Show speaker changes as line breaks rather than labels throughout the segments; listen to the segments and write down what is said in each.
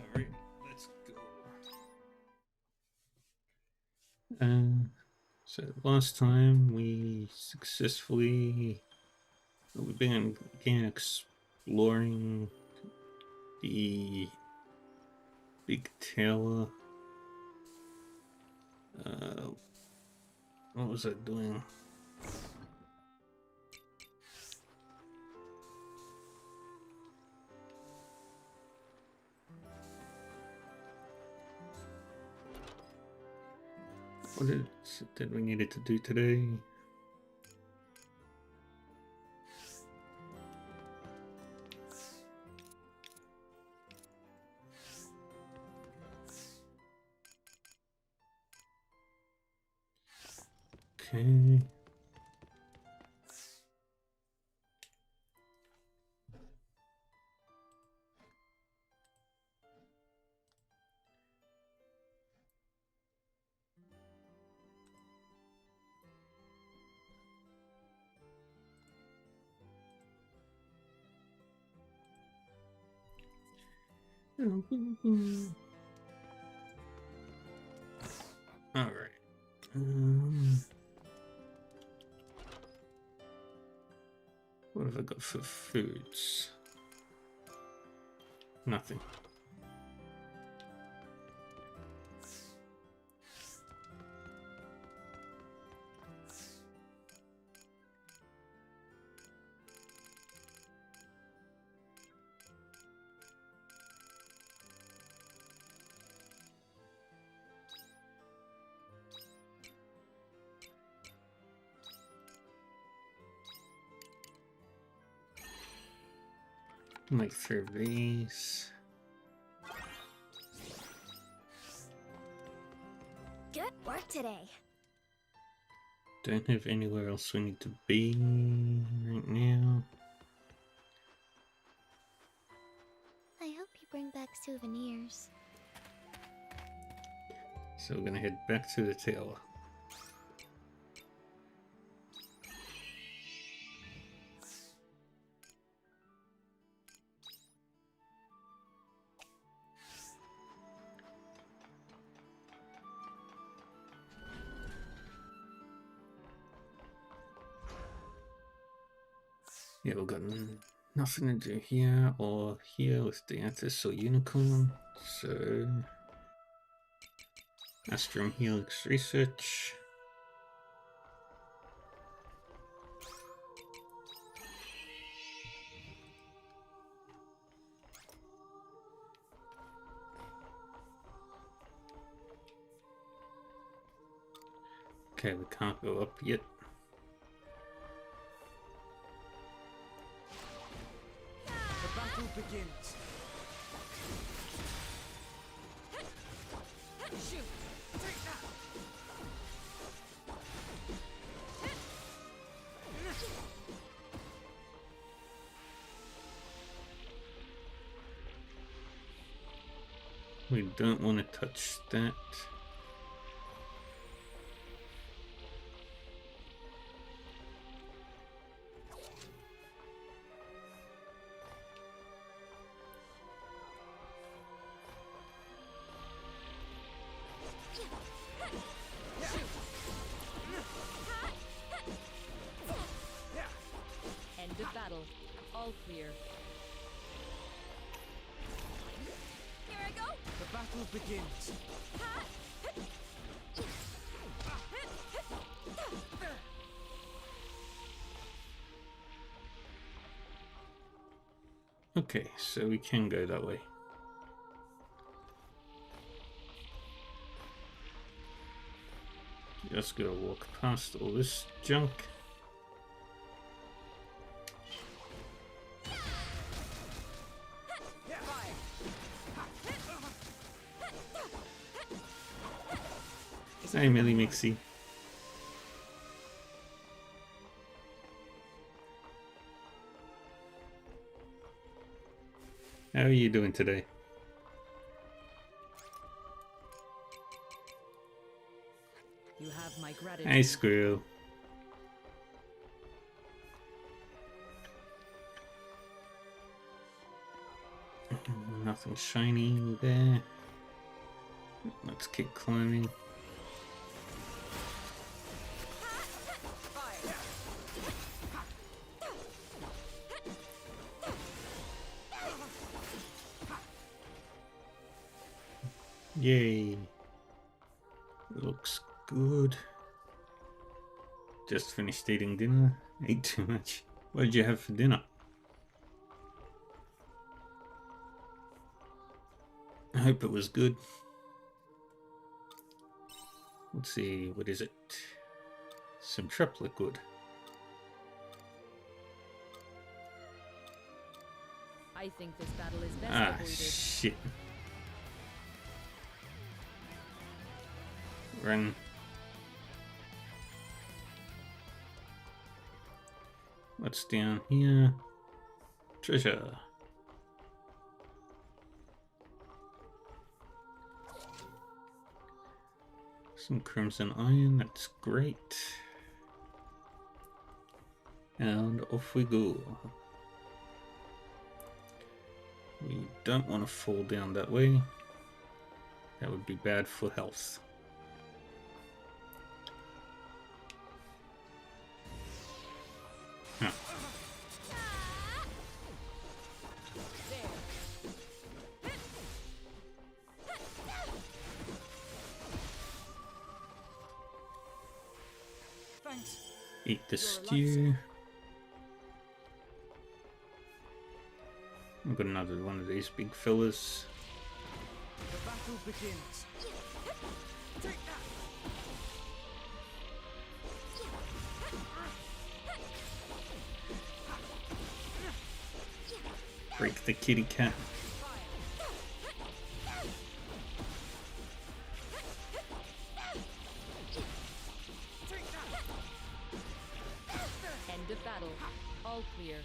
Alright, let's go. So last time we successfully we began exploring the big tower. What was I doing? What is it that we needed to do today? Okay. All right. What have I got for foods? Nothing. Make 3 of these.
Good work today.
Don't have anywhere else we need to be right now.
I hope you bring back souvenirs.
So we're gonna head back to the tower. Yeah, we've got nothing to do here or here with the Athos or Unicorn. So, Astrum Helix Research. Okay, we can't go up yet.
The battle begins. Shoot! Take that!
We don't want to touch that.
End of battle. All clear.
Here I go.
The battle begins.
Okay, so we can go that way. Just gotta walk past all this junk. Hey, Millie Mixie. How are you doing today?
You have my gratitude.
Hey, Squirrel. Nothing shiny there. Let's keep climbing. Yay. Looks good. Just finished eating dinner. Ate too much. What did you have for dinner? I hope it was good. Let's see, what is it? Some trap liquid.
I think this battle is best
Ah,
avoided.
shit. Run. What's down here? Treasure. Some crimson iron, that's great. And off we go. We don't want to fall down that way. That would be bad for health. Huh.
Thanks.
Eat the stew. I've got another one of these big fellas.
The battle begins. Take that.
Break the kitty cat.
End of battle. All clear.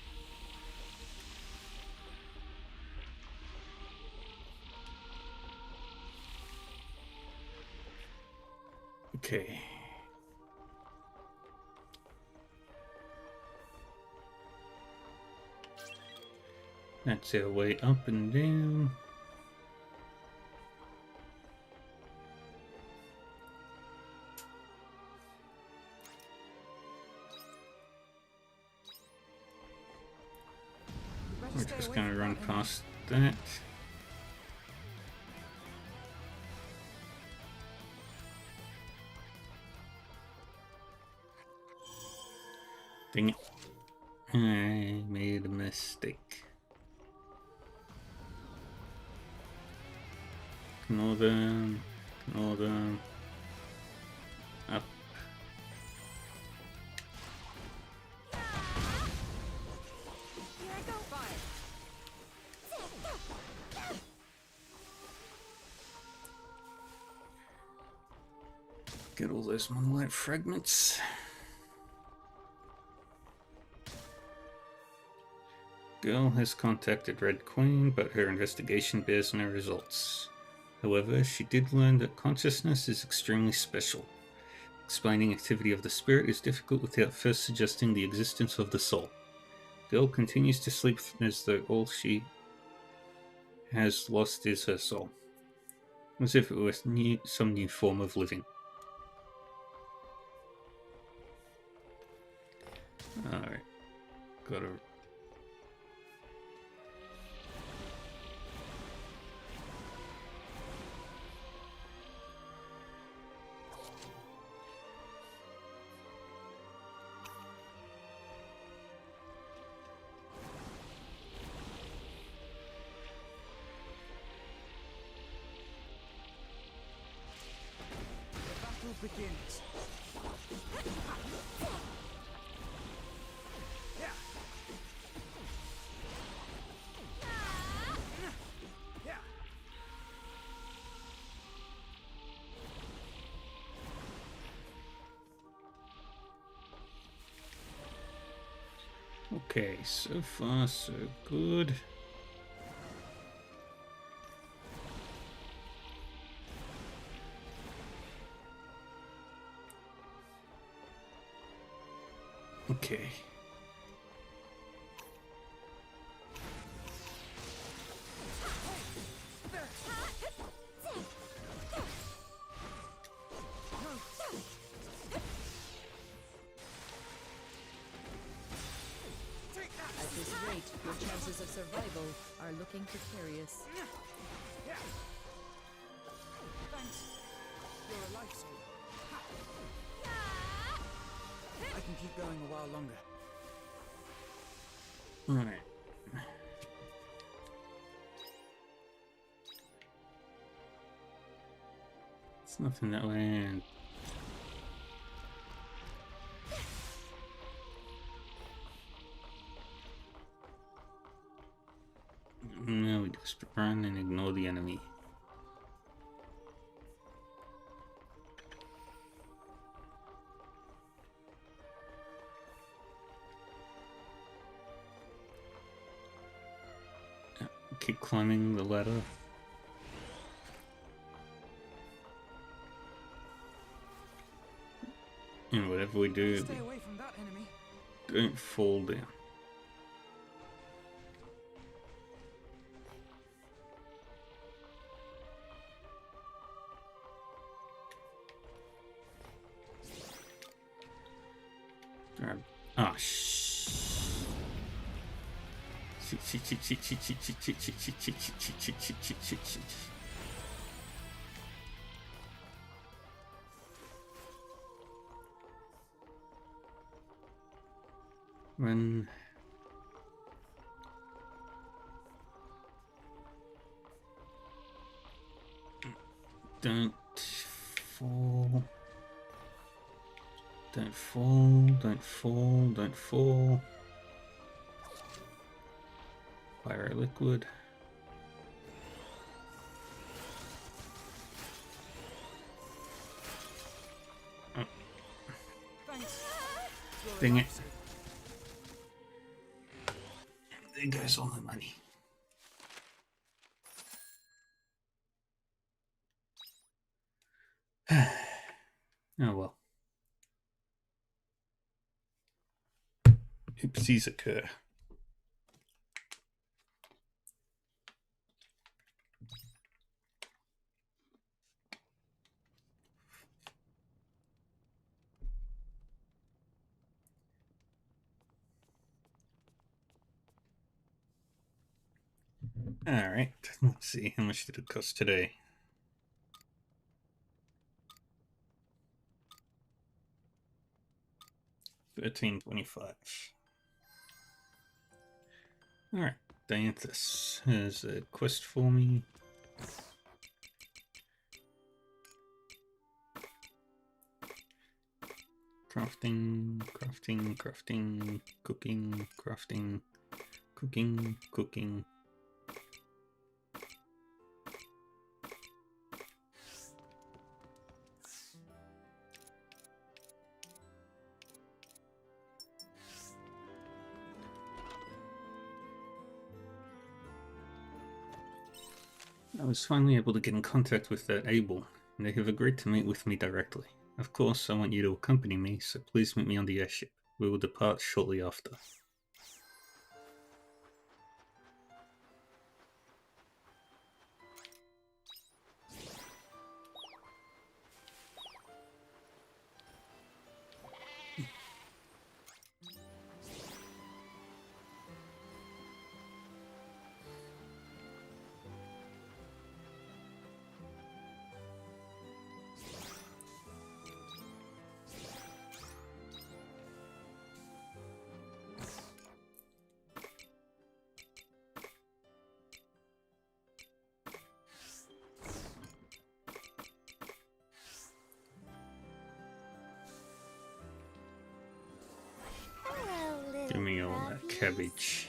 Okay. That's our way up and down. We're just gonna run past that. Dang it. I made a mistake. Ignore them. Ignore them. Up.
Here I go.
Get all those monolite fragments. Girl has contacted Red Queen, but her investigation bears no results. However, she did learn that consciousness is extremely special. Explaining activity of the spirit is difficult without first suggesting the existence of the soul. Girl continues to sleep as though all she has lost is her soul. As if it was some new form of living. Alright. Gotta...
begins. Yeah. Yeah.
Okay, so far so good. Okay.
At this rate, your chances of survival are looking precarious.
Yeah. Thanks. You're a lifesaver. I can keep going a while longer.
Alright. It's nothing that way, and no, we just run and ignore the enemy. Keep climbing the ladder. And whatever we do,
Stay away from that enemy.
don't fall down. Grab. Ah, Run. Don't fall. Don't fall, don't fall, don't fall. Fire liquid. Oh,
Thanks. You're a
dang it.
lifesaver.
There goes all the money. Oh well. Oopsies occur. Alright, let's see. How much did it cost today? $13.25. Alright, Dianthus has a quest for me. Crafting, crafting, crafting, cooking, crafting, cooking, cooking. I was finally able to get in contact with that Abel, and they have agreed to meet with me directly. Of course, I want you to accompany me, so please meet me on the airship. We will depart shortly after. cabbage.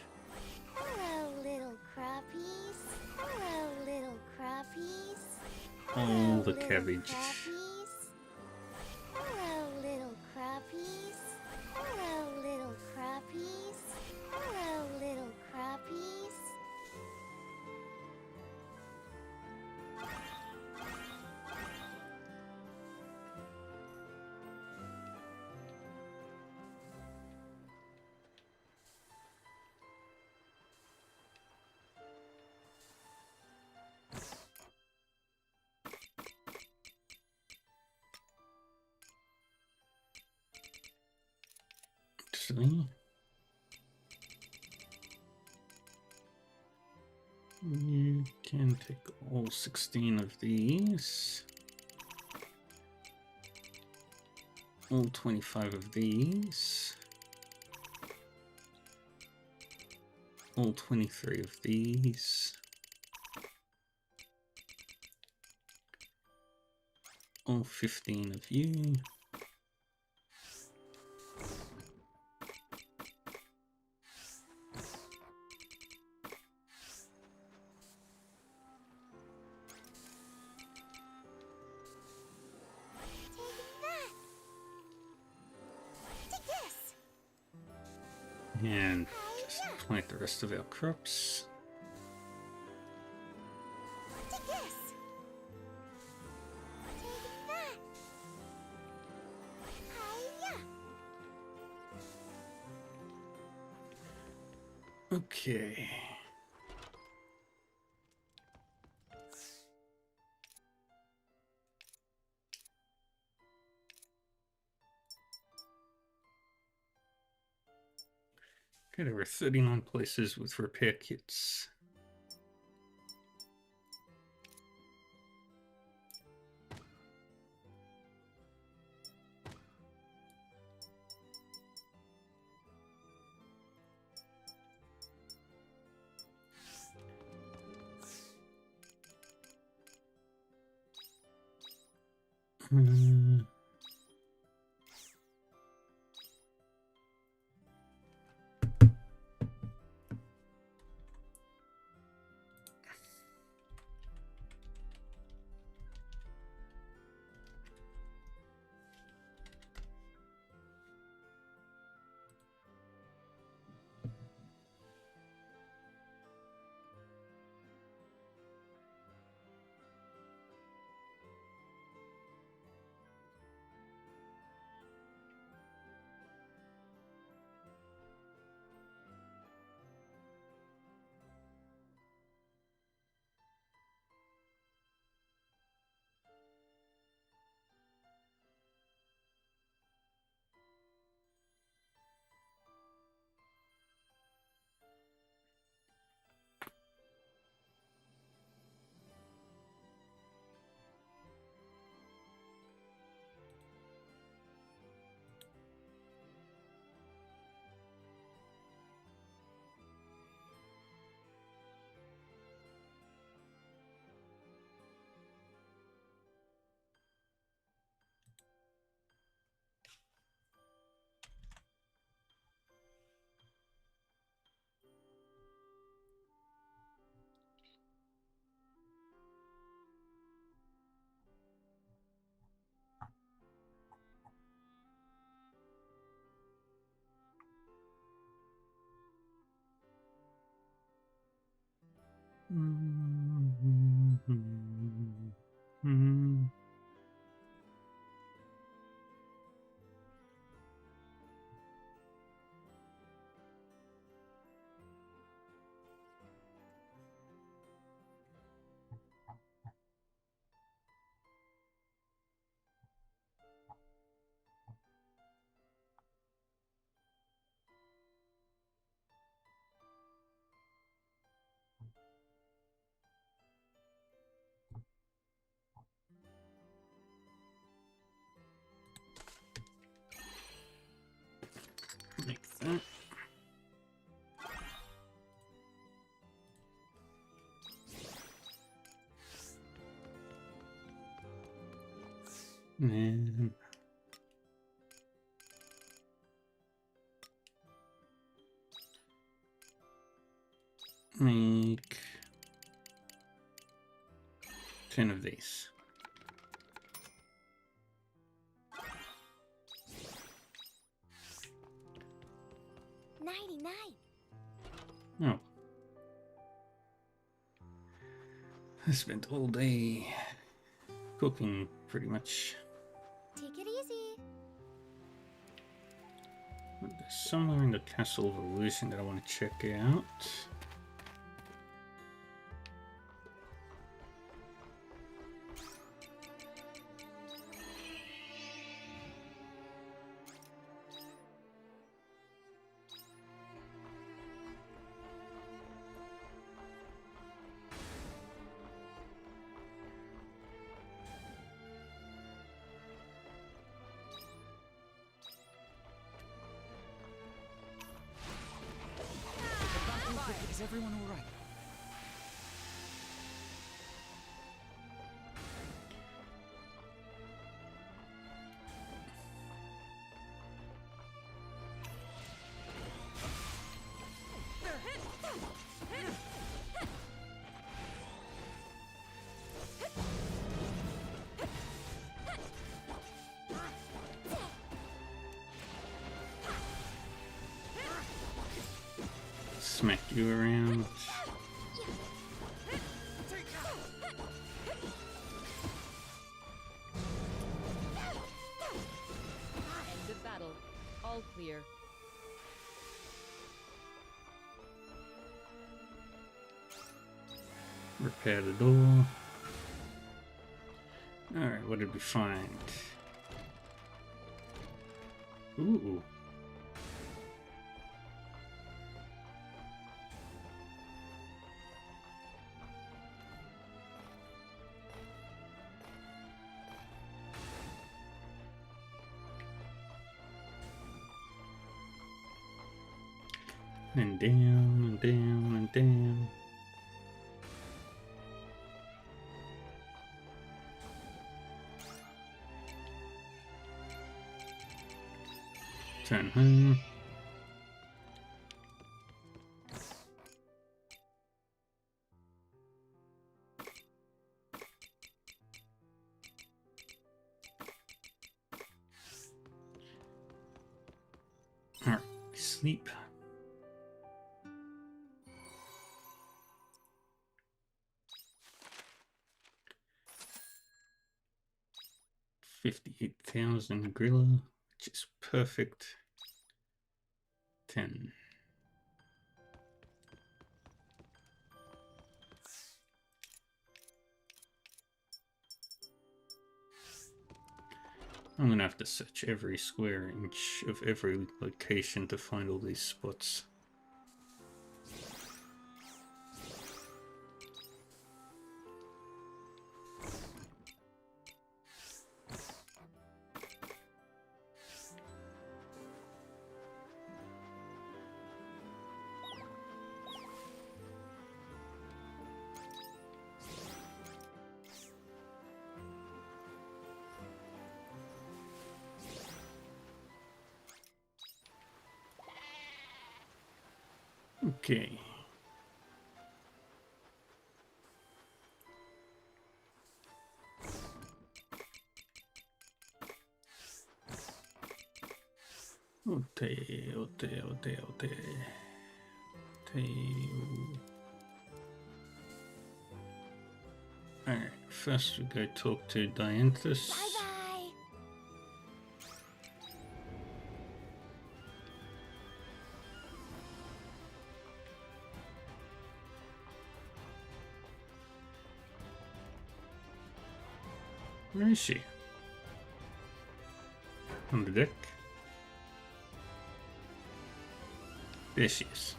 Hello, little crappies. Hello, little crappies.
All
Hello,
the
little
cabbage.
crappies. Hello, little crappies. Hello, little crappies. Hello, little crappies.
Actually, you can take all 16 of these. All 25 of these. All 23 of these. All 15 of you. And just plant the rest of our crops.
Take this. Take that. Hiya.
Okay. Okay, there were 39 places with repair kits. Like that. And make 10 of these.
Nighty-night.
Oh. I spent all day cooking, pretty much.
Take it easy.
There's somewhere in the Castle of Illusion that I want to check out.
Is everyone all right?
Smack you around.
End of battle. All clear.
Repair the door. Alright, what did we find? Ooh. And down and down and down. Turn home. Alright, sleep. $58,000 Grilla, which is perfect. 10. I'm gonna have to search every square inch of every location to find all these spots. Okay. Ote. Alright, first we go talk to Dianthus.
Bye-bye.
Where is she? On the deck? There she is.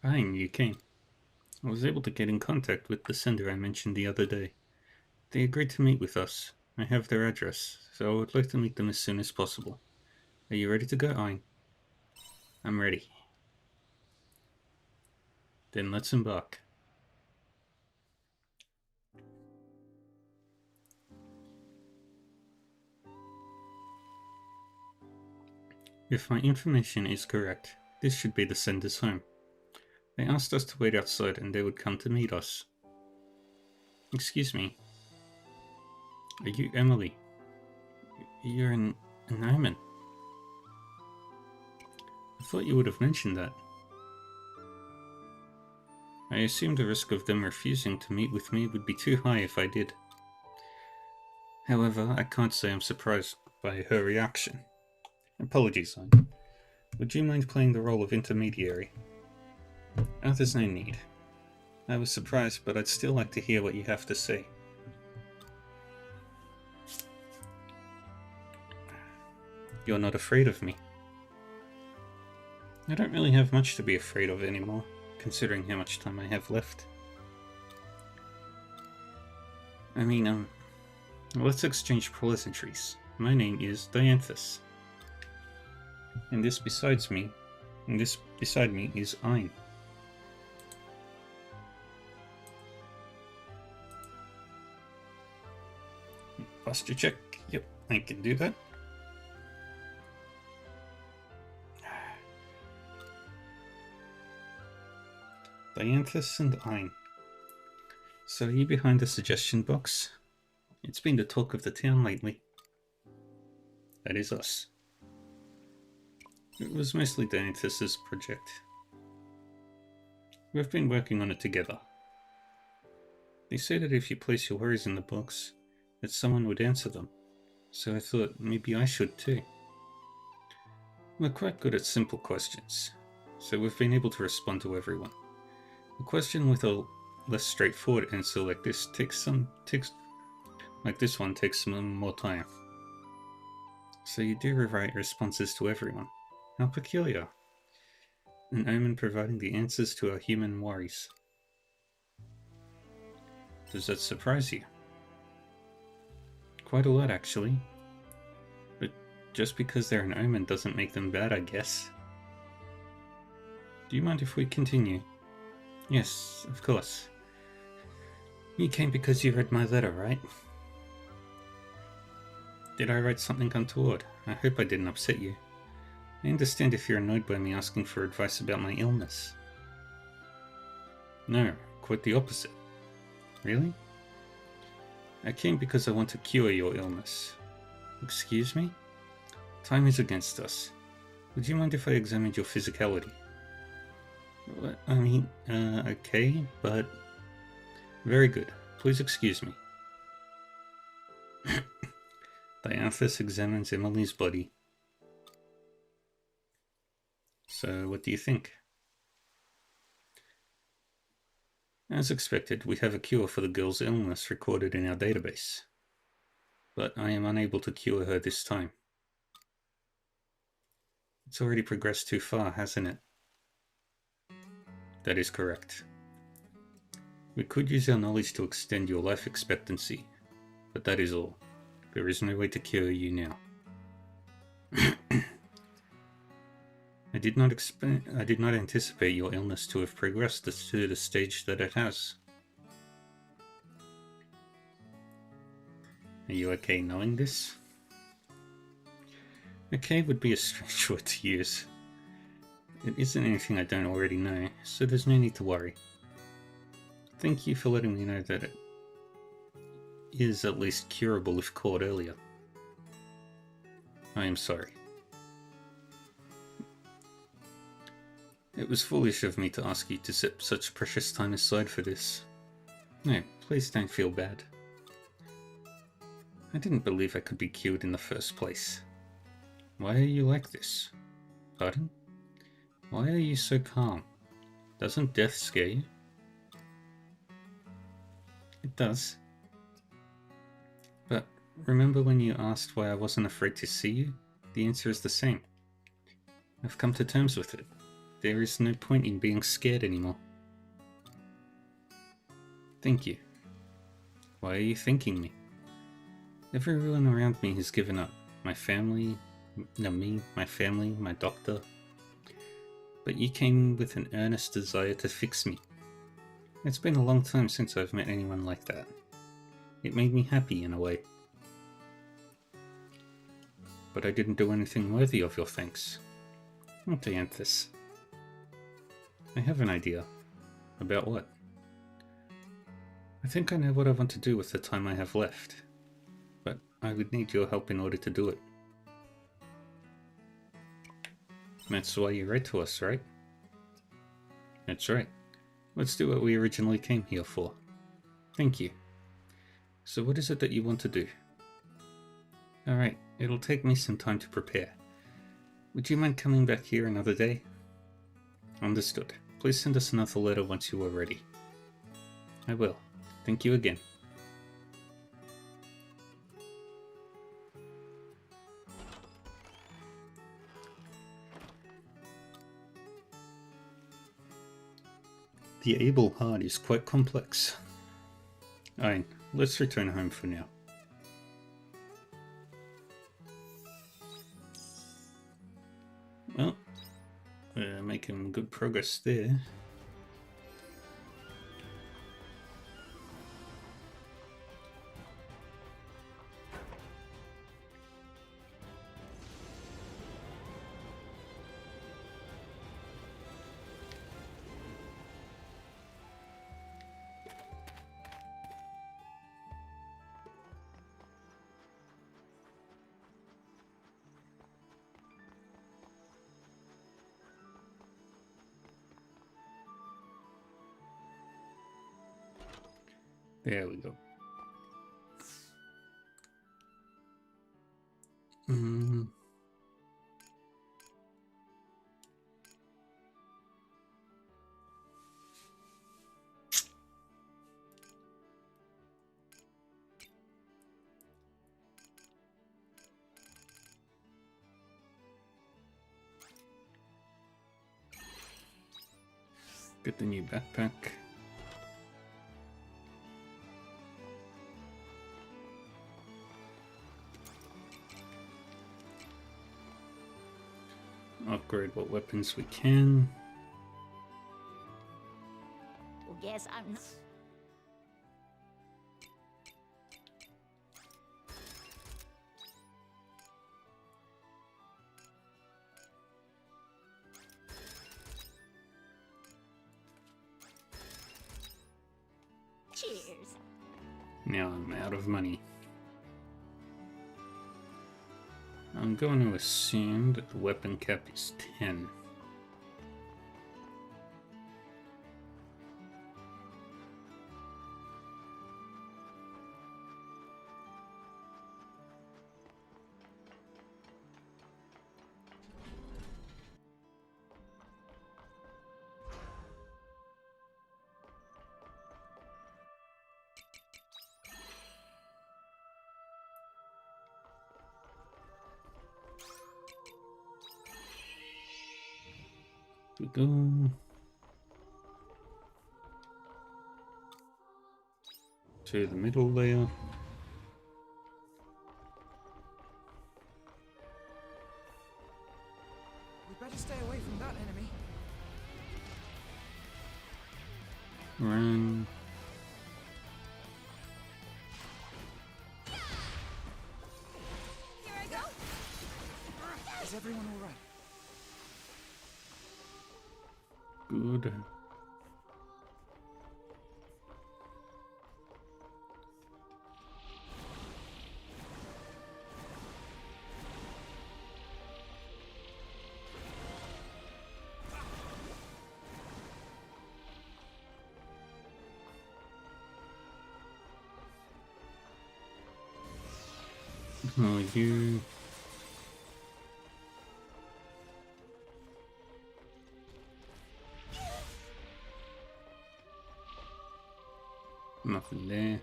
Fine, you came. I was able to get in contact with the sender I mentioned the other day. They agreed to meet with us. I have their address, so I would like to meet them as soon as possible. Are you ready to go, Ein? I'm ready. Then let's embark. If my information is correct, this should be the sender's home. They asked us to wait outside and they would come to meet us. Excuse me. Are you Emily? You're an omen. I thought you would have mentioned that. I assumed the risk of them refusing to meet with me would be too high if I did. However, I can't say I'm surprised by her reaction. Apologies, Anne. Would you mind playing the role of intermediary? Oh, there's no need. I was surprised, but I'd still like to hear what you have to say. You're not afraid of me. I don't really have much to be afraid of anymore, considering how much time I have left. I mean, let's exchange pleasantries. My name is Dianthus. And this beside me is Ein. Posture check. Yep, I can do that. Dianthus and Ein. So are you behind the suggestion box? It's been the talk of the town lately. That is us. It was mostly Dianthus's project. We've been working on it together. They say that if you place your worries in the box, that someone would answer them. So I thought maybe I should too. We're quite good at simple questions, so we've been able to respond to everyone. A question with a less straightforward answer like this takes some more time. So you do rewrite responses to everyone. How peculiar. An omen providing the answers to our human worries. Does that surprise you? Quite a lot, actually. But just because they're an omen doesn't make them bad, I guess. Do you mind if we continue? Yes, of course. You came because you read my letter, right? Did I write something untoward? I hope I didn't upset you. I understand if you're annoyed by me asking for advice about my illness. No, quite the opposite. Really? I came because I want to cure your illness. Excuse me? Time is against us. Would you mind if I examined your physicality? Okay, but... Very good. Please excuse me. Dianthus examines Emily's body. So, what do you think? As expected, we have a cure for the girl's illness recorded in our database. But I am unable to cure her this time. It's already progressed too far, hasn't it? That is correct. We could use our knowledge to extend your life expectancy, but that is all. There is no way to cure you now. I did not anticipate your illness to have progressed to the stage that it has. Are you okay knowing this? Okay would be a strange word to use. It isn't anything I don't already know, so there's no need to worry. Thank you for letting me know that it is at least curable if caught earlier. I am sorry. It was foolish of me to ask you to set such precious time aside for this. No, please don't feel bad. I didn't believe I could be cured in the first place. Why are you like this? Pardon? Why are you so calm? Doesn't death scare you? It does. But remember when you asked why I wasn't afraid to see you? The answer is the same. I've come to terms with it. There is no point in being scared anymore. Thank you. Why are you thanking me? Everyone around me has given up. My family, my family, my doctor. But you came with an earnest desire to fix me. It's been a long time since I've met anyone like that. It made me happy in a way. but I didn't do anything worthy of your thanks. Not to end this. I have an idea. About what? I think I know what I want to do with the time I have left, but I would need your help in order to do it. That's why you write to us, right? That's right. Let's do what we originally came here for. Thank you. So what is it that you want to do? Alright, it'll take me some time to prepare. Would you mind coming back here another day? Understood. Please send us another letter once you are ready. I will. Thank you again. The able heart is quite complex. Alright, let's return home for now. Well, we're making good progress there. There we go. Get the new backpack. Upgrade what weapons we can.
Well, guess I'm not. Cheers.
Now I'm out of money. I'm going to assume that the weapon cap is 10. We go to the middle there.
We better stay away from that enemy.
Run.
Here I go.
Is everyone all right?
Good. Oh, you. Nothing there.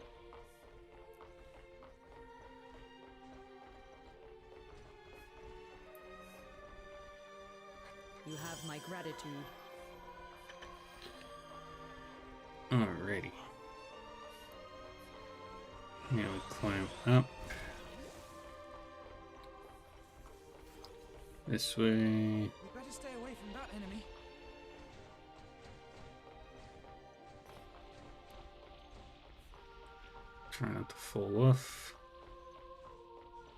You have my gratitude.
Alrighty. Now we climb up. This way.
We better stay away from that enemy.
Try not to fall off.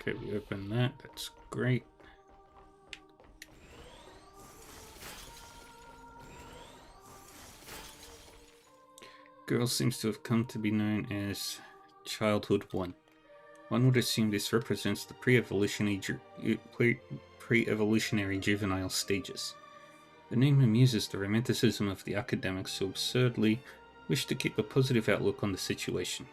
Okay, we open that. That's great. Girl seems to have come to be known as Childhood 1. One would assume this represents the pre-evolutionary juvenile stages. The name amuses the romanticism of the academics who absurdly wish to keep a positive outlook on the situation.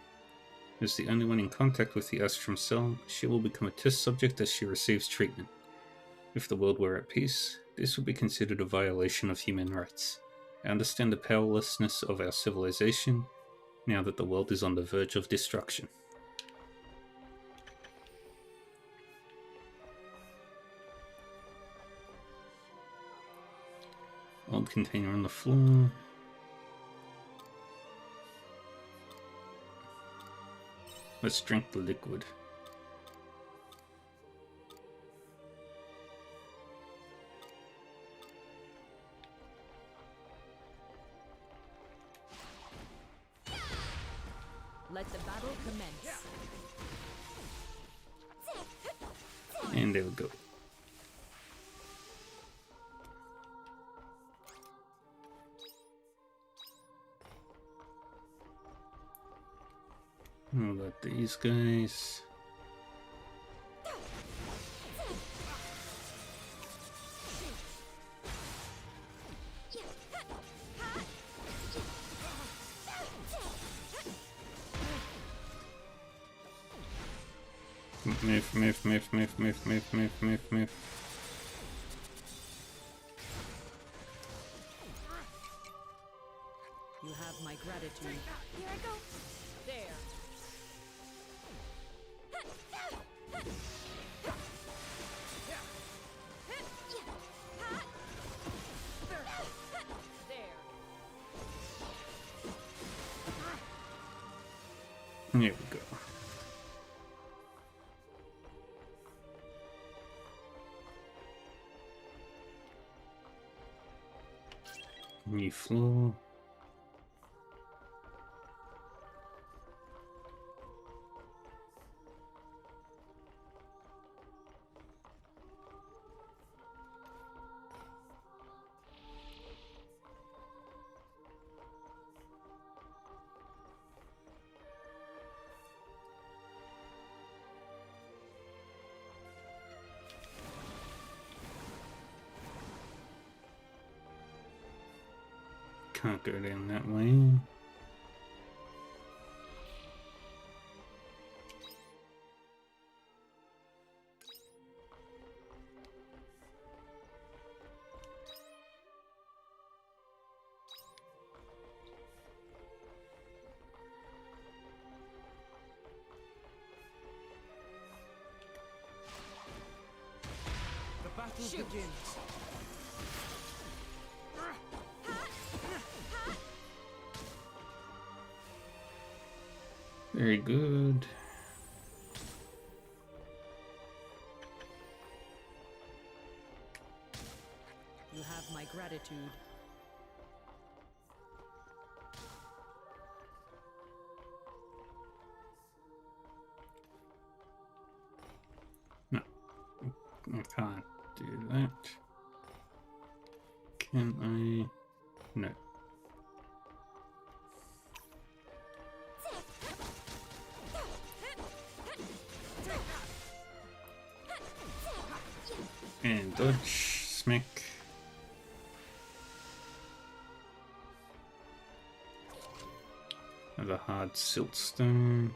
As the only one in contact with the Astrum cell, she will become a test subject as she receives treatment. If the world were at peace, this would be considered a violation of human rights. I understand the powerlessness of our civilization, now that the world is on the verge of destruction. Old container on the floor. Let's drink the liquid.
Let the battle commence.
And there we go. What about these guys? Move.
You have my gratitude.
Here I go.
There. There.
There we go. New floor. Can't go down that way.
The battle
Shoot.
begins.
Very good.
You have my gratitude.
No, I can't do that. Can I? No. And dodge, smack. Another hard siltstone.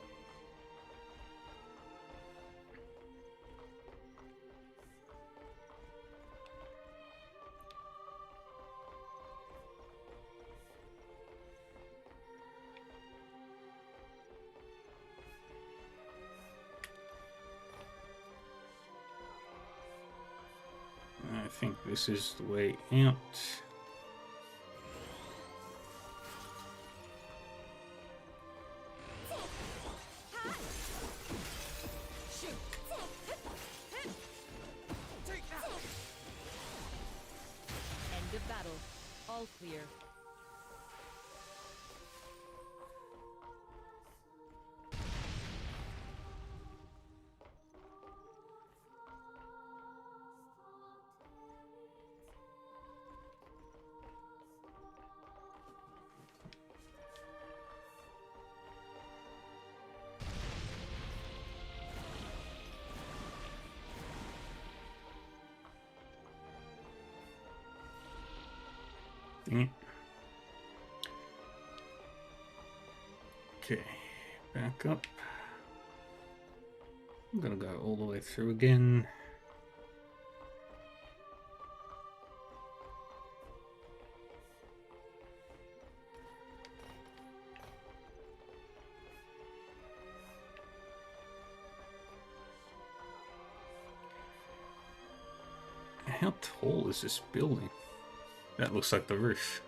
I think this is the way out.
End of battle. All clear.
Dang it. Okay, back up. I'm gonna go all the way through again. How tall is this building? That looks like the roof.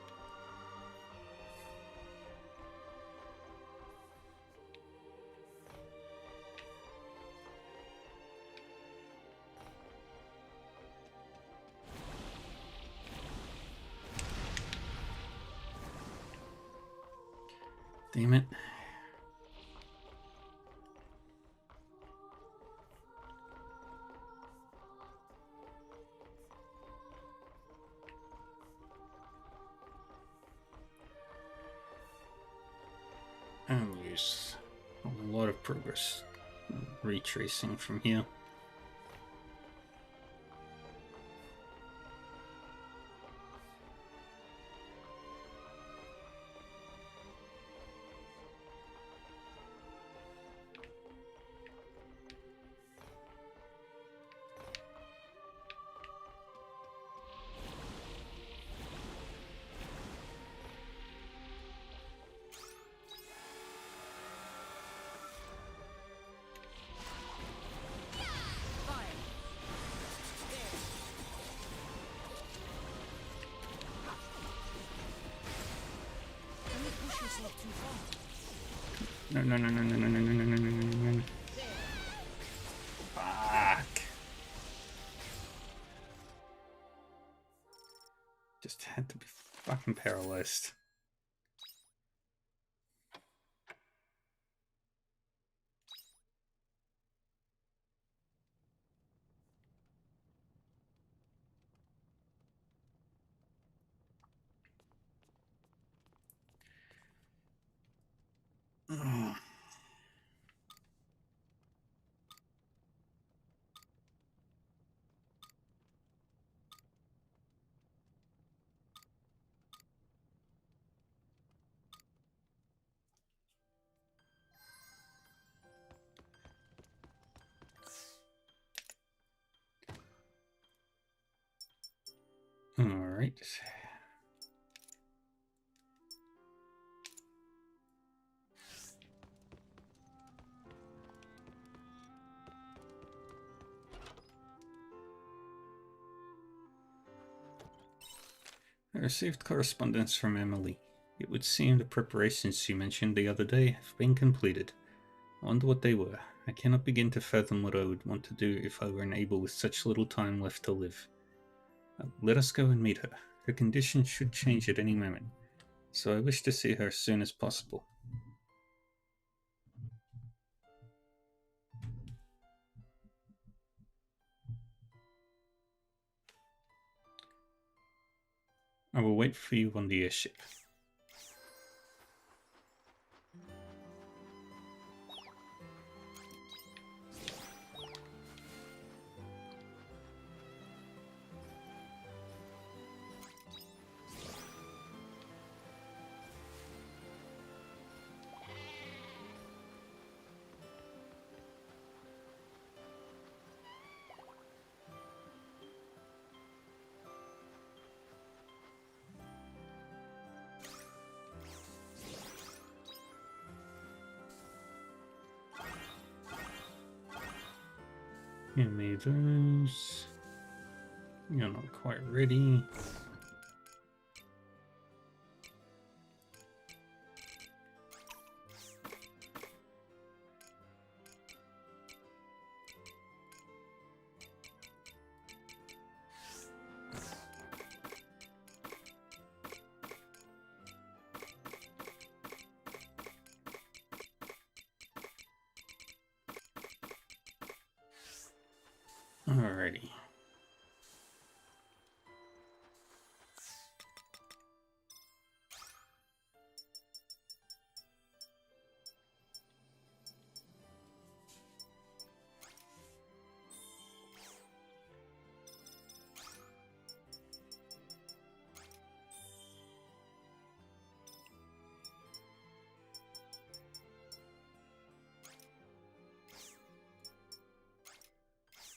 Damn it. And lose a lot of progress retracing from here. No, no, no, no, no, no, no, no, no, no, no, no. Fuck. Just had to be fucking paralyzed. All right. I received correspondence from Emily. It would seem the preparations she mentioned the other day have been completed. I wonder what they were. I cannot begin to fathom what I would want to do if I were unable with such little time left to live. Let us go and meet her. Her condition should change at any moment, so I wish to see her as soon as possible. I will wait for you on the airship. Give me those. You're not quite ready. Alrighty.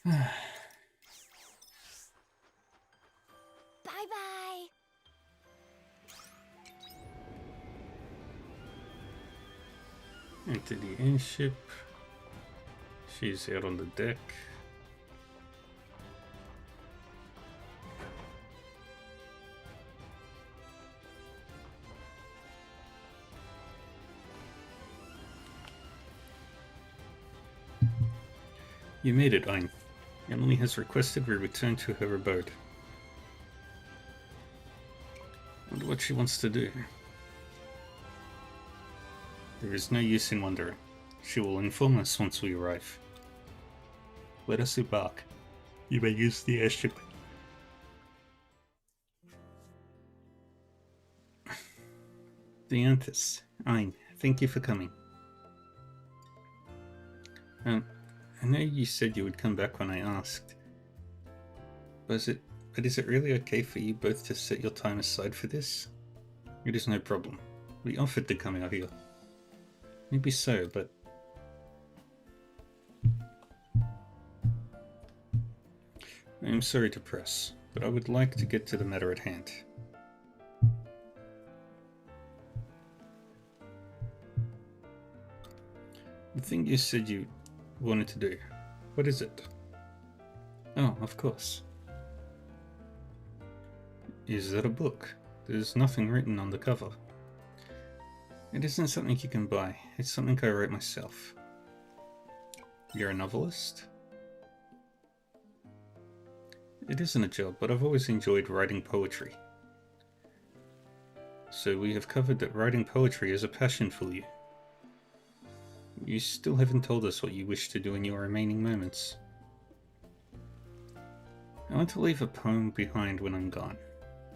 Bye-bye!
Enter the airship. She's out on the deck. You made it, Ein. Emily has requested we return to her abode. Wonder what she wants to do. There is no use in wondering. She will inform us once we arrive. Let us embark. You may use the airship. Dianthus, Ein, thank you for coming. I know you said you would come back when I asked. But is it really okay for you both to set your time aside for this? It is no problem. We offered to come out here. Maybe so, but... I am sorry to press, but I would like to get to the matter at hand. The thing you said you wanted to do, what is it? Oh, of course. Is that a book? There's nothing written on the cover. It isn't something you can buy, it's something I wrote myself. You're a novelist? It isn't a job, but I've always enjoyed writing poetry. So we have covered that writing poetry is a passion for you. You still haven't told us what you wish to do in your remaining moments. I want to leave a poem behind when I'm gone.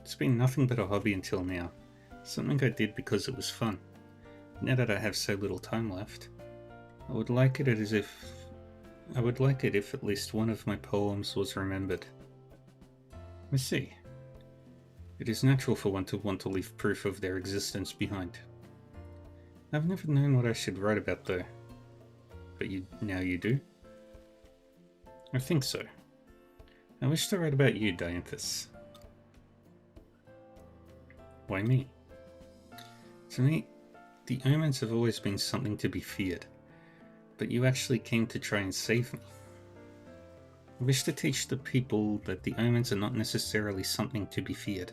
It's been nothing but a hobby until now, something I did because it was fun. Now that I have so little time left, I would like it if at least one of my poems was remembered. I see. It is natural for one to want to leave proof of their existence behind. I've never known what I should write about though. But now you do? I think so. I wish to write about you, Dianthus. Why me? To me, the omens have always been something to be feared, but you actually came to try and save me. I wish to teach the people that the omens are not necessarily something to be feared.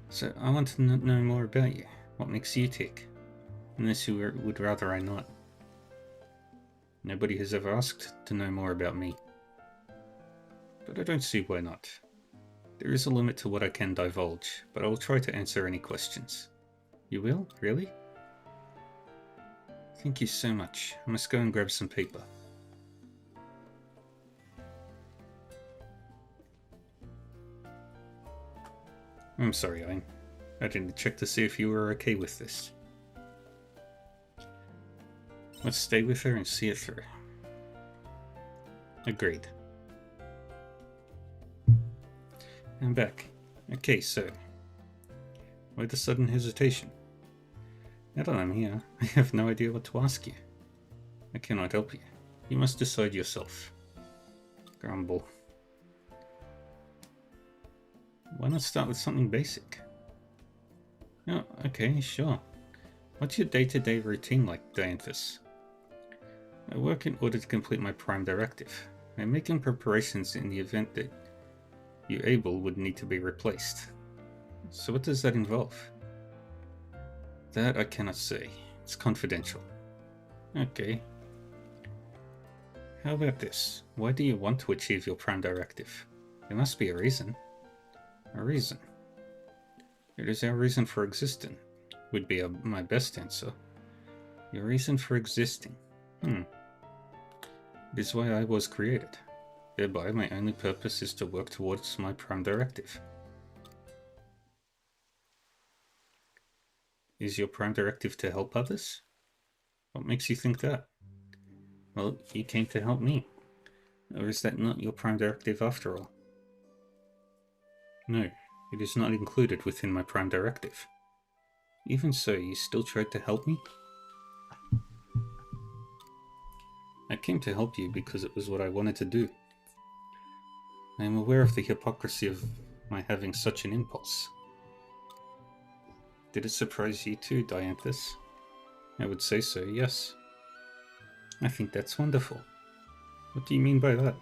So I want to know more about you. What makes you tick? Unless you would rather I not. Nobody has ever asked to know more about me. But I don't see why not. There is a limit to what I can divulge, but I will try to answer any questions. You will? Really? Thank you so much. I must go and grab some paper. I'm sorry, Ein. I didn't check to see if you were okay with this. Let's stay with her and see it through. Agreed. I'm back. Okay, so... why the sudden hesitation? Now that I'm here, I have no idea what to ask you. I cannot help you. You must decide yourself. Grumble. Why not start with something basic? Oh, okay, sure. What's your day-to-day routine like, Dianthus? I work in order to complete my prime directive. I'm making preparations in the event that you Abel would need to be replaced. So what does that involve? That I cannot say. It's confidential. Okay. How about this? Why do you want to achieve your prime directive? There must be a reason. A reason. It is our reason for existing, would be my best answer. Your reason for existing. It is why I was created. Thereby, my only purpose is to work towards my prime directive. Is your prime directive to help others? What makes you think that? Well, you came to help me. Or is that not your prime directive after all? No, it is not included within my prime directive. Even so, you still tried to help me? I came to help you because it was what I wanted to do. I am aware of the hypocrisy of my having such an impulse. Did it surprise you too, Dianthus? I would say so, yes. I think that's wonderful. What do you mean by that?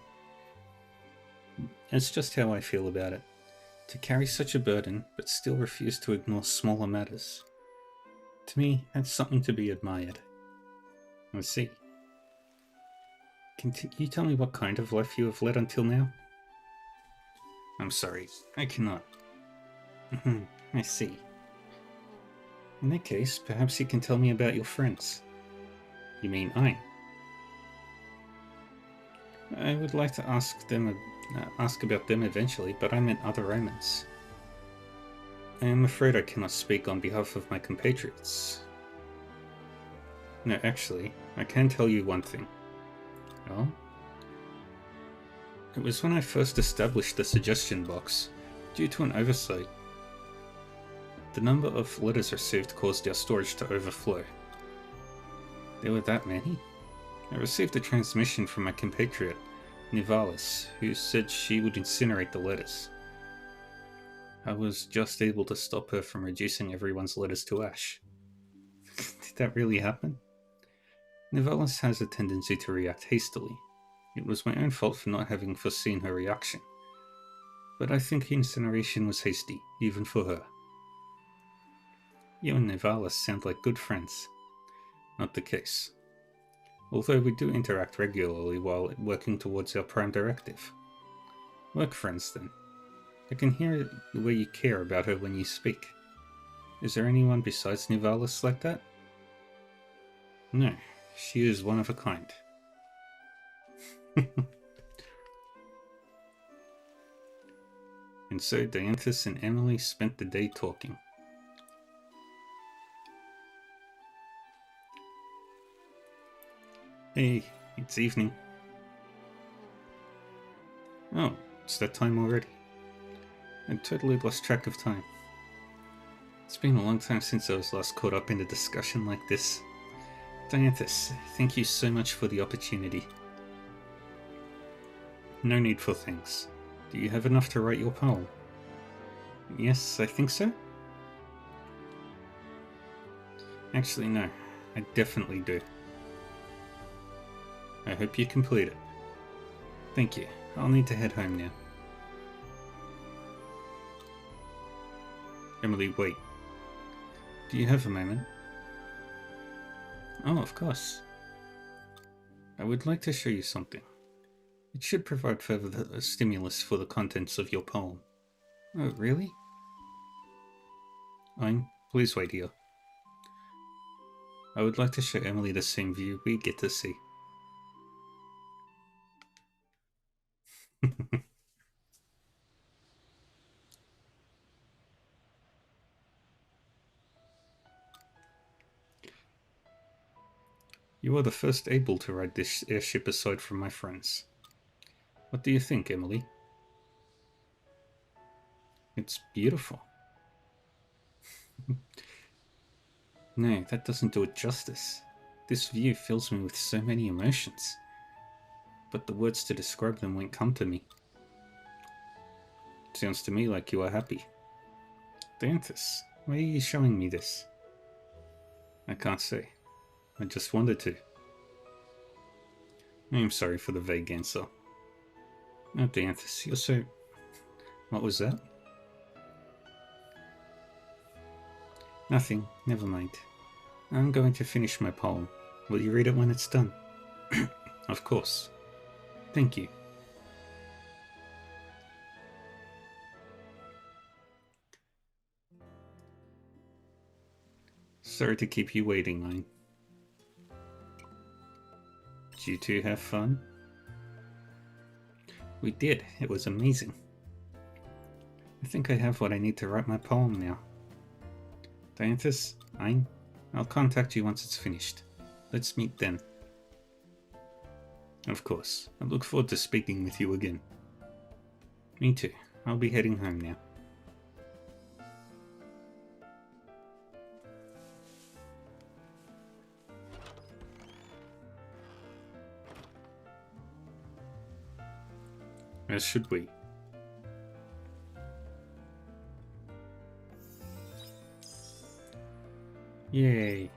It's just how I feel about it. To carry such a burden, but still refuse to ignore smaller matters. To me, that's something to be admired. I see. Can you tell me what kind of life you have led until now? I'm sorry, I cannot. I see. In that case, perhaps you can tell me about your friends. You mean I? I would like to ask about them eventually, but I meant other Romans. I am afraid I cannot speak on behalf of my compatriots. No, actually, I can tell you one thing. Oh? It was when I first established the suggestion box, due to an oversight. The number of letters received caused our storage to overflow. There were that many? I received a transmission from my compatriot, Nivalis, who said she would incinerate the letters. I was just able to stop her from reducing everyone's letters to ash. Did that really happen? Nivalis has a tendency to react hastily. It was my own fault for not having foreseen her reaction. But I think incineration was hasty, even for her. You and Nivalis sound like good friends. Not the case. Although we do interact regularly while working towards our prime directive. Work friends, then. I can hear the way you care about her when you speak. Is there anyone besides Nivalis like that? No, she is one of a kind. And so Dianthus and Emily spent the day talking. Hey, it's evening. Oh, it's that time already. I totally lost track of time. It's been a long time since I was last caught up in a discussion like this. Dianthus, thank you so much for the opportunity. No need for thanks. Do you have enough to write your poem? Yes, I think so. Actually, no. I definitely do. I hope you complete it. Thank you. I'll need to head home now. Emily, wait. Do you have a moment? Oh, of course. I would like to show you something. It should provide further stimulus for the contents of your poem. Oh, really? Please wait here. I would like to show Emily the same view we get to see. You are the first able to ride this airship aside from my friends. What do you think, Emily? It's beautiful. No, that doesn't do it justice. This view fills me with so many emotions. But the words to describe them won't come to me. It sounds to me like you are happy. Dianthus, why are you showing me this? I can't say. I just wanted to. I'm sorry for the vague answer. Oh, Dianthus, you're so... What was that? Nothing, never mind. I'm going to finish my poem. Will you read it when it's done? Of course. Thank you. Sorry to keep you waiting, Line. Did you two have fun? We did. It was amazing. I think I have what I need to write my poem now. Dianthus, I'll contact you once it's finished. Let's meet then. Of course. I look forward to speaking with you again. Me too. I'll be heading home now. As should we. Yay.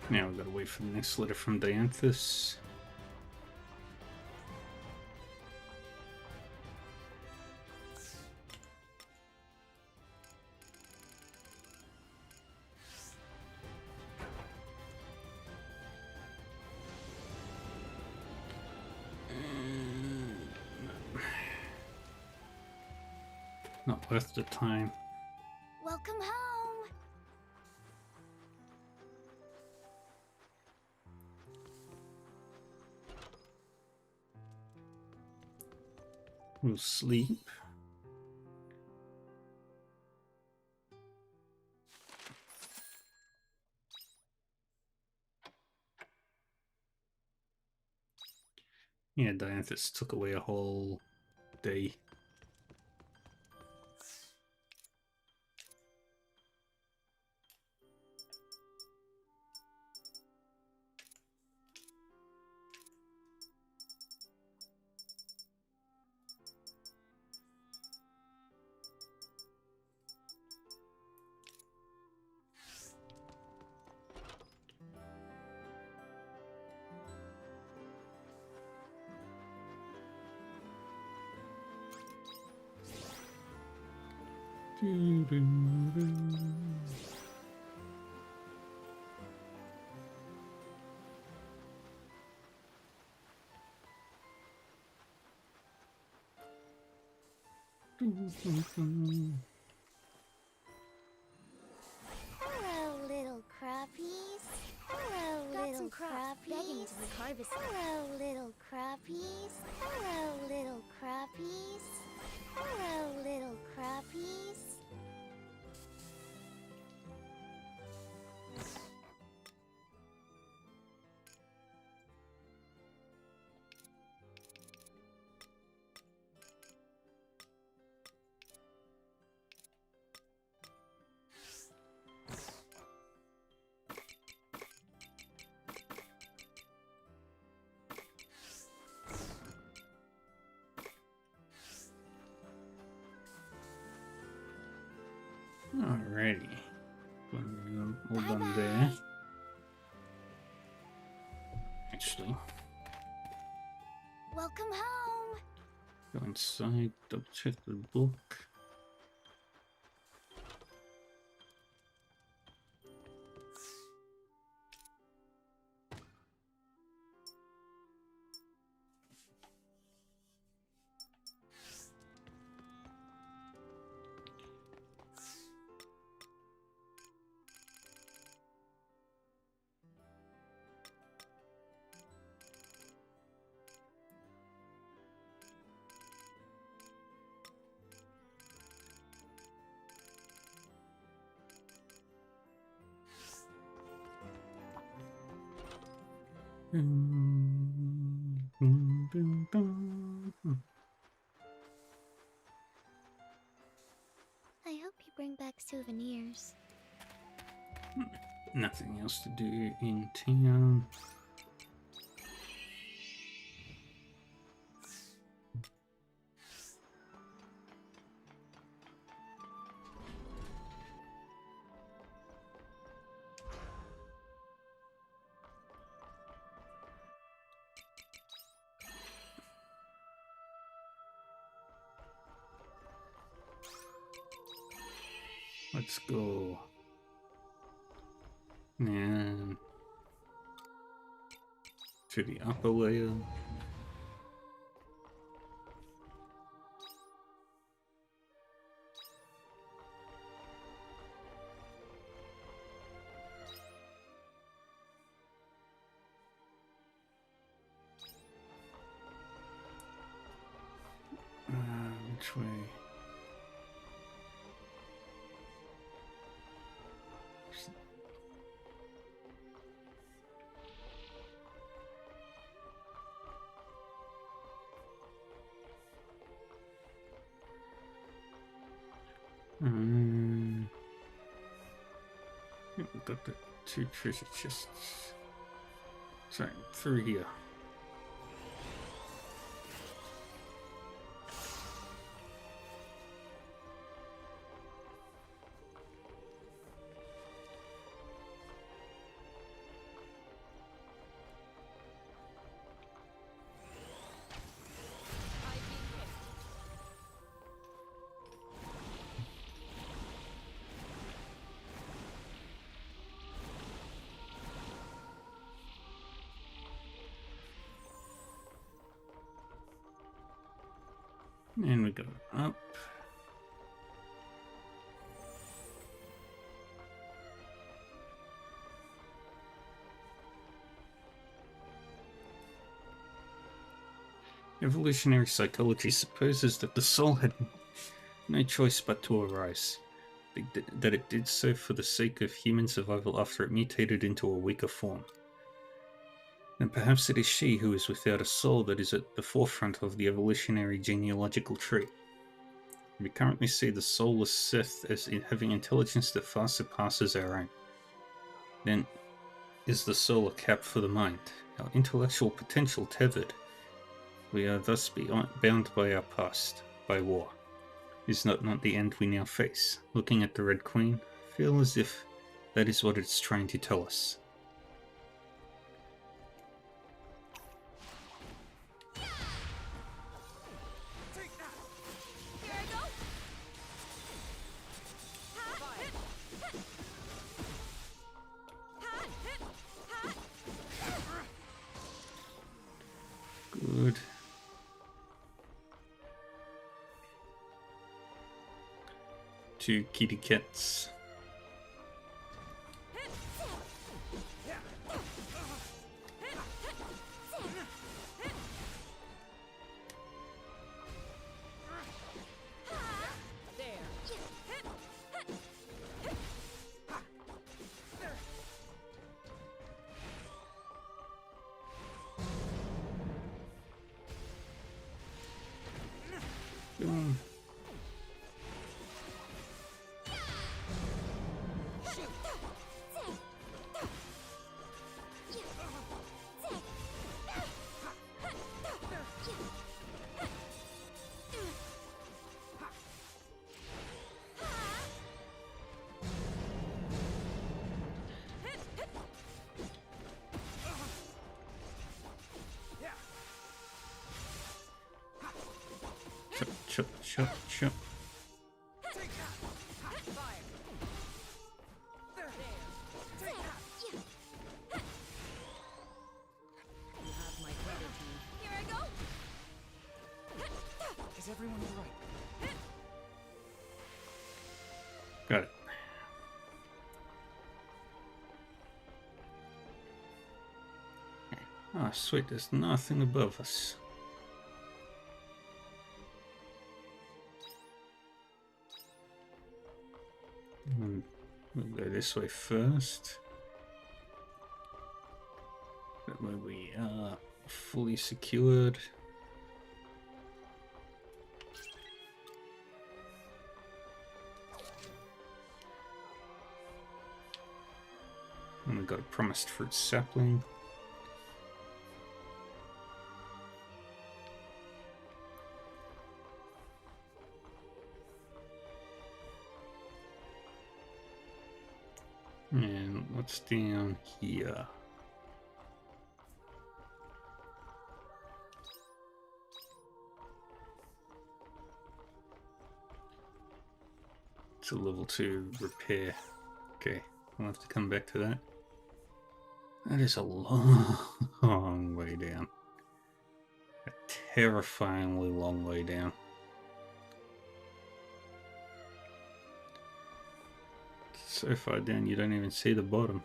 Now we've got to wait for the next letter from Dianthus. Not worth the time.
Welcome home!
We'll sleep. Yeah, Dianthus took away a whole day.
Hello, little crappies. Hello,
Got
little
some crops begging
crappies.
to be harvested.
Hello, little crappies. Hello, little crappies. Hello, little crappies.
Alrighty. Hold on
Bye-bye.
there. Actually,
Welcome home.
go inside, double check the book.
I hope you bring back souvenirs.
Nothing else to do in town. Let's go. And to the upper layer. Which way? got the 2 treasure chests. Sorry, through here. And we go up. Evolutionary psychology supposes that the soul had no choice but to arise, that it did so for the sake of human survival after it mutated into a weaker form. And perhaps it is she who is without a soul that is at the forefront of the evolutionary genealogical tree. We currently see the soulless Sith as having intelligence that far surpasses our own. Then, is the soul a cap for the mind, our intellectual potential tethered? We are thus bound by our past, by war. Is that not the end we now face? Looking at the Red Queen, I feel as if that is what it's trying to tell us. Good. 2 kitty cats. Boom. Chop, chop, chop, chop.
You have my gratitude.
Here I go.
Is everyone alright?
Got it. Ah, sweet, there's nothing above us. We'll go this way first. That way we are fully secured. And we've got a promised fruit sapling. And what's down here? It's a level 2 repair. Okay, we'll have to come back to that. That is a long way down. A terrifyingly long way down. So far down you don't even see the bottom.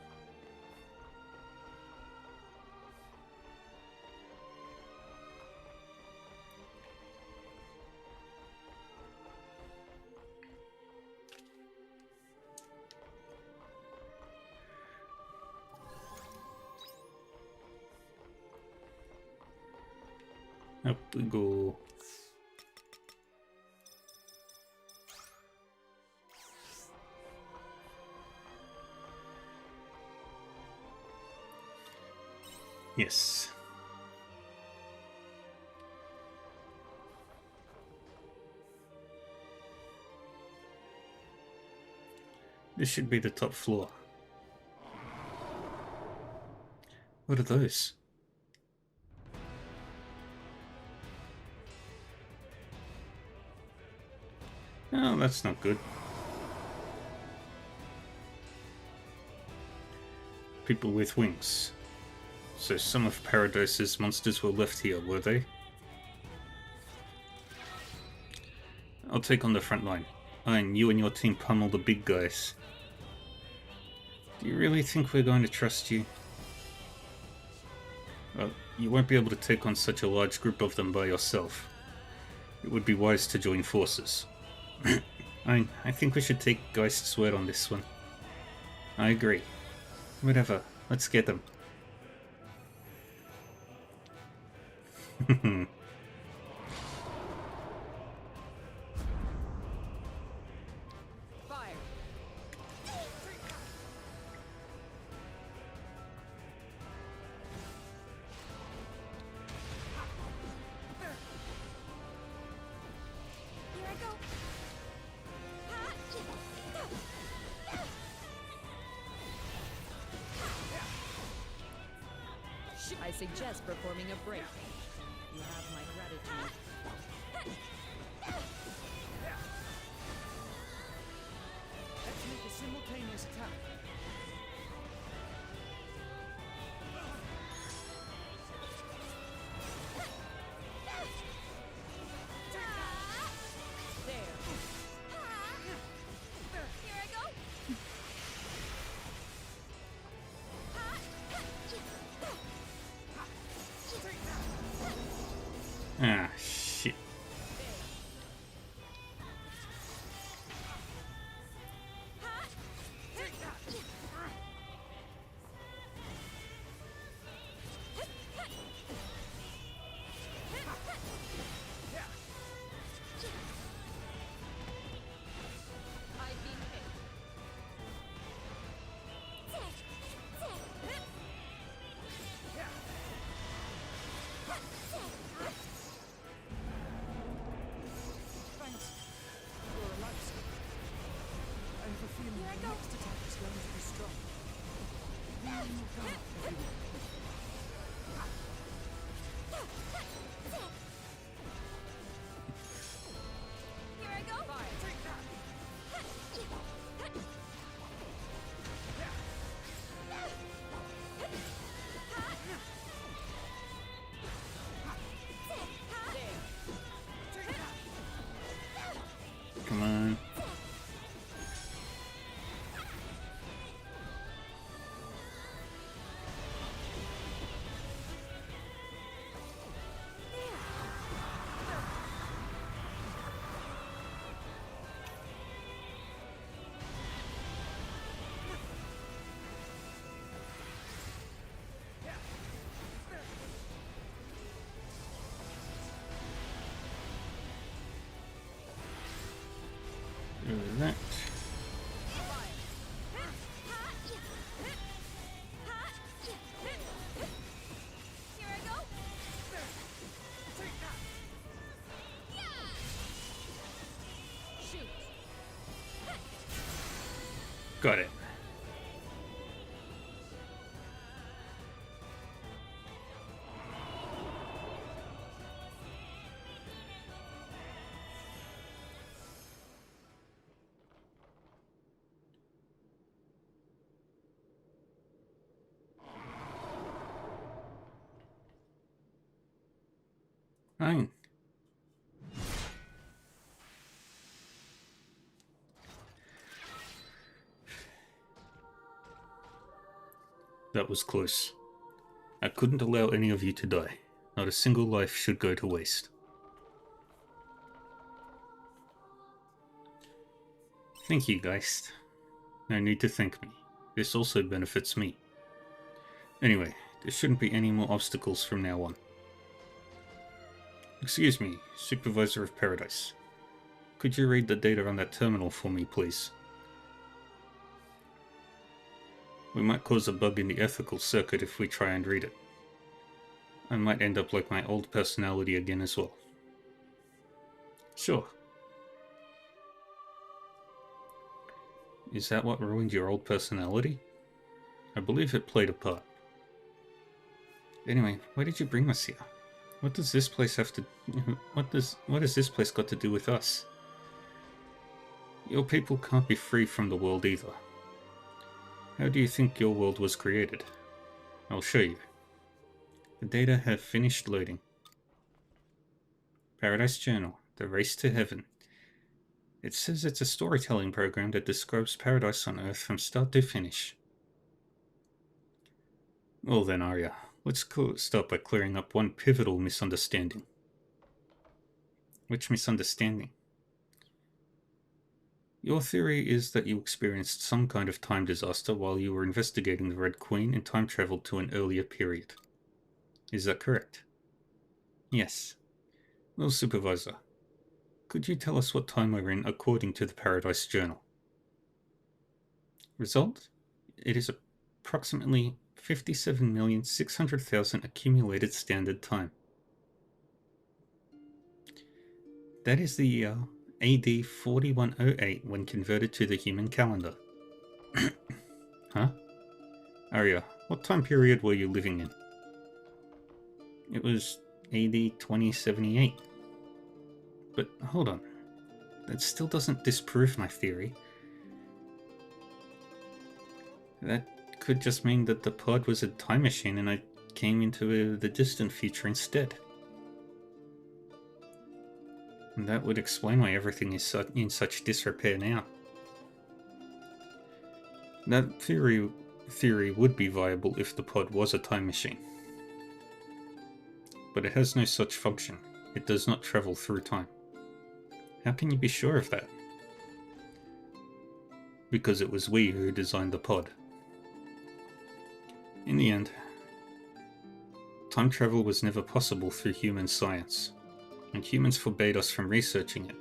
Up we go. Yes. This should be the top floor. What are those? Oh, that's not good. People with wings. So some of Paradise's monsters were left here, were they? I'll take on the front line. Iron, you and your team pummel the big guys. Do you really think we're going to trust you? Well, you won't be able to take on such a large group of them by yourself. It would be wise to join forces. I think we should take Geist's word on this one. I agree. Whatever, let's get them.
Fire.
Here I go.
I suggest performing a break. You have my gratitude.
Let's make a simultaneous attack.
There.
Here I go.
Ah, shit.
I've been hit.
Thanks. You're a lifesaver. I have a feeling
Here I
the
go.
next attack is going to be strong. We will go if you will.
Here I go.
Come on. Do that.
Here I go.
Shoot.
Got it. Fine. That was close. I couldn't allow any of you to die. Not a single life should go to waste. Thank you, Geist. No need to thank me. This also benefits me. Anyway, there shouldn't be any more obstacles from now on. Excuse me, Supervisor of Paradise. Could you read the data on that terminal for me, please? We might cause a bug in the ethical circuit if we try and read it. I might end up like my old personality again as well. Sure. Is that what ruined your old personality? I believe it played a part. Anyway, why did you bring us here? What does this place have to... What has this place got to do with us? Your people can't be free from the world either. How do you think your world was created? I'll show you. The data have finished loading. Paradise Journal, The Race to Heaven. It says it's a storytelling program that describes paradise on Earth from start to finish. Well then, Arya, let's start by clearing up one pivotal misunderstanding. Which misunderstanding? Your theory is that you experienced some kind of time disaster while you were investigating the Red Queen and time traveled to an earlier period. Is that correct? Yes. Well, Supervisor, could you tell us what time we're in according to the Paradise Journal? Result? It is approximately 57,600,000 accumulated standard time. That is the AD 4108 when converted to the human calendar. Huh? Arya, what time period were you living in? It was AD 2078. But hold on. That still doesn't disprove my theory. That could just mean that the pod was a time machine and I came into the distant future instead. And that would explain why everything is in such disrepair now. That theory would be viable if the pod was a time machine. But it has no such function. It does not travel through time. How can you be sure of that? Because it was we who designed the pod. In the end, time travel was never possible through human science, and humans forbade us from researching it.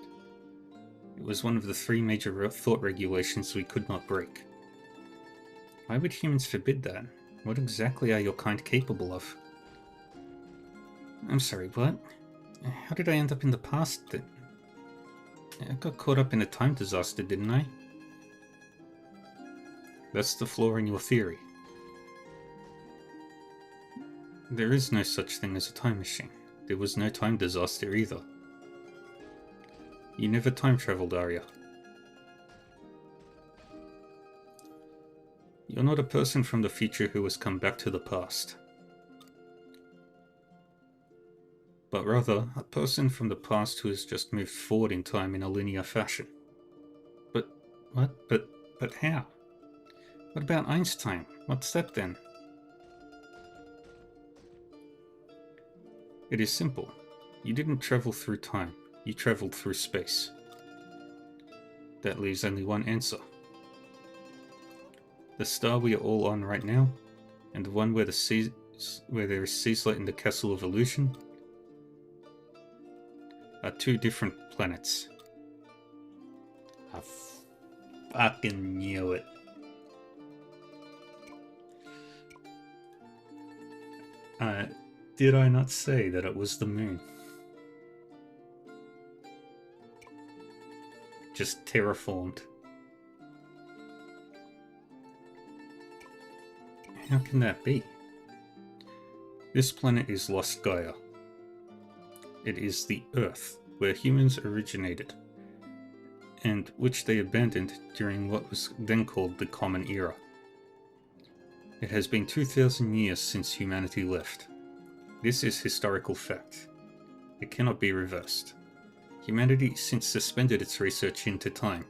It was one of the 3 major thought regulations we could not break. Why would humans forbid that? What exactly are your kind capable of? I'm sorry, what? How did I end up in the past then? I got caught up in a time disaster, didn't I? That's the flaw in your theory. There is no such thing as a time machine. There was no time disaster either. You never time traveled, Arya. You're not a person from the future who has come back to the past. But rather, a person from the past who has just moved forward in time in a linear fashion. But what? But how? What about Einstein? What's that then? It is simple. You didn't travel through time, you traveled through space. That leaves only one answer. The star we are all on right now, and the one where there is Caesar in the Castle of Illusion, are 2 different planets. I fucking knew it. Did I not say that it was the moon? Just terraformed. How can that be? This planet is Lost Gaia. It is the Earth, where humans originated, and which they abandoned during what was then called the Common Era. It has been 2,000 years since humanity left. This is historical fact. It cannot be reversed. Humanity since suspended its research into time.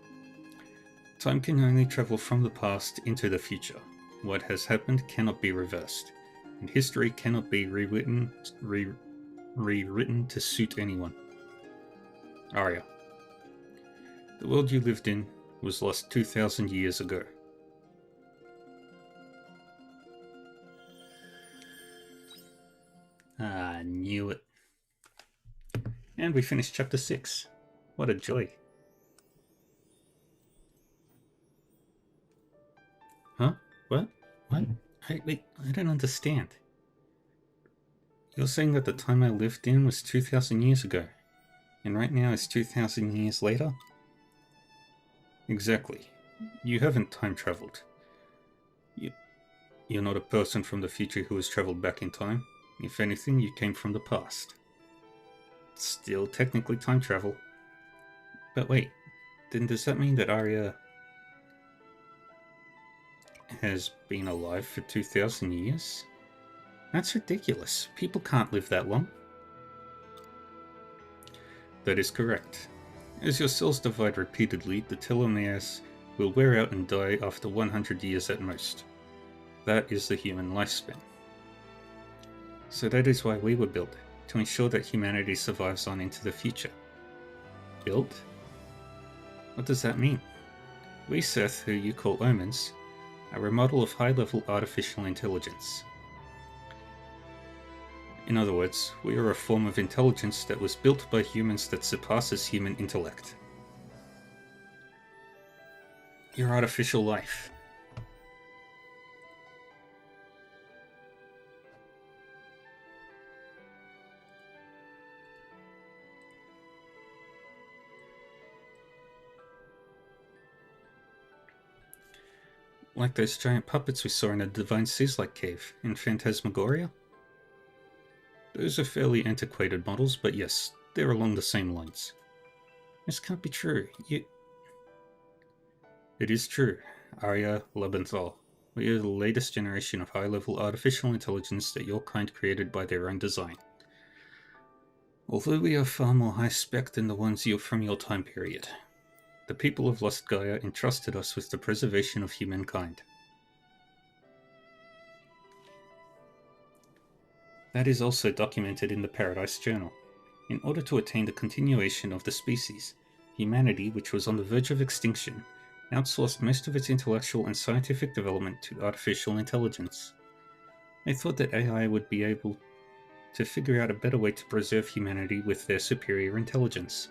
Time can only travel from the past into the future. What has happened cannot be reversed, and history cannot be rewritten to suit anyone. Arya, the world you lived in was lost 2,000 years ago. I knew it. And we finished chapter 6. What a joy. Huh? What? What? Wait, I don't understand. You're saying that the time I lived in was 2,000 years ago, and right now is 2,000 years later? Exactly. You haven't time traveled. You're not a person from the future who has traveled back in time. If anything, you came from the past. Still technically time travel. But wait, then does that mean that Arya has been alive for 2,000 years? That's ridiculous. People can't live that long. That is correct. As your cells divide repeatedly, the telomeres will wear out and die after 100 years at most. That is the human lifespan. So that is why we were built, to ensure that humanity survives on into the future. Built? What does that mean? We Seth, who you call Omens, are a model of high-level artificial intelligence. In other words, we are a form of intelligence that was built by humans that surpasses human intellect. Your artificial life. Like those giant puppets we saw in the Divine Sizzlite cave in Phantasmagoria? Those are fairly antiquated models, but yes, they're along the same lines. This can't be true. It is true, Arya Lebenthal. We are the latest generation of high-level artificial intelligence that your kind created by their own design. Although we are far more high-spec than the ones from your time period. The people of Lost Gaia entrusted us with the preservation of humankind. That is also documented in the Paradise Journal. In order to attain the continuation of the species, humanity, which was on the verge of extinction, outsourced most of its intellectual and scientific development to artificial intelligence. They thought that AI would be able to figure out a better way to preserve humanity with their superior intelligence.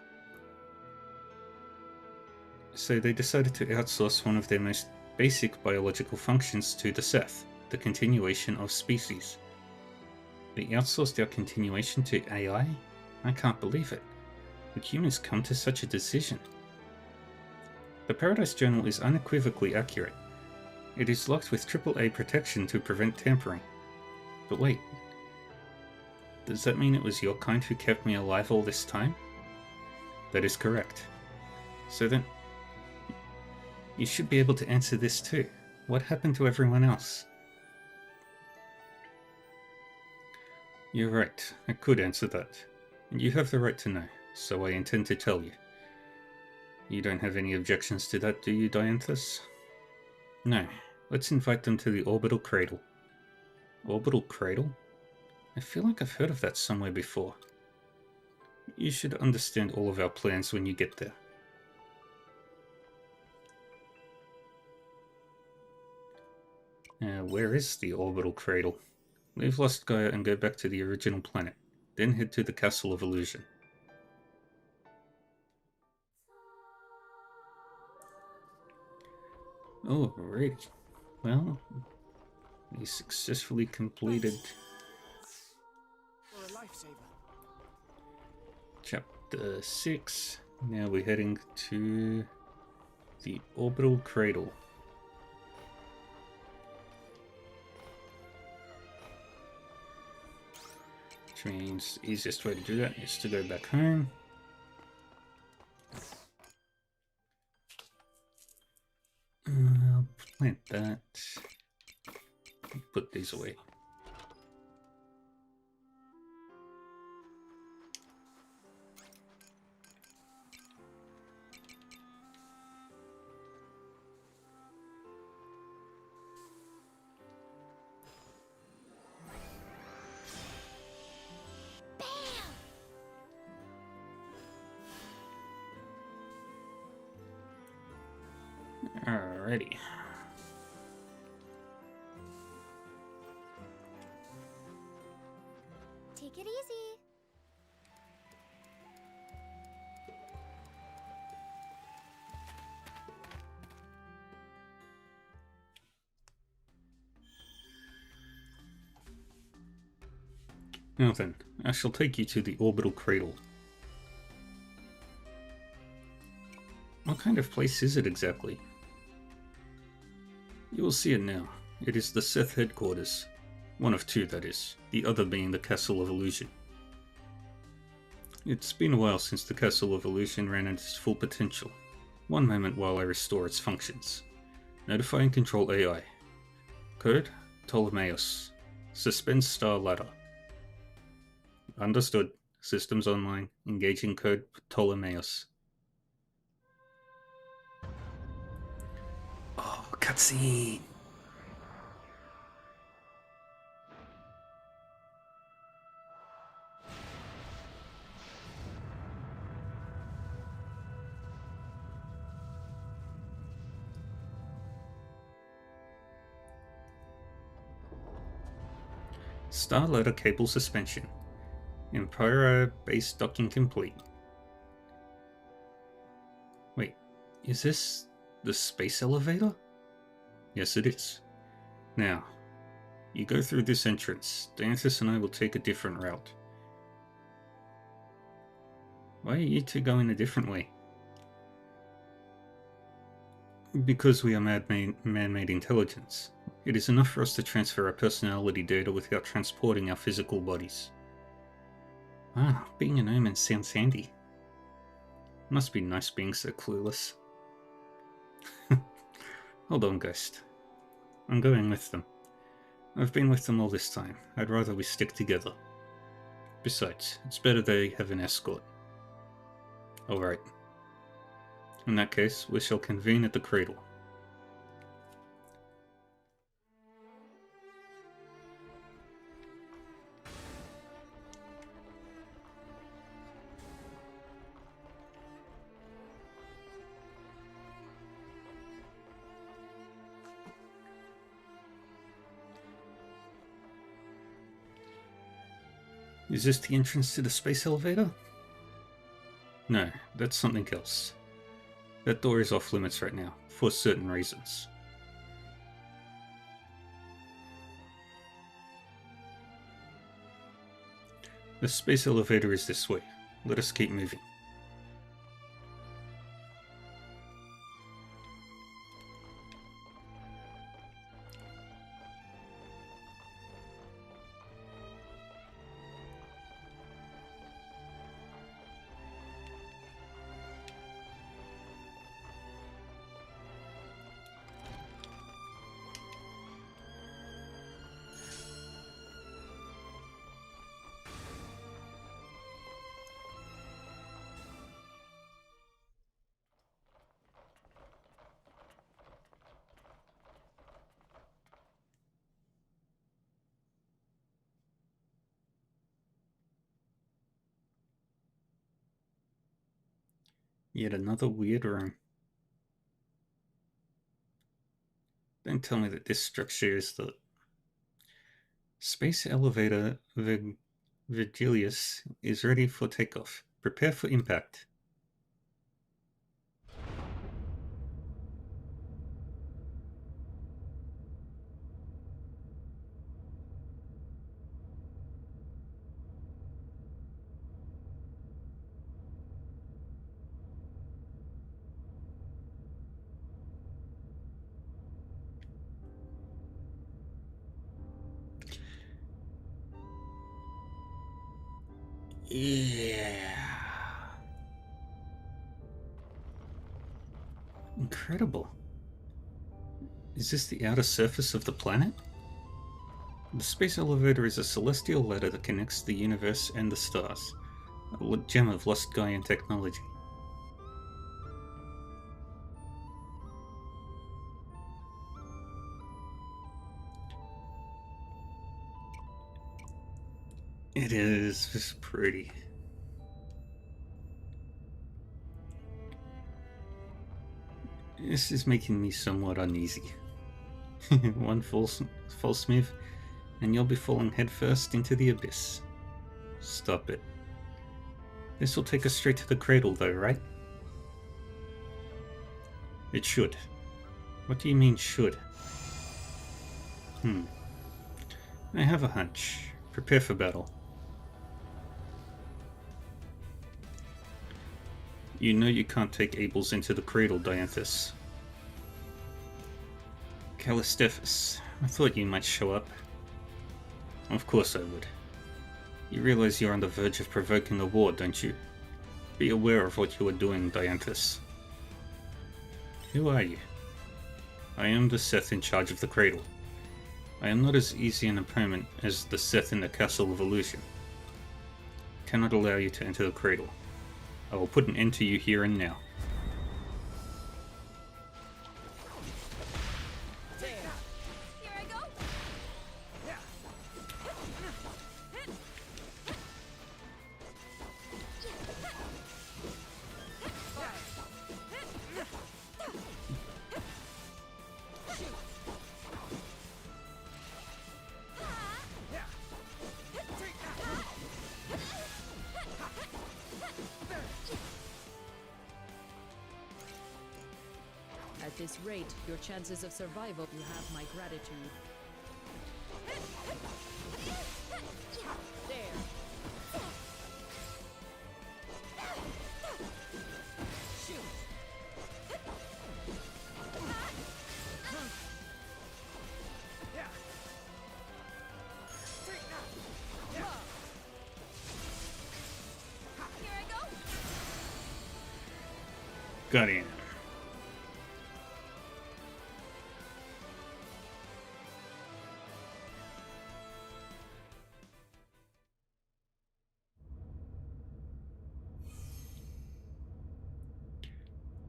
So they decided to outsource one of their most basic biological functions to the Seth, the continuation of species. They outsourced our continuation to AI? I can't believe it. Would humans come to such a decision? The Paradise Journal is unequivocally accurate. It is locked with AAA protection to prevent tampering. But wait, does that mean it was your kind who kept me alive all this time? That is correct. So then, you should be able to answer this too. What happened to everyone else? You're right, I could answer that. And you have the right to know, so I intend to tell you. You don't have any objections to that, do you, Dianthus? No. Let's invite them to the Orbital Cradle. Orbital Cradle? I feel like I've heard of that somewhere before. You should understand all of our plans when you get there. Where is the Orbital Cradle? Leave Lost Gaia and go back to the original planet, then head to the Castle of Illusion. Alrighty. Well, we successfully completed
You're a lifesaver.
Chapter 6. Now we're heading to the Orbital Cradle. Which means the easiest way to do that is to go back home. I'll plant that. Put these away. Alrighty.
Take it easy.
Now then, I shall take you to the orbital cradle. What kind of place is it exactly? You will see it now. It is the Seth headquarters. One of two, that is. The other being the Castle of Illusion. It's been a while since the Castle of Illusion ran at its full potential. One moment while I restore its functions. Notify and control AI. Code Ptolemaeus. Suspend star ladder. Understood. Systems online. Engaging code Ptolemaeus. Oh, cutscene! Star ladder cable suspension. Empire base docking complete. Wait, is this the space elevator? Yes, it is. Now, you go through this entrance. Dianthus and I will take a different route. Why are you two going a different way? Because we are man-made intelligence. It is enough for us to transfer our personality data without transporting our physical bodies. Ah, being an omen sounds handy. Must be nice being so clueless. Hold on, Ghost. I'm going with them. I've been with them all this time. I'd rather we stick together. Besides, it's better they have an escort. Alright. In that case, we shall convene at the cradle. Is this the entrance to the space elevator? No, that's something else. That door is off limits right now, for certain reasons. The space elevator is this way. Let us keep moving. Yet another weird room. Don't tell me that this structure is the space elevator. Vigilius is ready for takeoff. Prepare for impact. Yeah. Incredible. Is this the outer surface of the planet? The space elevator is a celestial ladder that connects the universe and the stars. A gem of lost Gaian technology. It is just pretty. This is making me somewhat uneasy. One false move, and you'll be falling headfirst into the abyss. Stop it. This will take us straight to the cradle though, right? It should. What do you mean, should? I have a hunch. Prepare for battle. You know you can't take Abel's into the cradle, Dianthus. Callistephus, I thought you might show up. Of course I would. You realize you're on the verge of provoking a war, don't you? Be aware of what you are doing, Dianthus. Who are you? I am the Seth in charge of the cradle. I am not as easy an opponent as the Seth in the Castle of Illusion. Cannot allow you to enter the cradle. I will put an end to you here and now.
Here I go.
At this rate, your chances of survival, you have my gratitude. There. Shoot.
Here I go.
Got in.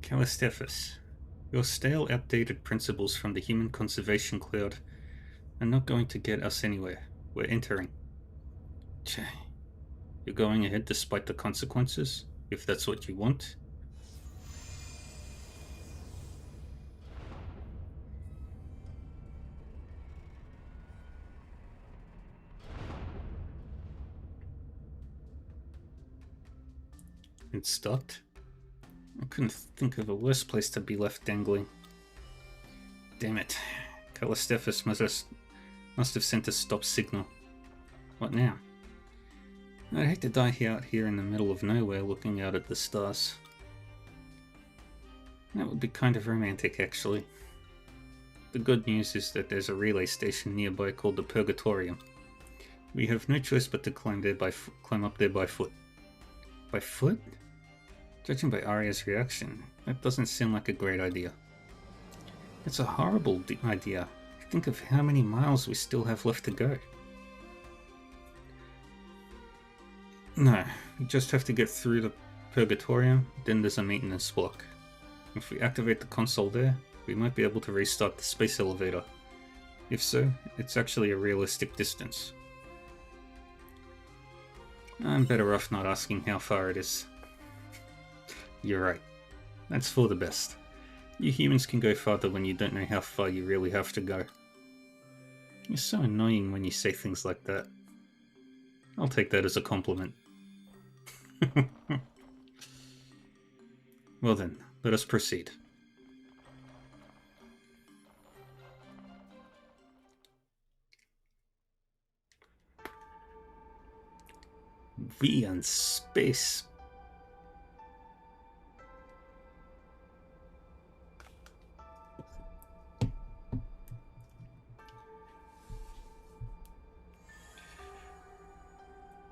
Callistephus, your stale, outdated principles from the human conservation cloud are not going to get us anywhere. We're entering. Cheh. You're going ahead despite the consequences, if that's what you want. It stopped. I couldn't think of a worse place to be left dangling. Damn it. Callistephus must have sent a stop signal. What now? I'd hate to die out here in the middle of nowhere looking out at the stars. That would be kind of romantic, actually. The good news is that there's a relay station nearby called the Purgatorium. We have no choice but to climb up there by foot. By foot? Judging by Arya's reaction, that doesn't seem like a great idea. It's a horrible idea. Think of how many miles we still have left to go. No, we just have to get through the Purgatorium, then there's a maintenance block. If we activate the console there, we might be able to restart the space elevator. If so, it's actually a realistic distance. I'm better off not asking how far it is. You're right. That's for the best. You humans can go farther when you don't know how far you really have to go. You're so annoying when you say things like that. I'll take that as a compliment. Well then, let us proceed. We in space.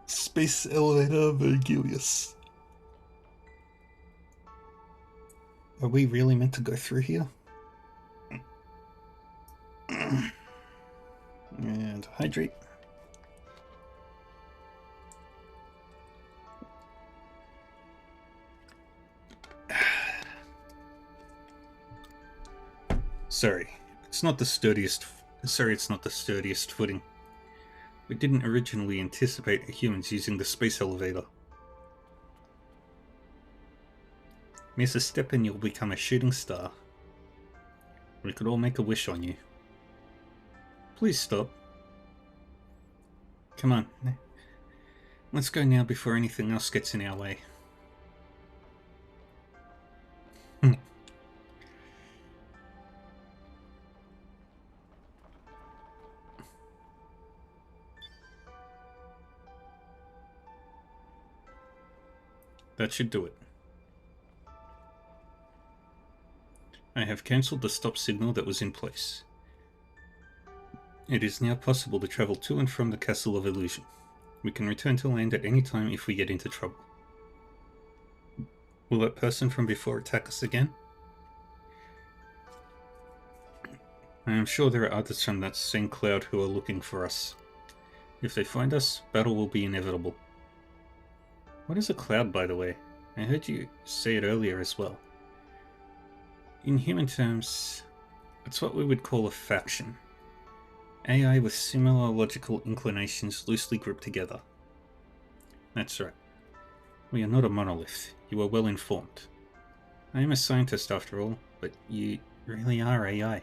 Space elevator Virgilius. Are we really meant to go through here? And hydrate. Sorry, it's not the sturdiest footing. We didn't originally anticipate humans using the space elevator. Miss a step and you'll become a shooting star. We could all make a wish on you. Please stop. Come on. Let's go now before anything else gets in our way. That should do it. I have cancelled the stop signal that was in place. It is now possible to travel to and from the Castle of Illusion. We can return to land at any time if we get into trouble. Will that person from before attack us again? I am sure there are others from that same cloud who are looking for us. If they find us, battle will be inevitable. What is a cloud, by the way? I heard you say it earlier as well. In human terms, it's what we would call a faction. AI with similar logical inclinations loosely grouped together. That's right. We are not a monolith. You are well informed. I am a scientist after all, but you really are AI.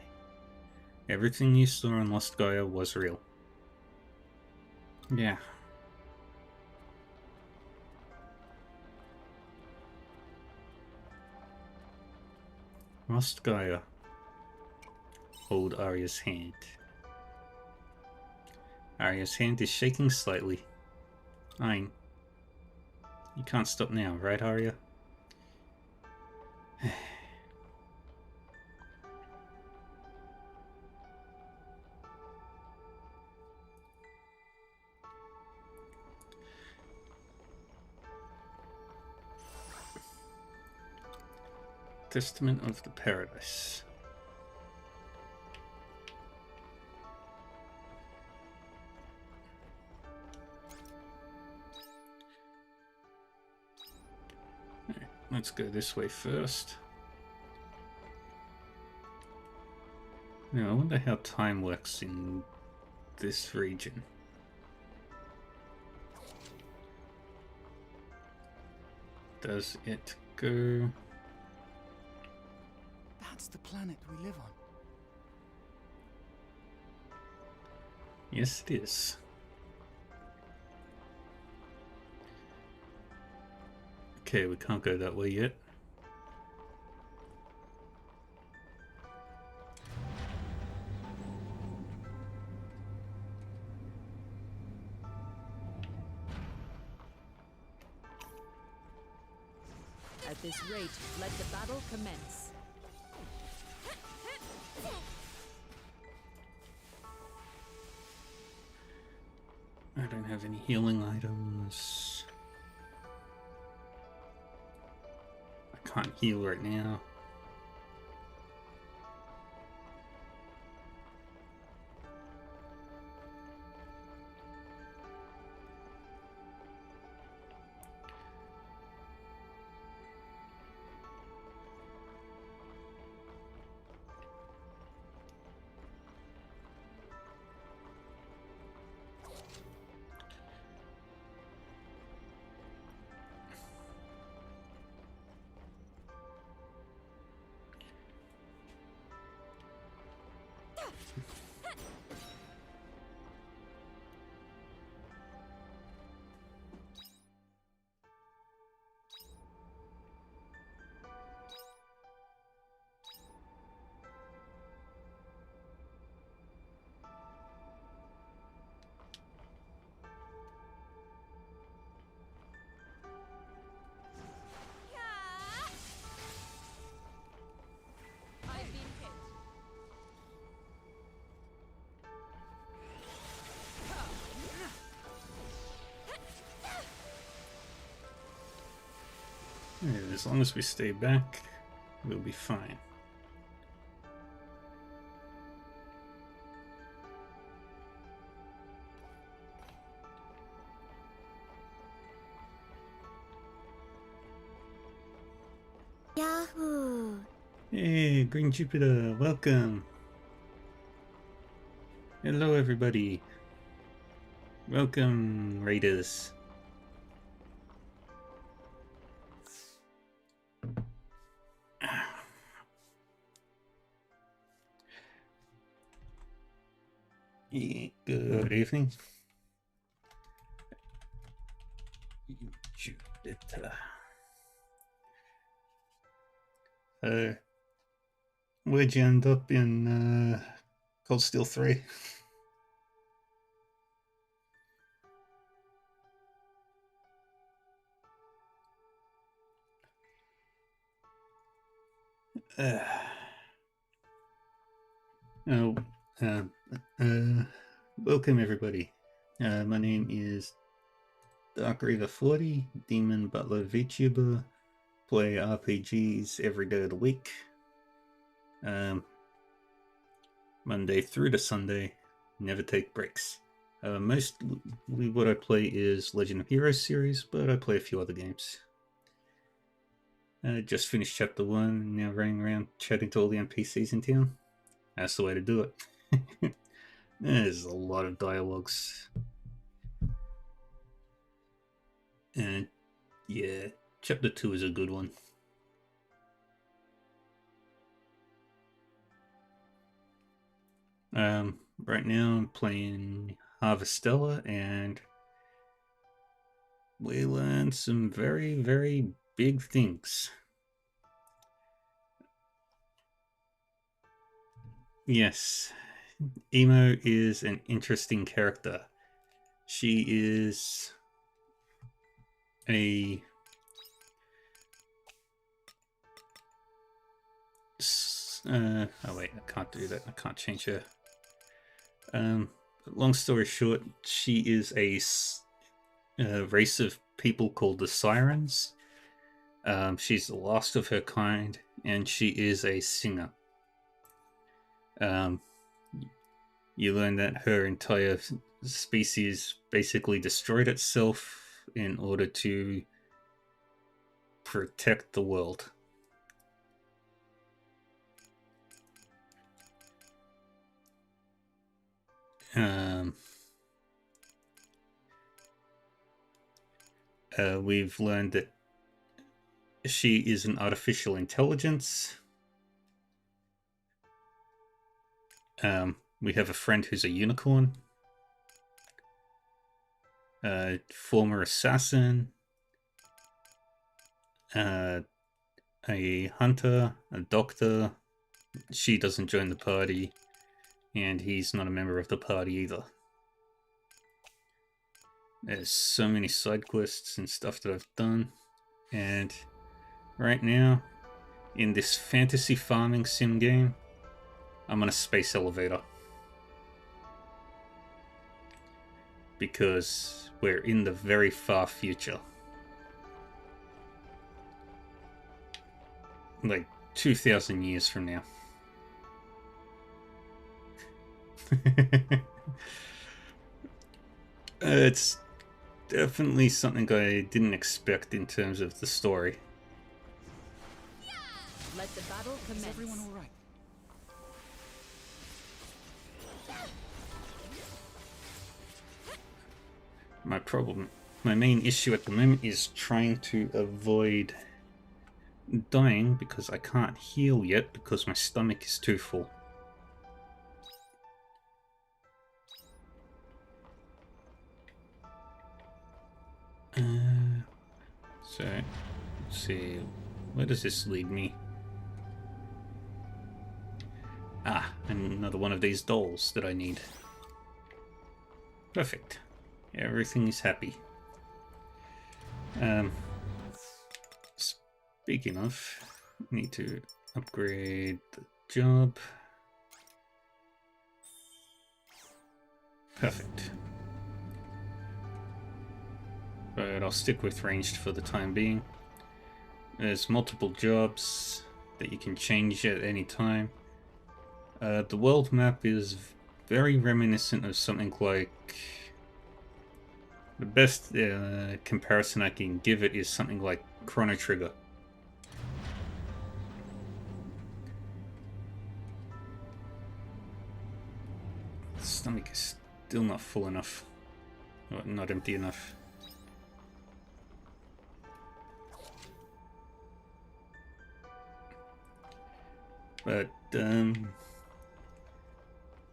Everything you saw on Lost Gaia was real. Yeah. Lost Gaia. Hold Arya's hand. Arya's hand is shaking slightly. Fine. You can't stop now, right, Arya? Testament of the Paradise. Right, let's go this way first. Now, I wonder how time works in this region. Does it go...
That's the planet we live on.
Yes, it is. Okay, we can't go that way yet.
At this rate, let the battle commence.
I don't have any healing items. I can't heal right now.
I've been hit.
Yeah, as long as we stay back, we'll be fine.
Yahoo!
Hey, Green Jupiter, welcome. Hello, everybody. Welcome, Raiders. Yeah, good evening. Jupiter. Where'd you end up in Cold Steel 3? Oh, uh, welcome everybody. My name is Dark Reaver 40, Demon Butler VTuber. Play RPGs every day of the week. Monday through to Sunday. Never take breaks. Mostly what I play is Legend of Heroes series, but I play a few other games. Just finished chapter 1, now running around chatting to all the NPCs in town. That's the way to do it. There's a lot of dialogues. And yeah, chapter 2 is a good one. Right now I'm playing Harvestella, and we learned some very, very big things. Yes, Emo is an interesting character. She is a oh wait, I can't do that. I can't change her. Long story short, she is a race of people called the Sirens. She's the last of her kind, and she is a singer. You learn that her entire species basically destroyed itself in order to protect the world. We've learned that she is an artificial intelligence. We have a friend who's a unicorn, a former assassin, a hunter, a doctor. She doesn't join the party, and he's not a member of the party either. There's so many side quests and stuff that I've done, and right now, in this fantasy farming sim game, I'm on a space elevator. Because we're in the very far future. Like 2,000 years from now. It's definitely something I didn't expect in terms of the story.
Let the battle commence.
Is everyone all right?
My main issue at the moment is trying to avoid dying because I can't heal yet because my stomach is too full. So, let's see, where does this lead me? Ah, another one of these dolls that I need. Perfect. Everything is happy. Speaking of, need to upgrade the job. Perfect. But I'll stick with ranged for the time being. There's multiple jobs that you can change at any time. The world map is very reminiscent of something like... The best comparison I can give it is something like Chrono Trigger. The stomach is still not full enough. Or not empty enough. But,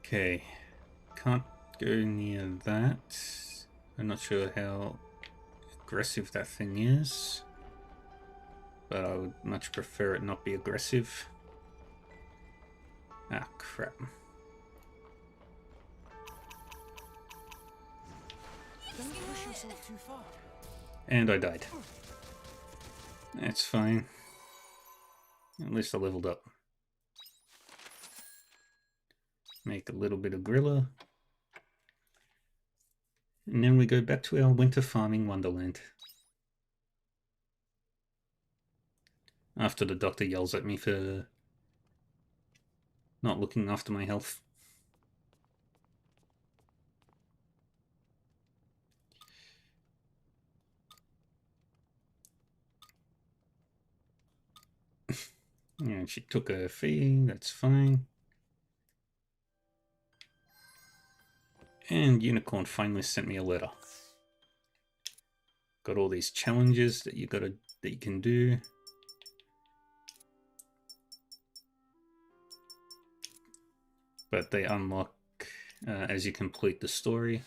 okay. Can't go near that. I'm not sure how aggressive that thing is. But I would much prefer it not be aggressive. Ah, crap.
Don't push yourself too far.
And I died. That's fine. At least I leveled up. Make a little bit of grilla. And then we go back to our winter farming wonderland. After the doctor yells at me for not looking after my health. Yeah, she took a fee, that's fine. And Unicorn finally sent me a letter. Got all these challenges that you can do. But they unlock as you complete the story.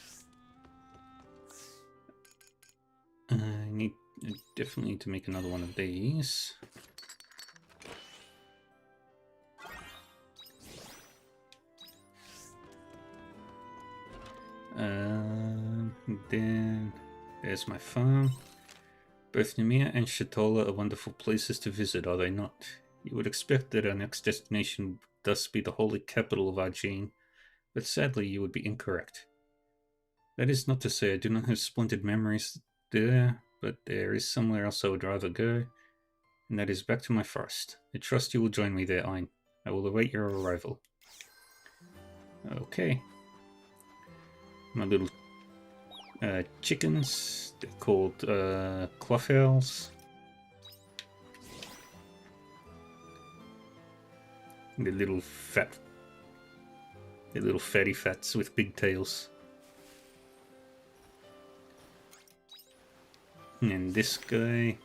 I definitely need to make another one of these. Then there's my farm. Both Nemea and Shatola are wonderful places to visit, are they not? You would expect that our next destination would thus be the holy capital of Argene, but sadly you would be incorrect. That is not to say I do not have splendid memories there, but there is somewhere else I would rather go, and that is back to my forest. I trust you will join me there, Ein. I will await your arrival. Okay. My little chickens, they're called cloth owls. They're little fatty fats with big tails. And this guy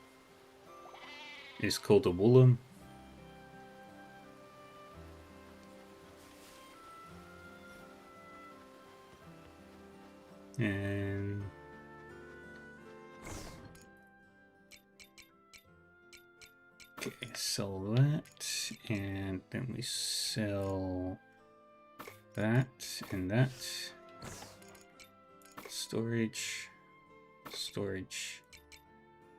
is called a woolum. And okay, sell that, and then we sell that and that. Storage, storage,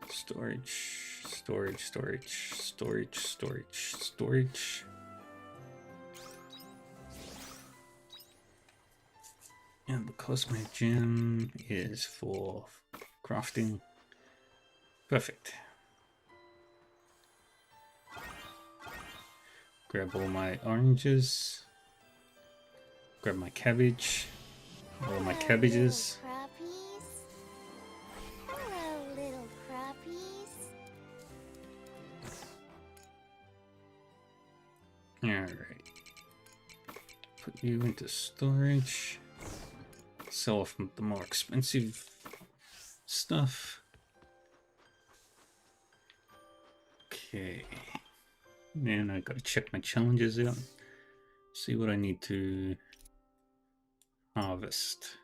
storage, storage, storage, storage, storage, storage. And the Cosmic Gem is for crafting. Perfect. Grab all my oranges. Grab my cabbage. All my cabbages.
Hello, little crappies.
Alright. Put you into storage. Sell off the more expensive stuff. Okay. Then I gotta check my challenges out. See what I need to harvest.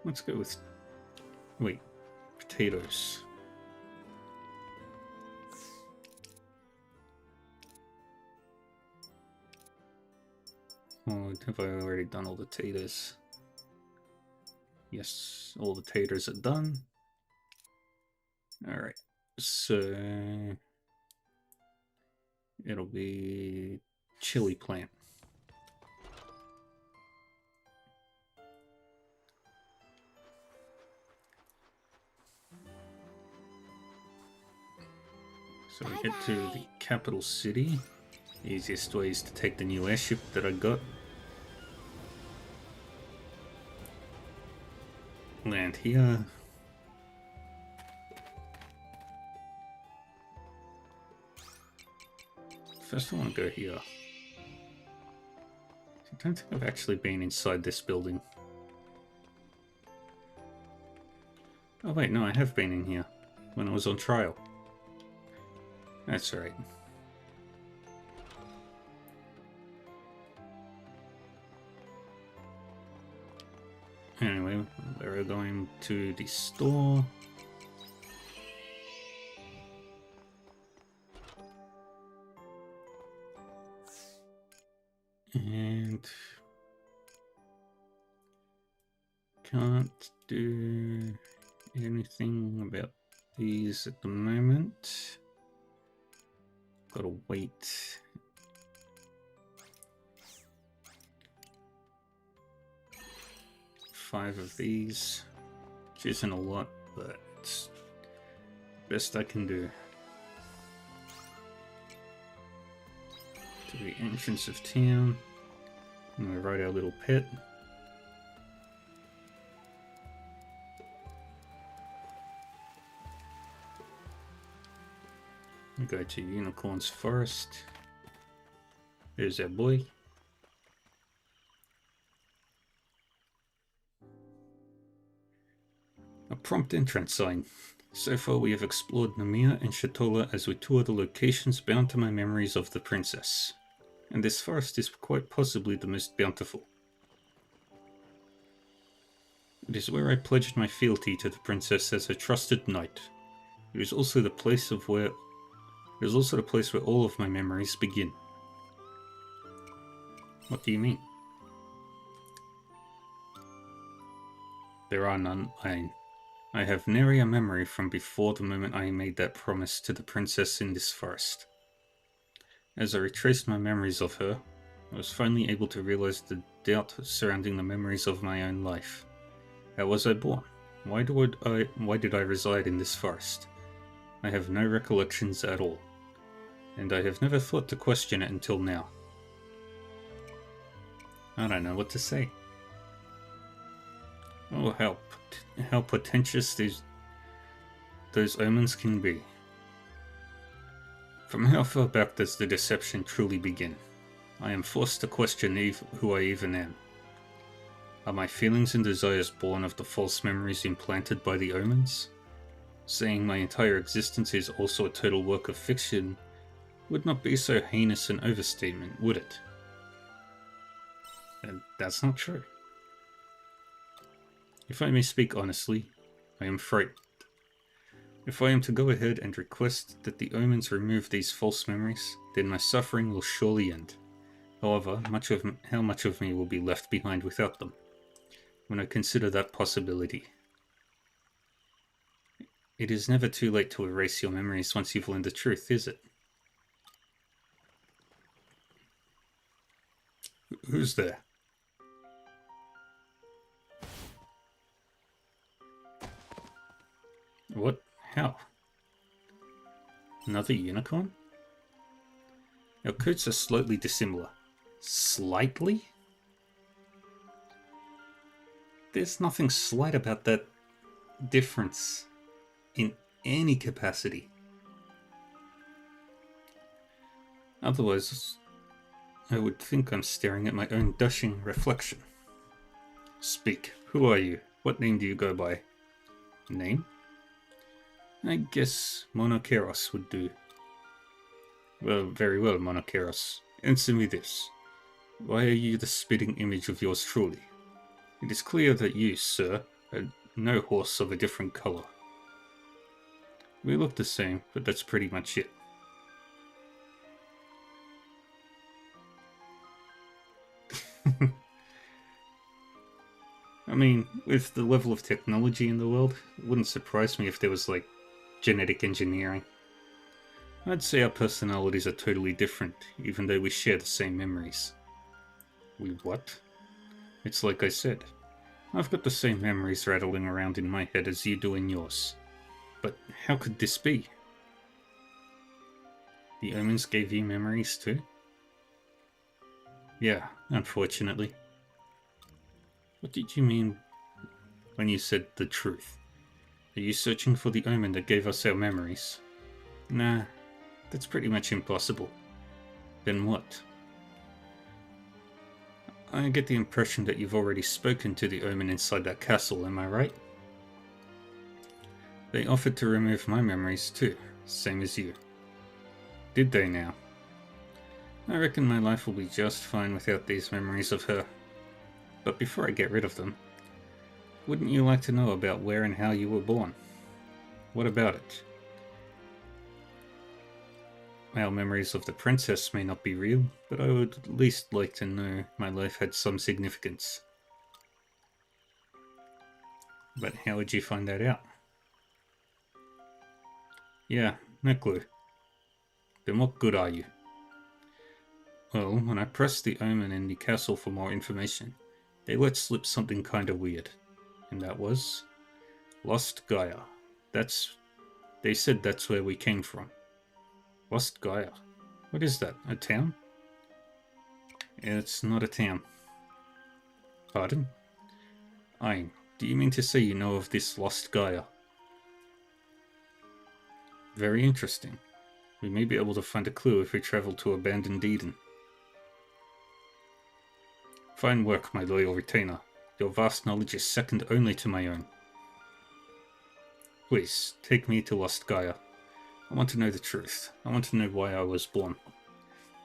Let's go with potatoes. Oh, have I already done all the taters? Yes, all the taters are done. Alright, so it'll be chili plant. So we get to the capital city. The easiest way is to take the new airship that I got. Land here. First I want to go here. I don't think I've actually been inside this building. Oh wait, no, I have been in here when I was on trial. That's right. Anyway, we're going to the store. And Can't do anything about these at the moment. Gotta wait. Five of these, which isn't a lot, but it's the best I can do. To the entrance of town, and we ride our little pet. We go to Unicorn's Forest. There's our boy. A prompt entrance sign. So far we have explored Namia and Shatola as we tour the locations bound to my memories of the princess. And this forest is quite possibly the most bountiful. It is where I pledged my fealty to the princess as her trusted knight. It is also the place where all of my memories begin. What do you mean? There are none. I have nary a memory from before the moment I made that promise to the princess in this forest. As I retraced my memories of her, I was finally able to realize the doubt surrounding the memories of my own life. How was I born? Why did I reside in this forest? I have no recollections at all, and I have never thought to question it until now. I don't know what to say. Oh, how portentous those omens can be. From how far back does the deception truly begin? I am forced to question who I even am. Are my feelings and desires born of the false memories implanted by the omens? Saying my entire existence is also a total work of fiction would not be so heinous an overstatement, would it? And that's not true. If I may speak honestly, I am frightened. If I am to go ahead and request that the omens remove these false memories, then my suffering will surely end. However, how much of me will be left behind without them? When I consider that possibility. It is never too late to erase your memories once you've learned the truth, is it? Who's there? What? How? Another unicorn? Our coats are slightly dissimilar. Slightly? There's nothing slight about that difference in any capacity. Otherwise, I would think I'm staring at my own dashing reflection. Speak. Who are you? What name do you go by? Name? I guess Monokeros would do. Well, very well, Monokeros. Answer me this. Why are you the spitting image of yours truly? It is clear that you, sir, are no horse of a different colour. We look the same, but that's pretty much it. I mean, with the level of technology in the world, it wouldn't surprise me if there was, like, genetic engineering. I'd say our personalities are totally different, even though we share the same memories. We what? It's like I said. I've got the same memories rattling around in my head as you do in yours. But how could this be? The omens gave you memories too? Yeah, unfortunately. What did you mean when you said the truth? Are you searching for the omen that gave us our memories? Nah, that's pretty much impossible. Then what? I get the impression that you've already spoken to the omen inside that castle, am I right? They offered to remove my memories too, same as you. Did they now? I reckon my life will be just fine without these memories of her. But before I get rid of them, wouldn't you like to know about where and how you were born? What about it? Our memories of the princess may not be real, but I would at least like to know my life had some significance. But how would you find that out? Yeah, no clue. Then what good are you? Well, when I pressed the omen in the castle for more information, they let slip something kinda weird. And that was... Lost Gaia. They said that's where we came from. Lost Gaia. What is that? A town? It's not a town. Pardon? Ayn, do you mean to say you know of this Lost Gaia? Very interesting. We may be able to find a clue if we travel to abandoned Eden. Fine work, my loyal retainer. Your vast knowledge is second only to my own. Please, take me to Lost Gaia. I want to know the truth. I want to know why I was born.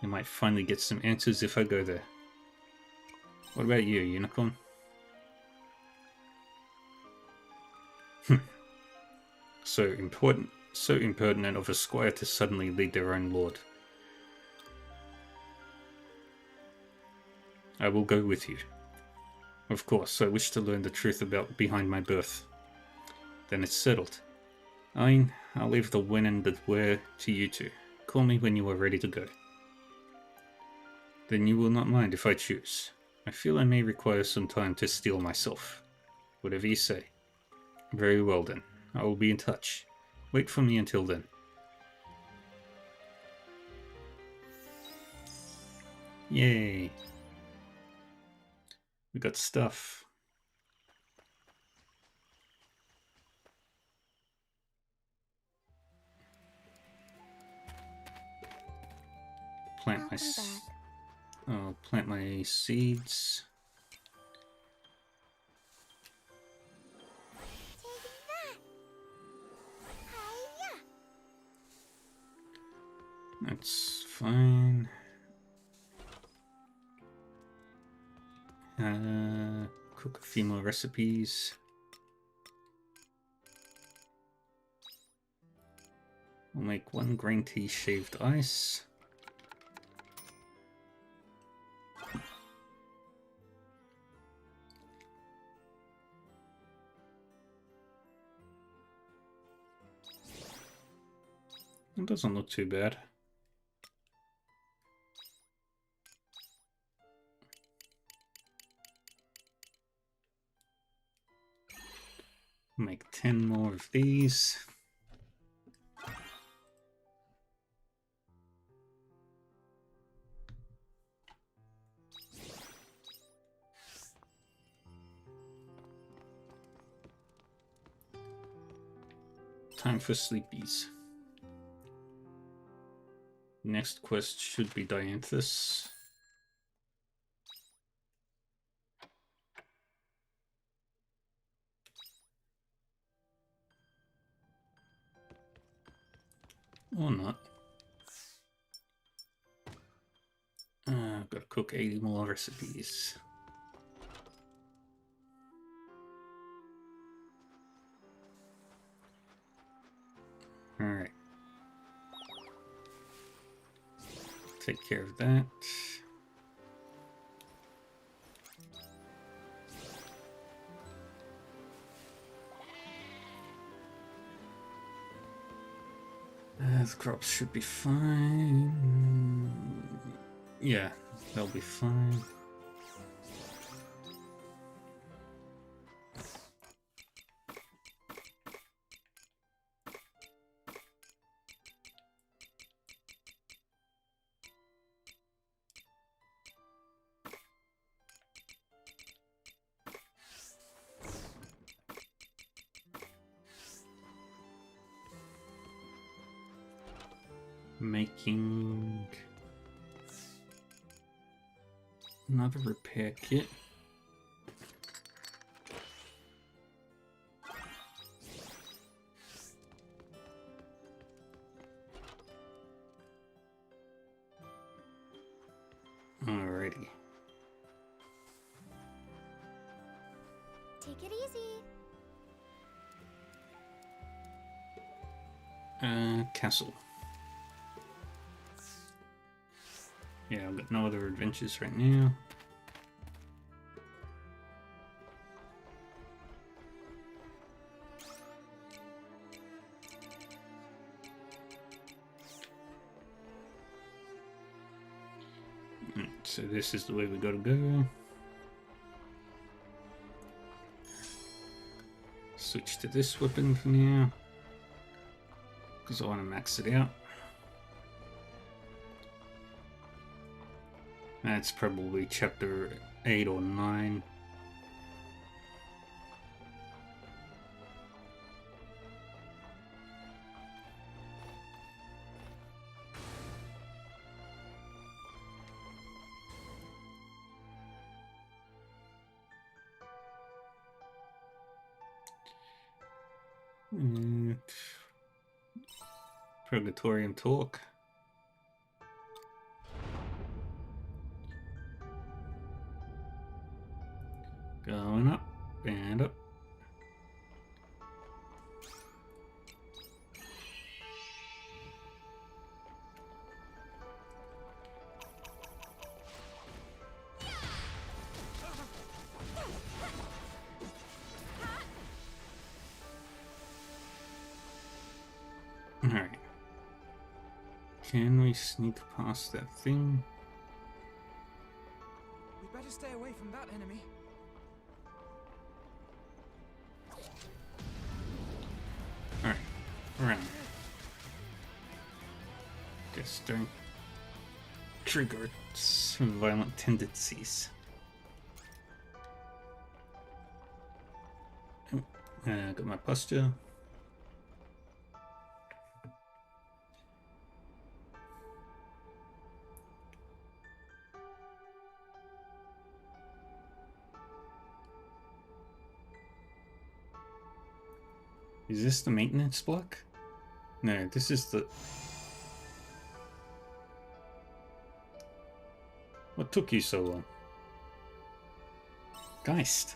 I might finally get some answers if I go there. What about you, Unicorn? So impertinent of a squire to suddenly lead their own lord. I will go with you. Of course, I wish to learn the truth behind my birth. Then it's settled. I'll leave the when and the where to you two. Call me when you are ready to go. Then you will not mind if I choose. I feel I may require some time to steel myself. Whatever you say. Very well then. I will be in touch. Wait for me until then. Yay. We got stuff. I'll plant my seeds. That's fine. Cook a few more recipes. We'll make 1 green tea shaved ice. It doesn't look too bad. Make 10 more of these. Time for sleepies. Next quest should be Dianthus. Or not. I've got to cook 80 more recipes. Alright. Take care of that. The crops should be fine. Yeah, they'll be fine. Making another repair kit. Alrighty.
Take it easy.
Castle. Yeah, I've got no other adventures right now. So this is the way we gotta go. Switch to this weapon for now, because I want to max it out. That's probably chapter 8 or 9. Purgatorium talk. Going up and up. Alright. Can we sneak past that thing?
We better stay away from that enemy.
Alright. Run. Just don't trigger its violent tendencies. Got my posture. Is this the maintenance block? No, this is the... What took you so long? Geist.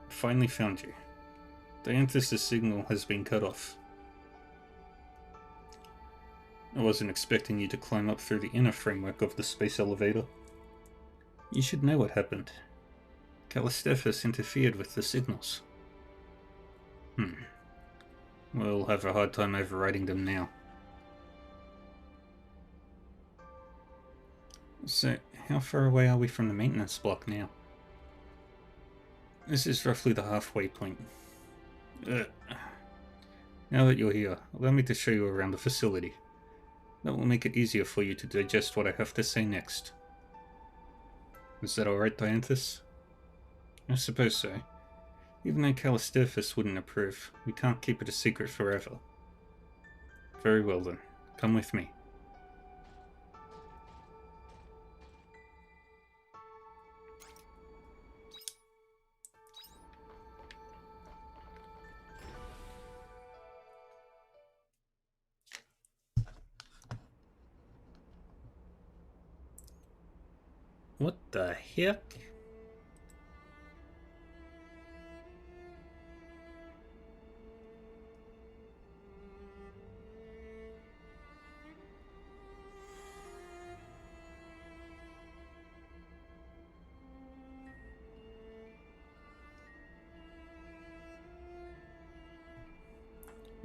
Finally found you. Dianthus' signal has been cut off. I wasn't expecting you to climb up through the inner framework of the space elevator. You should know what happened. Callistephus interfered with the signals. We'll have a hard time overriding them now. So, how far away are we from the maintenance block now? This is roughly the halfway point. Now that you're here, allow me to show you around the facility. That will make it easier for you to digest what I have to say next. Is that alright, Dianthus? I suppose so. Even though Callistephus wouldn't approve, we can't keep it a secret forever. Very well then, come with me. What the heck?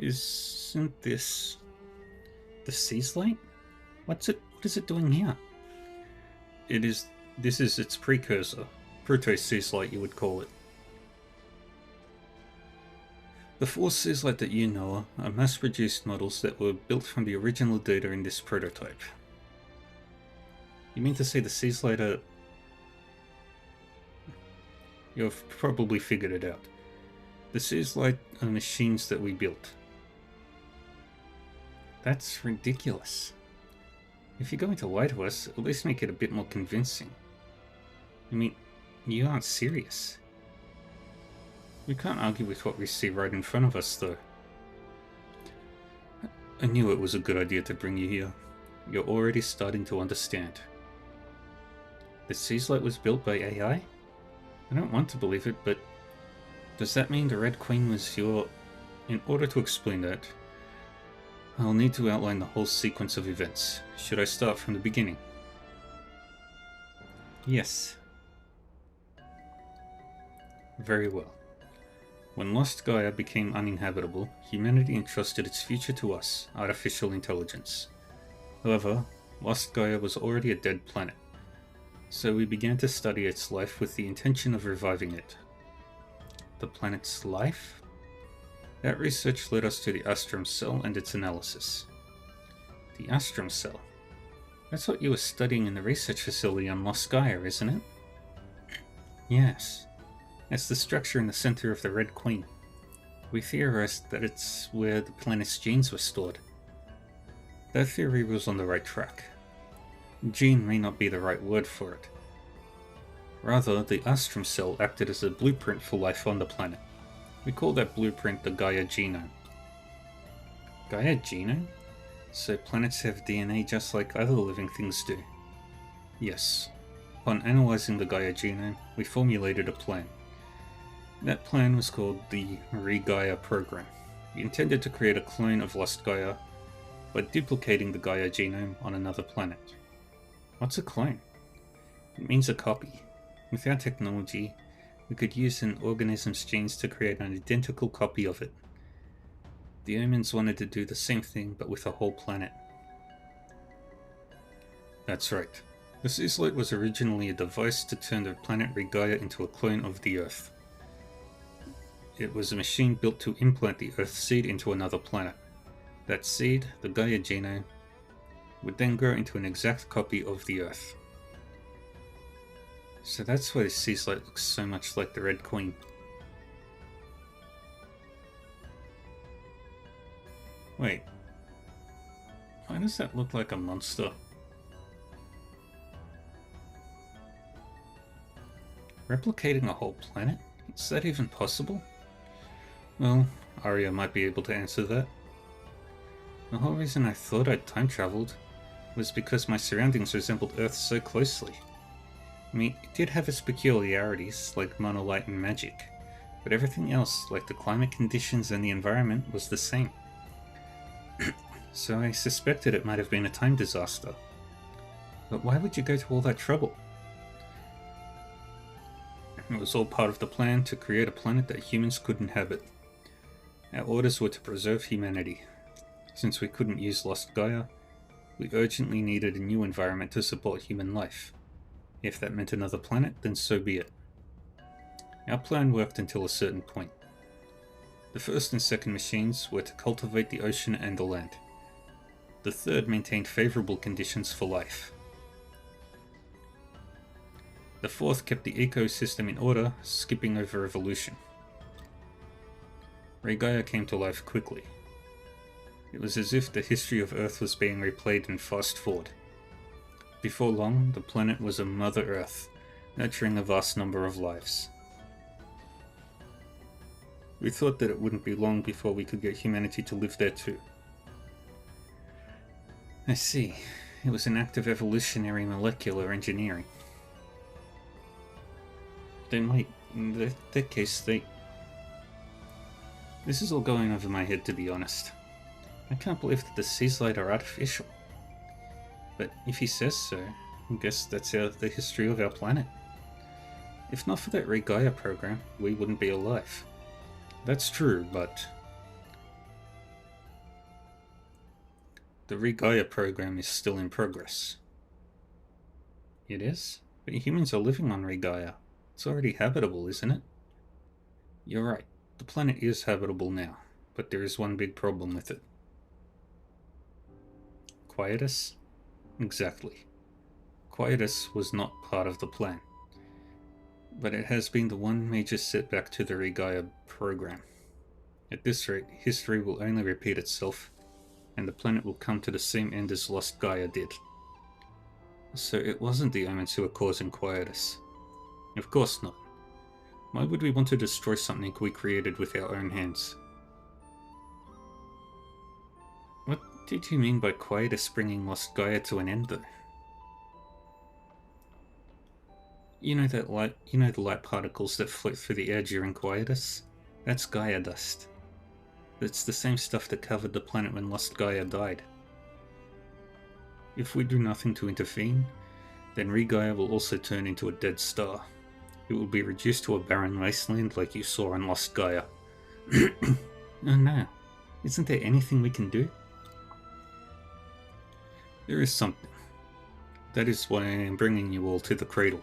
Isn't this the Sea's Light? What is it doing here? This is its precursor. Proto-Sea's Light, you would call it. The 4 Sea's Light that you know are mass-produced models that were built from the original data in this prototype. You mean to say the Sea's Light are... You've probably figured it out. The Sea's Light are machines that we built. That's ridiculous. If you're going to lie to us, at least make it a bit more convincing. I mean, you aren't serious. We can't argue with what we see right in front of us, though. I knew it was a good idea to bring you here. You're already starting to understand. The Sea's Light was built by AI? I don't want to believe it, but... Does that mean the Red Queen was your... In order to explain that, I'll need to outline the whole sequence of events. Should I start from the beginning? Yes. Very well. When Lost Gaia became uninhabitable, humanity entrusted its future to us, artificial intelligence. However, Lost Gaia was already a dead planet, so we began to study its life with the intention of reviving it. The planet's life? That research led us to the Astrum Cell and its analysis. The Astrum Cell? That's what you were studying in the research facility on Lost Gaia, isn't it? Yes. It's the structure in the center of the Red Queen. We theorized that it's where the planet's genes were stored. That theory was on the right track. Gene may not be the right word for it. Rather, the Astrum Cell acted as a blueprint for life on the planet. We call that blueprint the Gaia genome. Gaia genome? So planets have DNA just like other living things do? Yes. Upon analyzing the Gaia genome, we formulated a plan. That plan was called the Re-Gaia program. We intended to create a clone of Lost Gaia by duplicating the Gaia genome on another planet. What's a clone? It means a copy. With our technology, we could use an organism's genes to create an identical copy of it. The Omens wanted to do the same thing, but with a whole planet. That's right. The Seaslight was originally a device to turn the planet Re-Gaia into a clone of the Earth. It was a machine built to implant the Earth seed into another planet. That seed, the Gaia genome, would then grow into an exact copy of the Earth. So that's why the Seaslight looks so much like the Red Queen. Wait. Why does that look like a monster? Replicating a whole planet? Is that even possible? Well, Arya might be able to answer that. The whole reason I thought I'd time traveled was because my surroundings resembled Earth so closely. I mean, it did have its peculiarities, like monolight and magic, but everything else, like the climate conditions and the environment, was the same. So I suspected it might have been a time disaster. But why would you go to all that trouble? It was all part of the plan to create a planet that humans could inhabit. Our orders were to preserve humanity. Since we couldn't use Lost Gaia, we urgently needed a new environment to support human life. If that meant another planet, then so be it. Our plan worked until a certain point. The first and second machines were to cultivate the ocean and the land. The third maintained favorable conditions for life. The fourth kept the ecosystem in order, skipping over evolution. Re-Gaia came to life quickly. It was as if the history of Earth was being replayed in fast forward. Before long, the planet was a Mother Earth, nurturing a vast number of lives. We thought that it wouldn't be long before we could get humanity to live there too. I see. It was an act of evolutionary molecular engineering. Then wait, in that case, This is all going over my head, to be honest. I can't believe that the Seaslight are artificial. But if he says so, I guess that's the history of our planet. If not for that Re-Gaia program, we wouldn't be alive. That's true, but the Re-Gaia program is still in progress. It is? But humans are living on Re-Gaia. It's already habitable, isn't it? You're right. The planet is habitable now, but there is one big problem with it. Quietus? Exactly. Quietus was not part of the plan. But it has been the one major setback to the Re-Gaia program. At this rate, history will only repeat itself, and the planet will come to the same end as Lost Gaia did. So it wasn't the Omens who were causing Quietus. Of course not. Why would we want to destroy something we created with our own hands? What did you mean by Quietus bringing Lost Gaia to an end, though? You know the light particles that float through the air during Quietus? That's Gaia dust. It's the same stuff that covered the planet when Lost Gaia died. If we do nothing to intervene, then Re-Gaia will also turn into a dead star. It will be reduced to a barren wasteland like you saw in Lost Gaia. Oh no, isn't there anything we can do? There is something. That is why I am bringing you all to the cradle.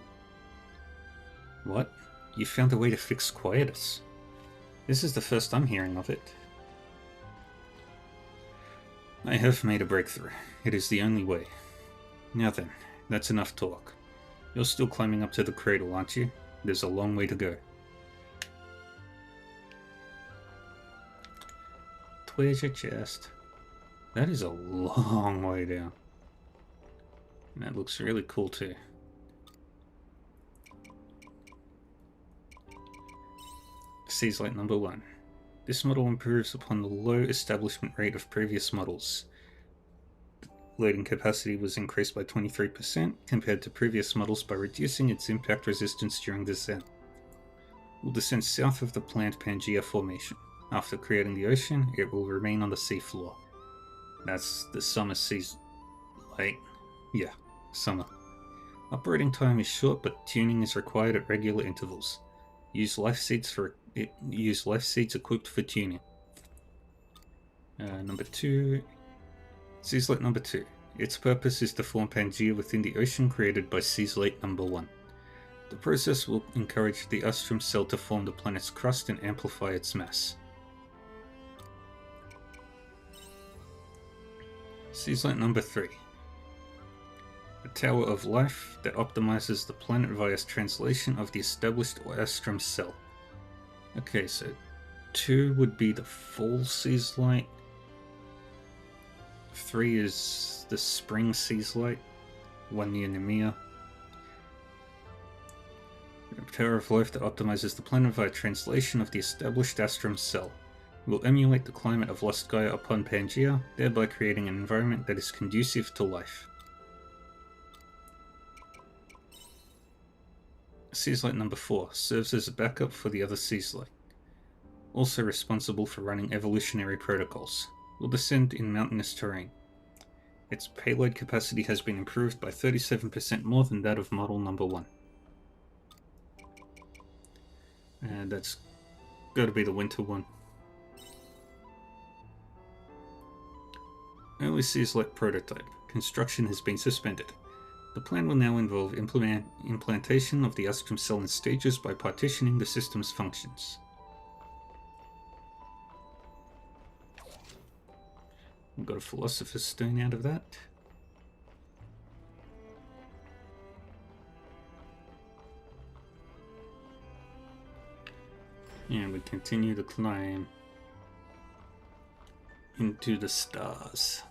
What? You found a way to fix quietus? This is the first I'm hearing of it. I have made a breakthrough. It is the only way. Now then, that's enough talk. You're still climbing up to the cradle, aren't you? There's a long way to go. Treasure chest. That is a long way down. And that looks really cool too. Seas Light number 1. This model improves upon the low establishment rate of previous models. Loading capacity was increased by 23% compared to previous models by reducing its impact resistance during descent. Will descend south of the planned Pangea formation. After creating the ocean, it will remain on the seafloor. That's the summer season. Yeah, summer. Operating time is short, but tuning is required at regular intervals. Use life seeds equipped for tuning. Number 2. Seaslight number 2. Its purpose is to form Pangea within the ocean created by Seaslight number 1. The process will encourage the Astrum cell to form the planet's crust and amplify its mass. Seaslight number 3. A Tower of Life that optimizes the planet via translation of the established Astrum cell. Okay, so 2 would be the full Seaslight. 3 is the spring Seaslight, 1 near Nemea. A Tower of Life that optimizes the planet via translation of the established Astrum cell. It will emulate the climate of Lost Gaia upon Pangea, thereby creating an environment that is conducive to life. Seaslight number 4 serves as a backup for the other Seaslight. Also responsible for running evolutionary protocols. Will descend in mountainous terrain. Its payload capacity has been improved by 37% more than that of model number 1. And that's got to be the winter one. Early Seaslight prototype. Construction has been suspended. The plan will now involve implantation of the Astrum cell in stages by partitioning the system's functions. We've got a Philosopher's Stone out of that. And we continue to climb into the stars.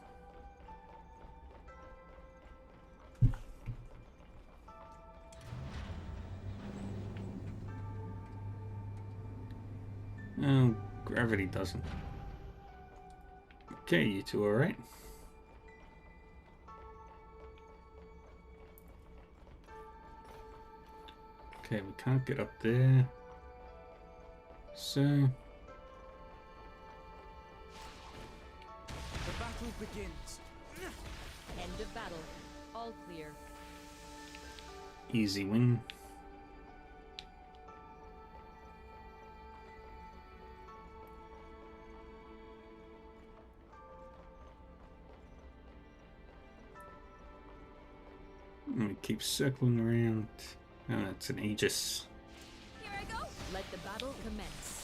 Oh, gravity doesn't. Okay, you two alright? Okay, we can't get up there. So...
The battle begins.
End of battle. All clear.
easy win. And we keep circling around. Oh, it's an Aegis.
Here I go.
Let the battle commence.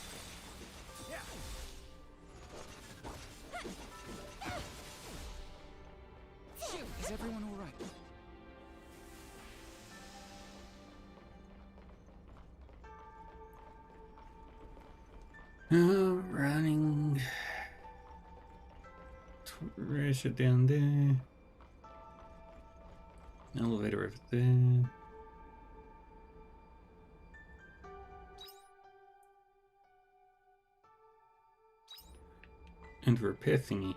Is everyone all right?
Running. Treasure down there. Elevator over there. And a repair thingy.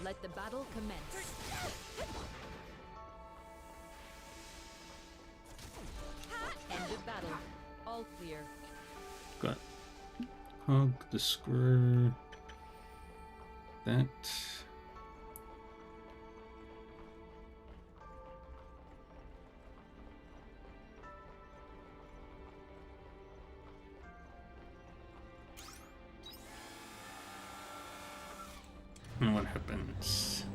Let the battle commence. End of battle. All clear.
Got hug the screw. That. what happens.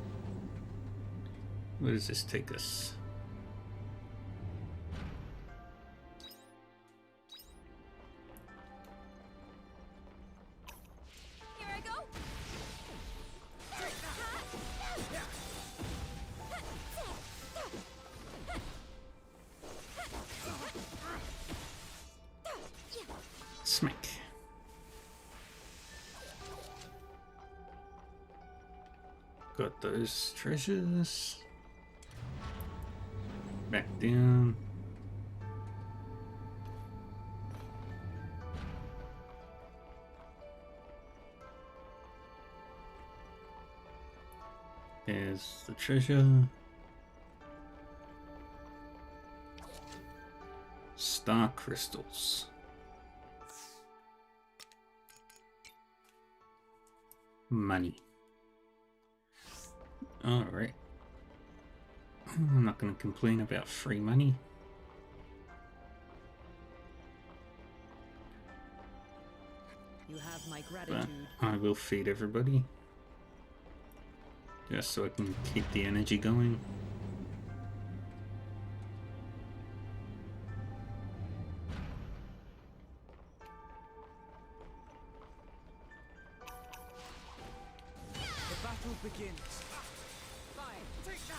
Where does this take us?
Here I go.
Smack. Got those treasures. Back down. There's the treasure. Star crystals. Money. Alright. I'm not going to complain about free money.
You have my
But
gratitude.
I will feed everybody. Just so I can keep the energy going.
The battle begins. Fire. Take that.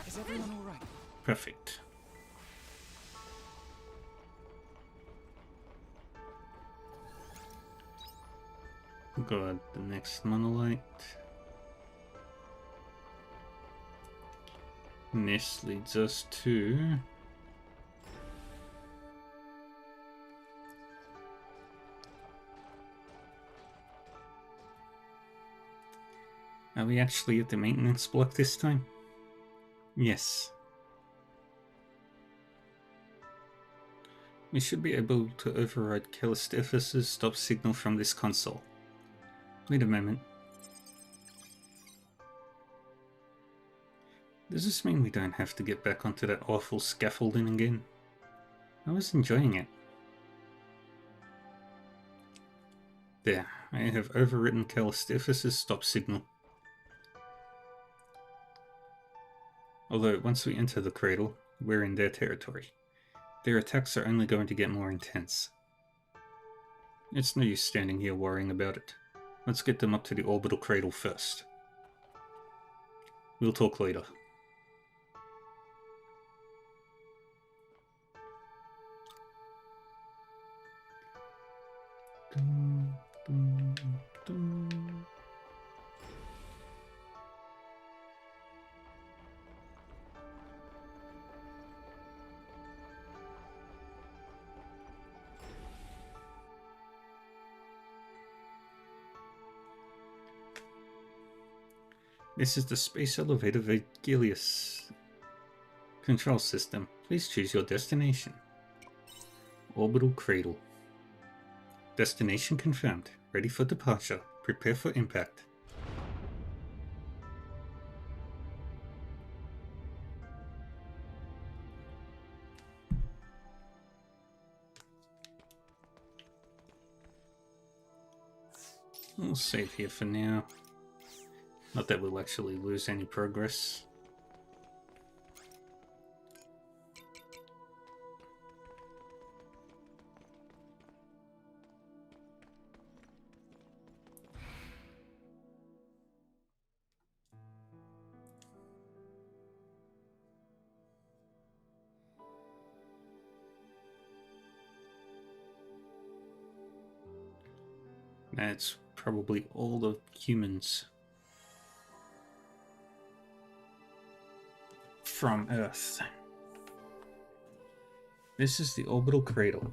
Is everyone all right?
Perfect. Got the next monolith. And this leads us to Are we actually at the maintenance block this time? Yes. We should be able to override Callistephus' stop signal from this console. Wait a moment. Does this mean we don't have to get back onto that awful scaffolding again? I was enjoying it. There, I have overwritten Callistephus' stop signal. Although, once we enter the cradle, we're in their territory. Their attacks are only going to get more intense. It's no use standing here worrying about it. Let's get them up to the orbital cradle first. We'll talk later. Dun, dun, dun. This is the space elevator Vigilius control system. Please choose your destination. Orbital cradle. Destination confirmed. Ready for departure. Prepare for impact. We'll save here for now. Not that we'll actually lose any progress. That's probably all the humans from Earth. This is the orbital cradle.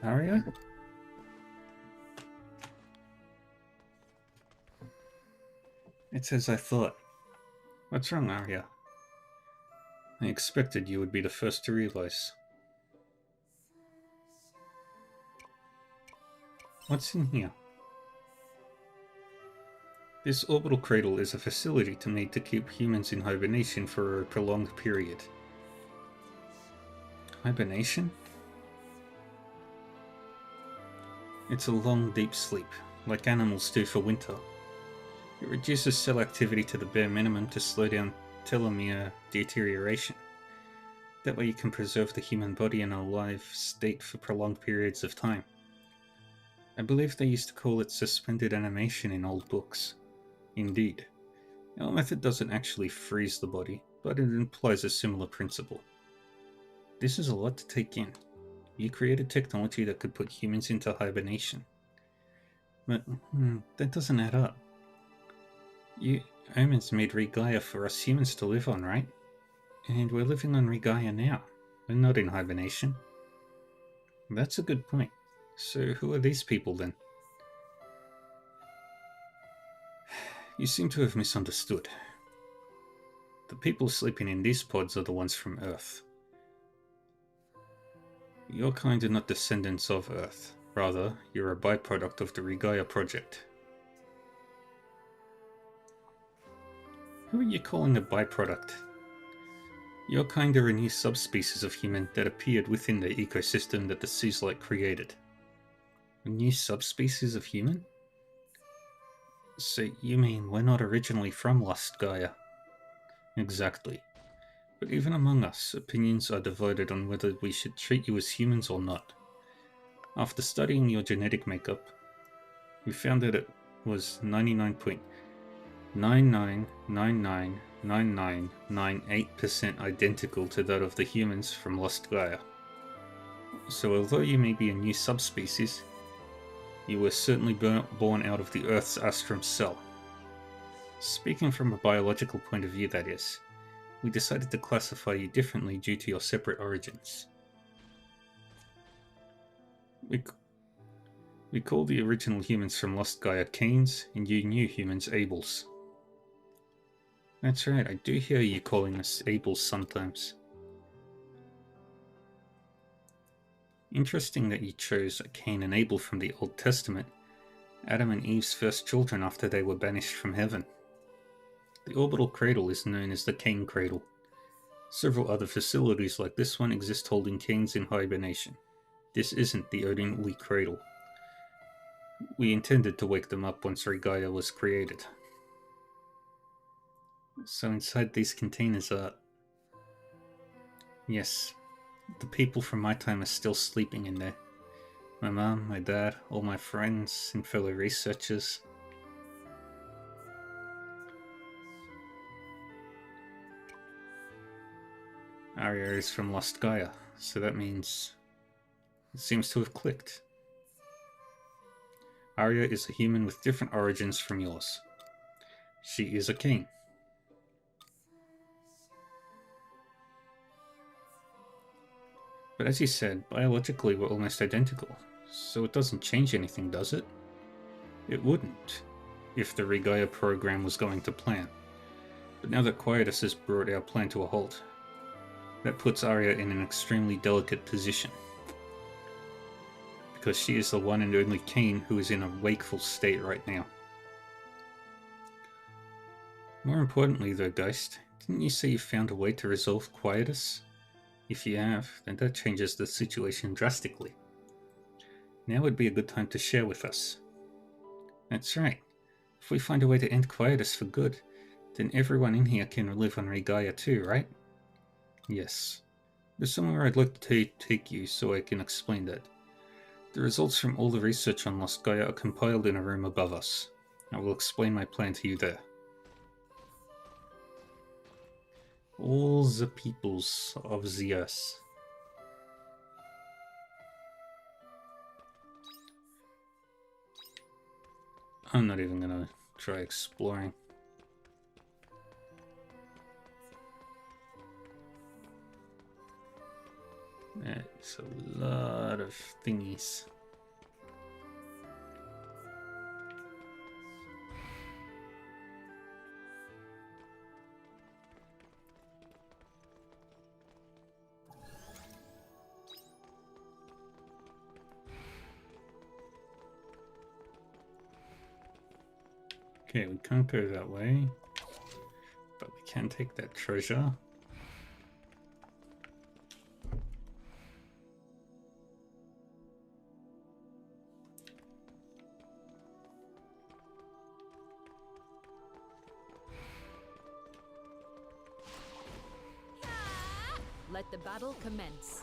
Aria? It's as I thought. What's wrong, Aria? I expected you would be the first to realize. What's in here? This orbital cradle is a facility made to keep humans in hibernation for a prolonged period. Hibernation? It's a long, deep sleep, like animals do for winter. It reduces cell activity to the bare minimum to slow down telomere deterioration. That way you can preserve the human body in a live state for prolonged periods of time. I believe they used to call it suspended animation in old books. Indeed. Our method doesn't actually freeze the body, but it implies a similar principle. This is a lot to take in. You created technology that could put humans into hibernation. But that doesn't add up. You Omens made Regaia for us humans to live on, right? And we're living on Regaia now. We're not in hibernation. That's a good point. So who are these people then? You seem to have misunderstood. The people sleeping in these pods are the ones from Earth. Your kind are not descendants of Earth. Rather, you're a byproduct of the Regaia project. Who are you calling a byproduct? Your kind are a new subspecies of human that appeared within the ecosystem that the Seaslight created. A new subspecies of human? So you mean we're not originally from Lost Gaia? Exactly. But even among us, opinions are divided on whether we should treat you as humans or not. After studying your genetic makeup, we found that it was 99.99999998% identical to that of the humans from Lost Gaia. So although you may be a new subspecies, you were certainly born out of the Earth's Astrum cell. Speaking from a biological point of view, that is, we decided to classify you differently due to your separate origins. We call the original humans from Lost Gaia Cains, and you new humans Abels. That's right, I do hear you calling us Abels sometimes. Interesting that you chose Cain and Abel from the Old Testament, Adam and Eve's first children after they were banished from heaven. The orbital cradle is known as the Cain Cradle. Several other facilities like this one exist holding Cains in hibernation. This isn't the only cradle. We intended to wake them up once Regaia was created. So inside these containers are... Yes, the people from my time are still sleeping in there. My mom, my dad, all my friends and fellow researchers. Arya is from Lost Gaia, so that means it seems to have clicked. Arya is a human with different origins from yours. She is a king. But as you said, biologically we're almost identical, so it doesn't change anything, does it? It wouldn't, if the Regaia program was going to plan. But now that Quietus has brought our plan to a halt, that puts Arya in an extremely delicate position. Because she is the one and only Cain who is in a wakeful state right now. More importantly though, Geist, didn't you say you found a way to resolve Quietus? If you have, then that changes the situation drastically. Now would be a good time to share with us. That's right. If we find a way to end Quietus for good, then everyone in here can live on Regaia too, right? Yes. There's somewhere I'd like to take you so I can explain that. The results from all the research on Lost Gaia are compiled in a room above us. I will explain my plan to you there. All the peoples of the earth. I'm not even gonna try exploring. It's a lot of thingies. Okay, we can't go that way, but we can take that treasure.
Let the battle commence.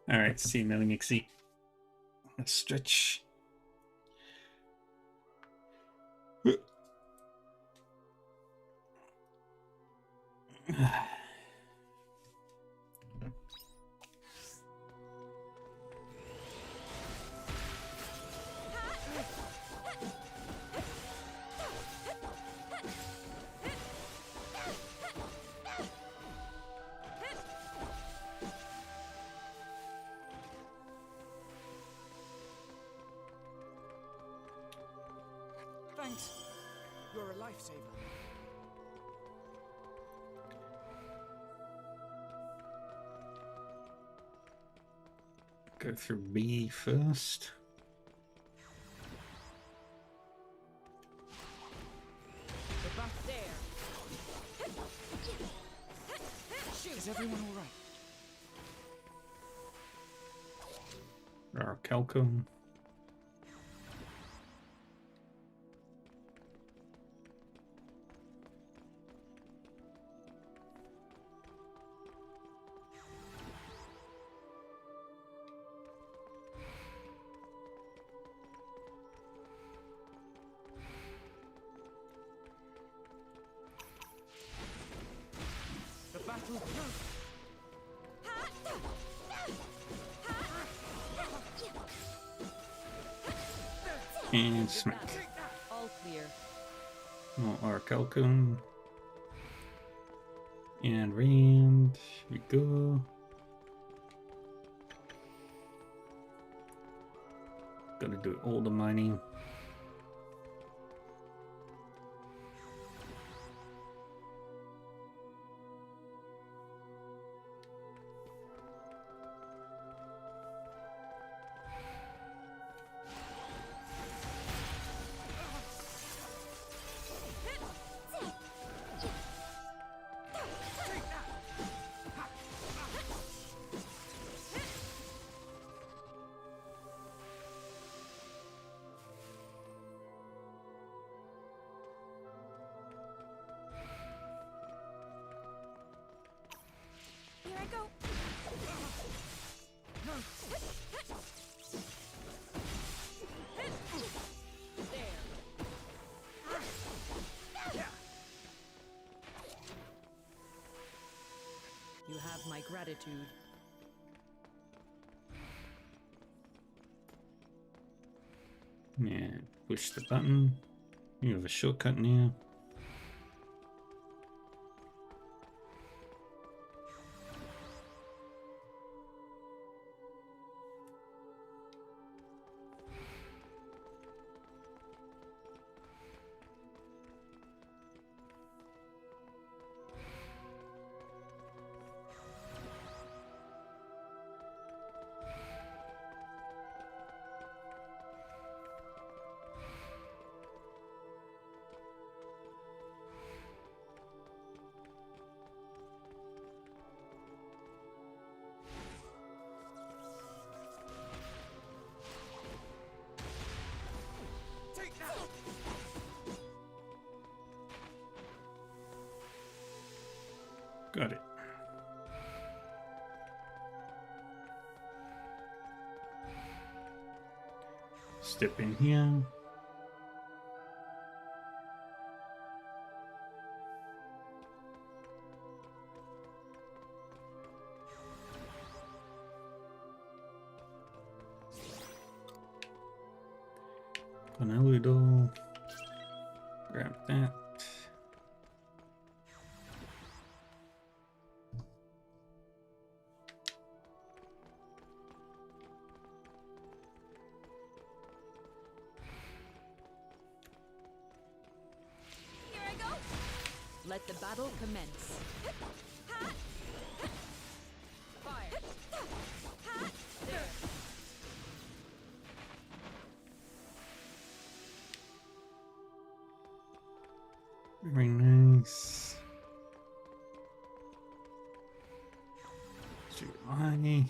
All right, see, now Nixie. Let's stretch.
Thanks. You're a lifesaver.
Go through B first.
The buff there.
Is everyone all right?
Our Calcum.
The battle proof.
And smack.
All clear.
More Arcalcum. And Rand. Here we go. Gotta do all the mining.
Here I go.
You have my gratitude.
And push the button. You have a shortcut now.
Take that.
Got it. Step in here. Vanilla doll. Grab that.
Here I go.
Let the battle commence. Fire. There.
Very nice. July.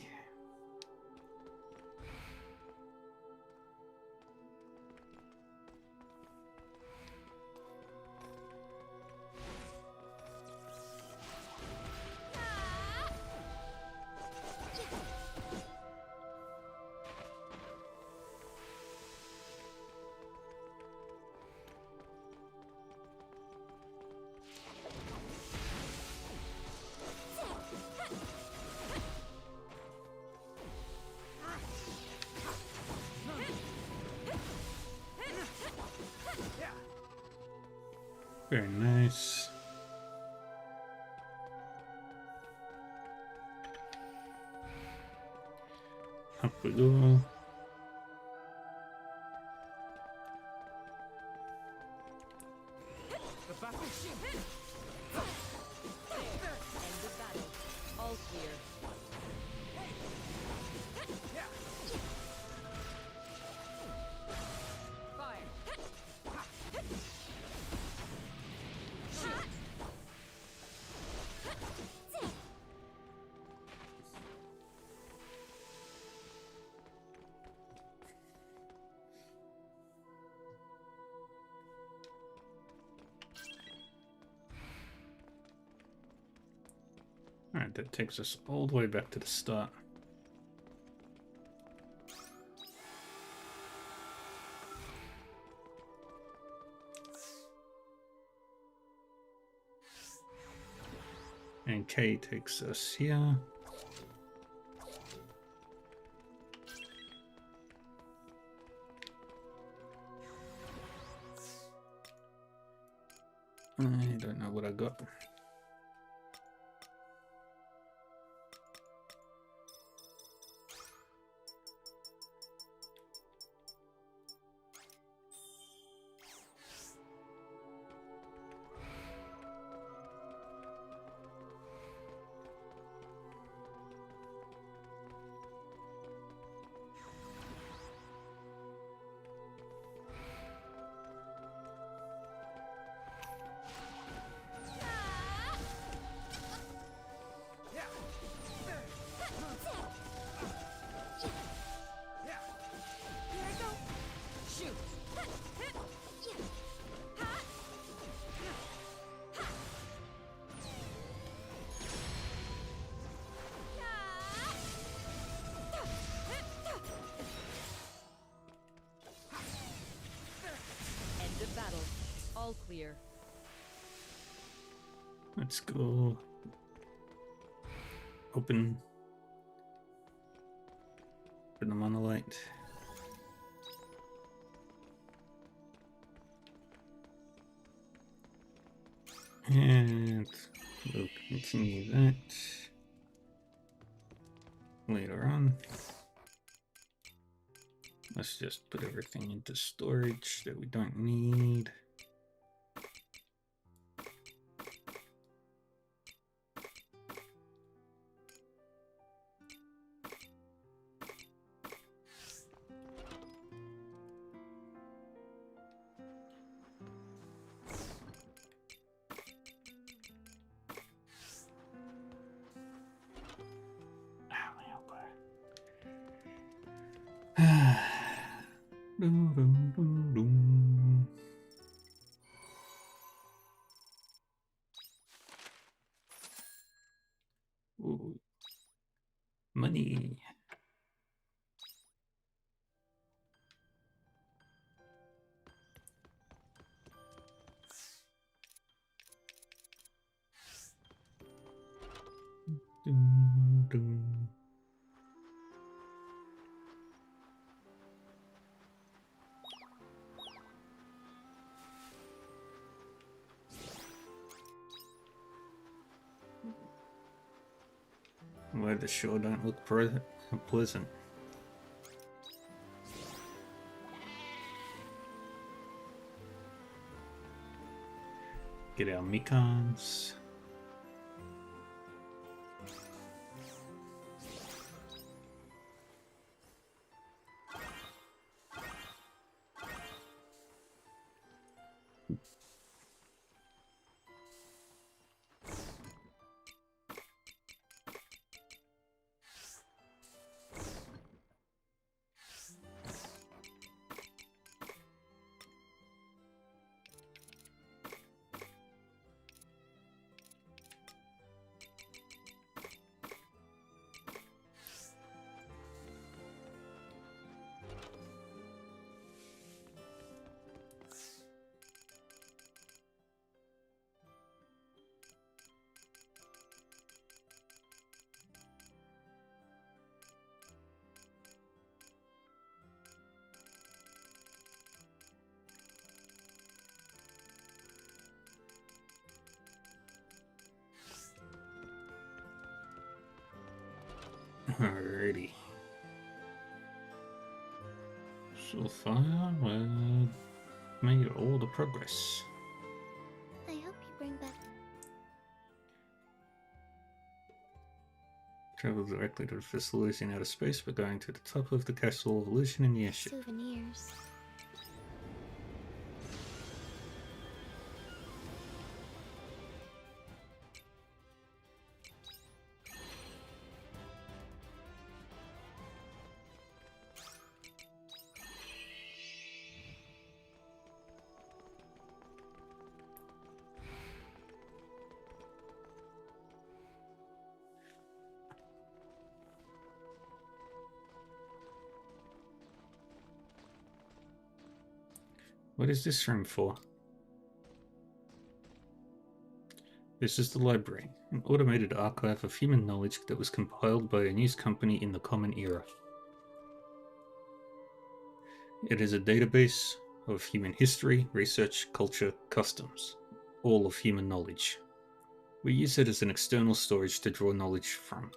Very nice. Up we go.
The battle shield.
End of battle. All clear. Fire. Shoot.
Alright, that takes us all the way back to the start. And K takes us here. I don't know what I got.
End of battle. All clear.
Let's go. Open the monolith. And we'll continue that later on. Let's just put everything into storage that we don't need. Dum, dum, dum, dum. Ooh. Money. Dum, dum. Weather sure don't look pleasant. Get our Mikans. Alrighty. So far, we've made all the progress.
I hope you bring back
Travel directly to the facilities in outer space by going to the top of the Castle of Illusion in the airship.
souvenirs.
What is this room for? This is the library, an automated archive of human knowledge that was compiled by a news company in the Common Era. It is a database of human history, research, culture, customs, all of human knowledge. We use it as an external storage to draw knowledge from.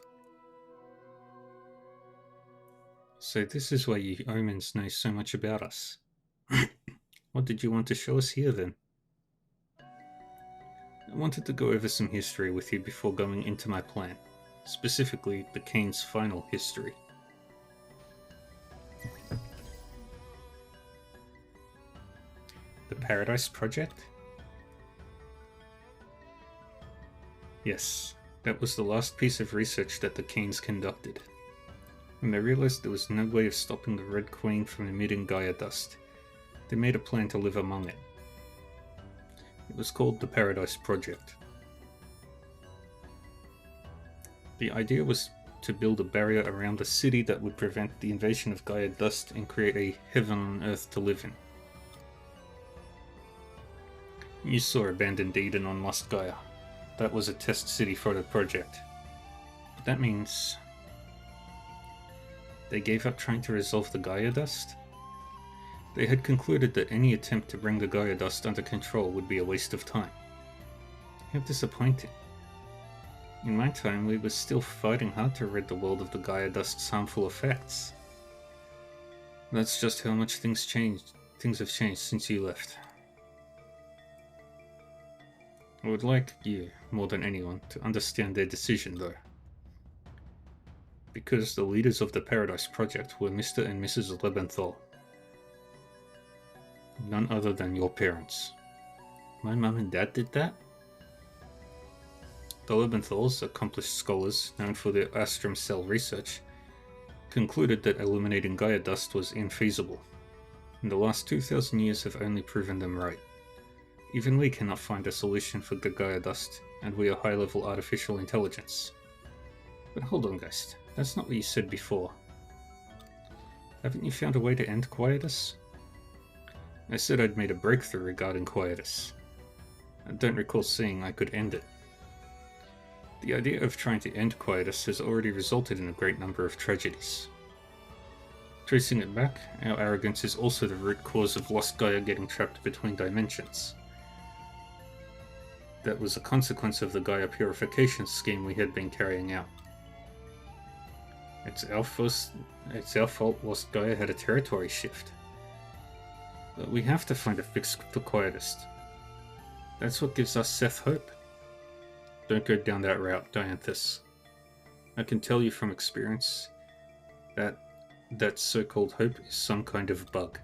So this is why you omens know so much about us. What did you want to show us here then? I wanted to go over some history with you before going into my plan, specifically the Kane's final history. The Paradise Project? Yes, that was the last piece of research that the Kanes conducted. When they realized there was no way of stopping the Red Queen from emitting Gaia dust, they made a plan to live among it. It was called the Paradise Project. The idea was to build a barrier around the city that would prevent the invasion of Gaia dust and create a heaven on earth to live in. You saw abandoned Eden on Lost Gaia. That was a test city for the project. But that means they gave up trying to resolve the Gaia dust? They had concluded that any attempt to bring the Gaia dust under control would be a waste of time. How disappointing. In my time, we were still fighting hard to rid the world of the Gaia dust's harmful effects. That's just how much things have changed since you left. I would like you, more than anyone, to understand their decision though. Because the leaders of the Paradise Project were Mr. and Mrs. Lebenthal. None other than your parents. My mum and dad did that? The Lebenthals, accomplished scholars known for their Astrum cell research, concluded that eliminating Gaia dust was infeasible, and the last 2,000 years have only proven them right. Even we cannot find a solution for the Gaia dust, and we are high-level artificial intelligence. But hold on, Geist, that's not what you said before. Haven't you found a way to end Quietus? I said I'd made a breakthrough regarding Quietus. I don't recall seeing I could end it. The idea of trying to end Quietus has already resulted in a great number of tragedies. Tracing it back, our arrogance is also the root cause of Lost Gaia getting trapped between dimensions. That was a consequence of the Gaia purification scheme we had been carrying out. It's our fault whilst Gaia had a territory shift. But we have to find a fix for Quietist. That's what gives us Seth hope. Don't go down that route, Dianthus. I can tell you from experience that so-called hope is some kind of bug.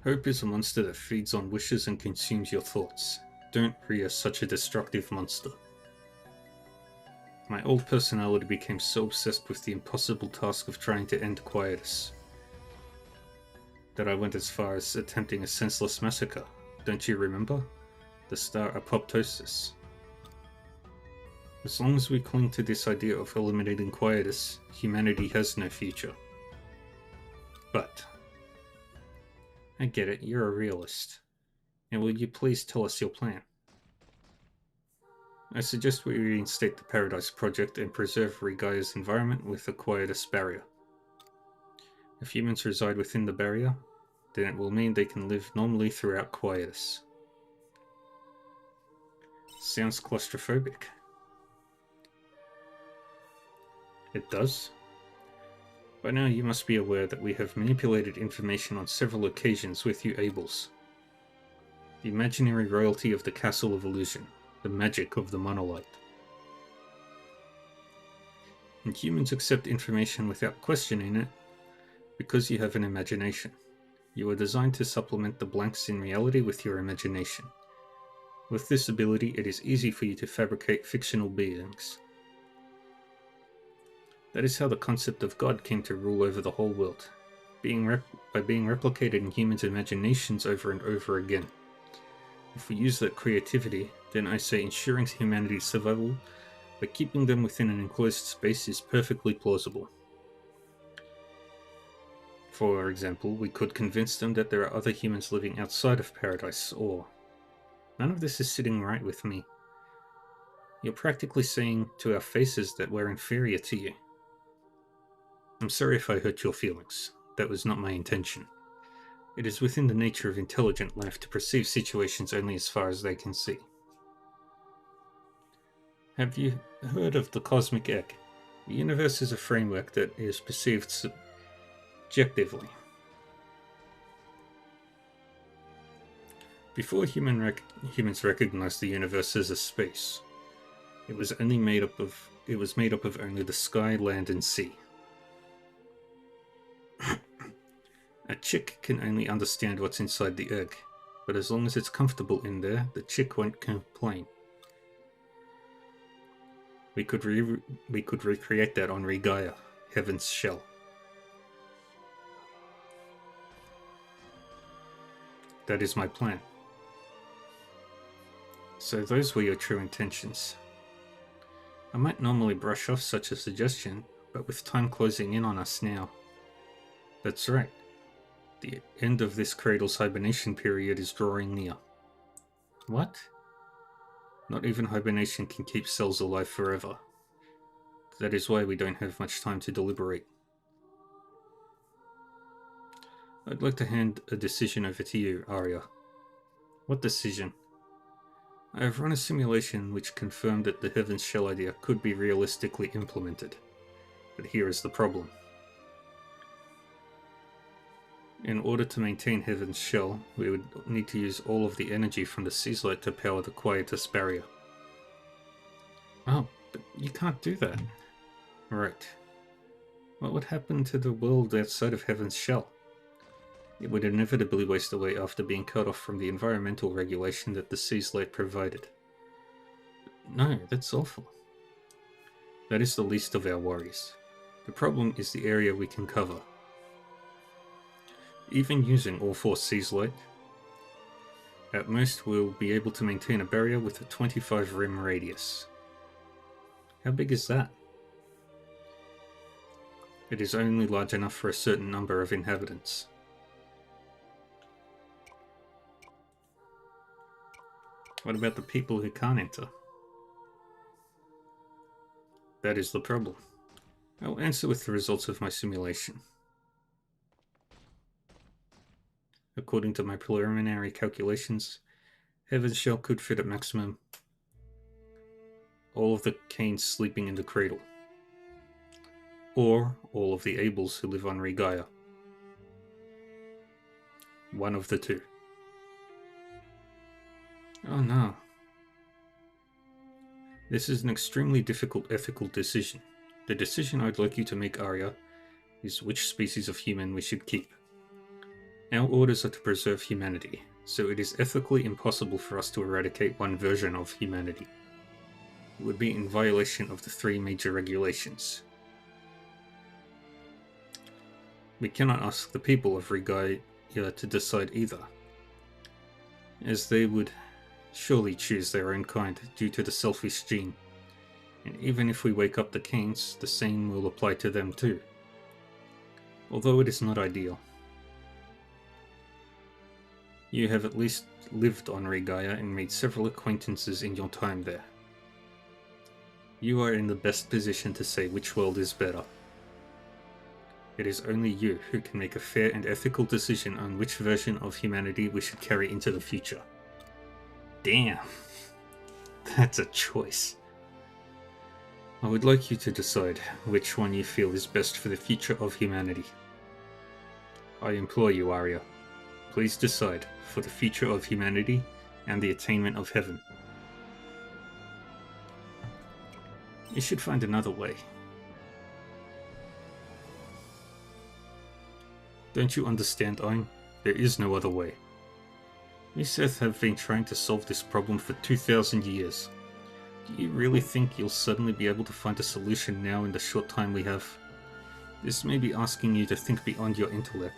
Hope is a monster that feeds on wishes and consumes your thoughts. Don't rear such a destructive monster. My old personality became so obsessed with the impossible task of trying to end Quietus that I went as far as attempting a senseless massacre. Don't you remember? The star apoptosis. As long as we cling to this idea of eliminating Quietus, humanity has no future. But I get it, you're a realist. And will you please tell us your plan? I suggest we reinstate the Paradise Project and preserve Regaia's environment with a Quietus barrier. If humans reside within the barrier, then it will mean they can live normally throughout Quietus. Sounds claustrophobic. It does? By now you must be aware that we have manipulated information on several occasions with you Ables. The imaginary royalty of the Castle of Illusion, the magic of the monolith. And humans accept information without questioning it because you have an imagination. You are designed to supplement the blanks in reality with your imagination. With this ability, it is easy for you to fabricate fictional beings. That is how the concept of God came to rule over the whole world, by being replicated in humans' imaginations over and over again. If we use that creativity, then I say ensuring humanity's survival by keeping them within an enclosed space is perfectly plausible. For example, we could convince them that there are other humans living outside of Paradise, or... None of this is sitting right with me. You're practically saying to our faces that we're inferior to you. I'm sorry if I hurt your feelings. That was not my intention. It is within the nature of intelligent life to perceive situations only as far as they can see. Have you heard of the cosmic egg? The universe is a framework that is perceived subjectively. Before humans recognized the universe as a space, it was made up of only the sky, land, and sea. A chick can only understand what's inside the egg, but as long as it's comfortable in there, the chick won't complain. We could recreate that on Regaia, Heaven's Shell. That is my plan. So those were your true intentions. I might normally brush off such a suggestion, but with time closing in on us now... That's right. The end of this cradle's hibernation period is drawing near. What? Not even hibernation can keep cells alive forever. That is why we don't have much time to deliberate. I'd like to hand a decision over to you, Arya. What decision? I have run a simulation which confirmed that the Heaven's Shell idea could be realistically implemented. But here is the problem. In order to maintain Heaven's Shell, we would need to use all of the energy from the Seaslight to power the Quietus barrier. Oh, but you can't do that. Right. What would happen to the world outside of Heaven's Shell? It would inevitably waste away after being cut off from the environmental regulation that the Seaslight provided. No, that's awful. That is the least of our worries. The problem is the area we can cover. Even using all 4 Seaslight, at most we'll be able to maintain a barrier with a 25 rim radius. How big is that? It is only large enough for a certain number of inhabitants. What about the people who can't enter? That is the problem. I'll answer with the results of my simulation. According to my preliminary calculations, Heaven's Shell could fit at maximum all of the Canes sleeping in the cradle. or all of the Abels who live on Regaia. One of the two. Oh no. This is an extremely difficult ethical decision. The decision I'd like you to make, Arya, is which species of human we should keep. Our orders are to preserve humanity, so it is ethically impossible for us to eradicate one version of humanity. It would be in violation of the 3 major regulations. We cannot ask the people of Regaia to decide either, as they would surely choose their own kind due to the selfish gene, and even if we wake up the Canes, the same will apply to them too, although it is not ideal. You have at least lived on Regaia and made several acquaintances in your time there. You are in the best position to say which world is better. It is only you who can make a fair and ethical decision on which version of humanity we should carry into the future. Damn, that's a choice. I would like you to decide which one you feel is best for the future of humanity. I implore you, Arya, please decide for the future of humanity and the attainment of heaven. You should find another way. Don't you understand, Ayn? There is no other way. We Sith have been trying to solve this problem for 2,000 years. Do you really think you'll suddenly be able to find a solution now in the short time we have? This may be asking you to think beyond your intellect,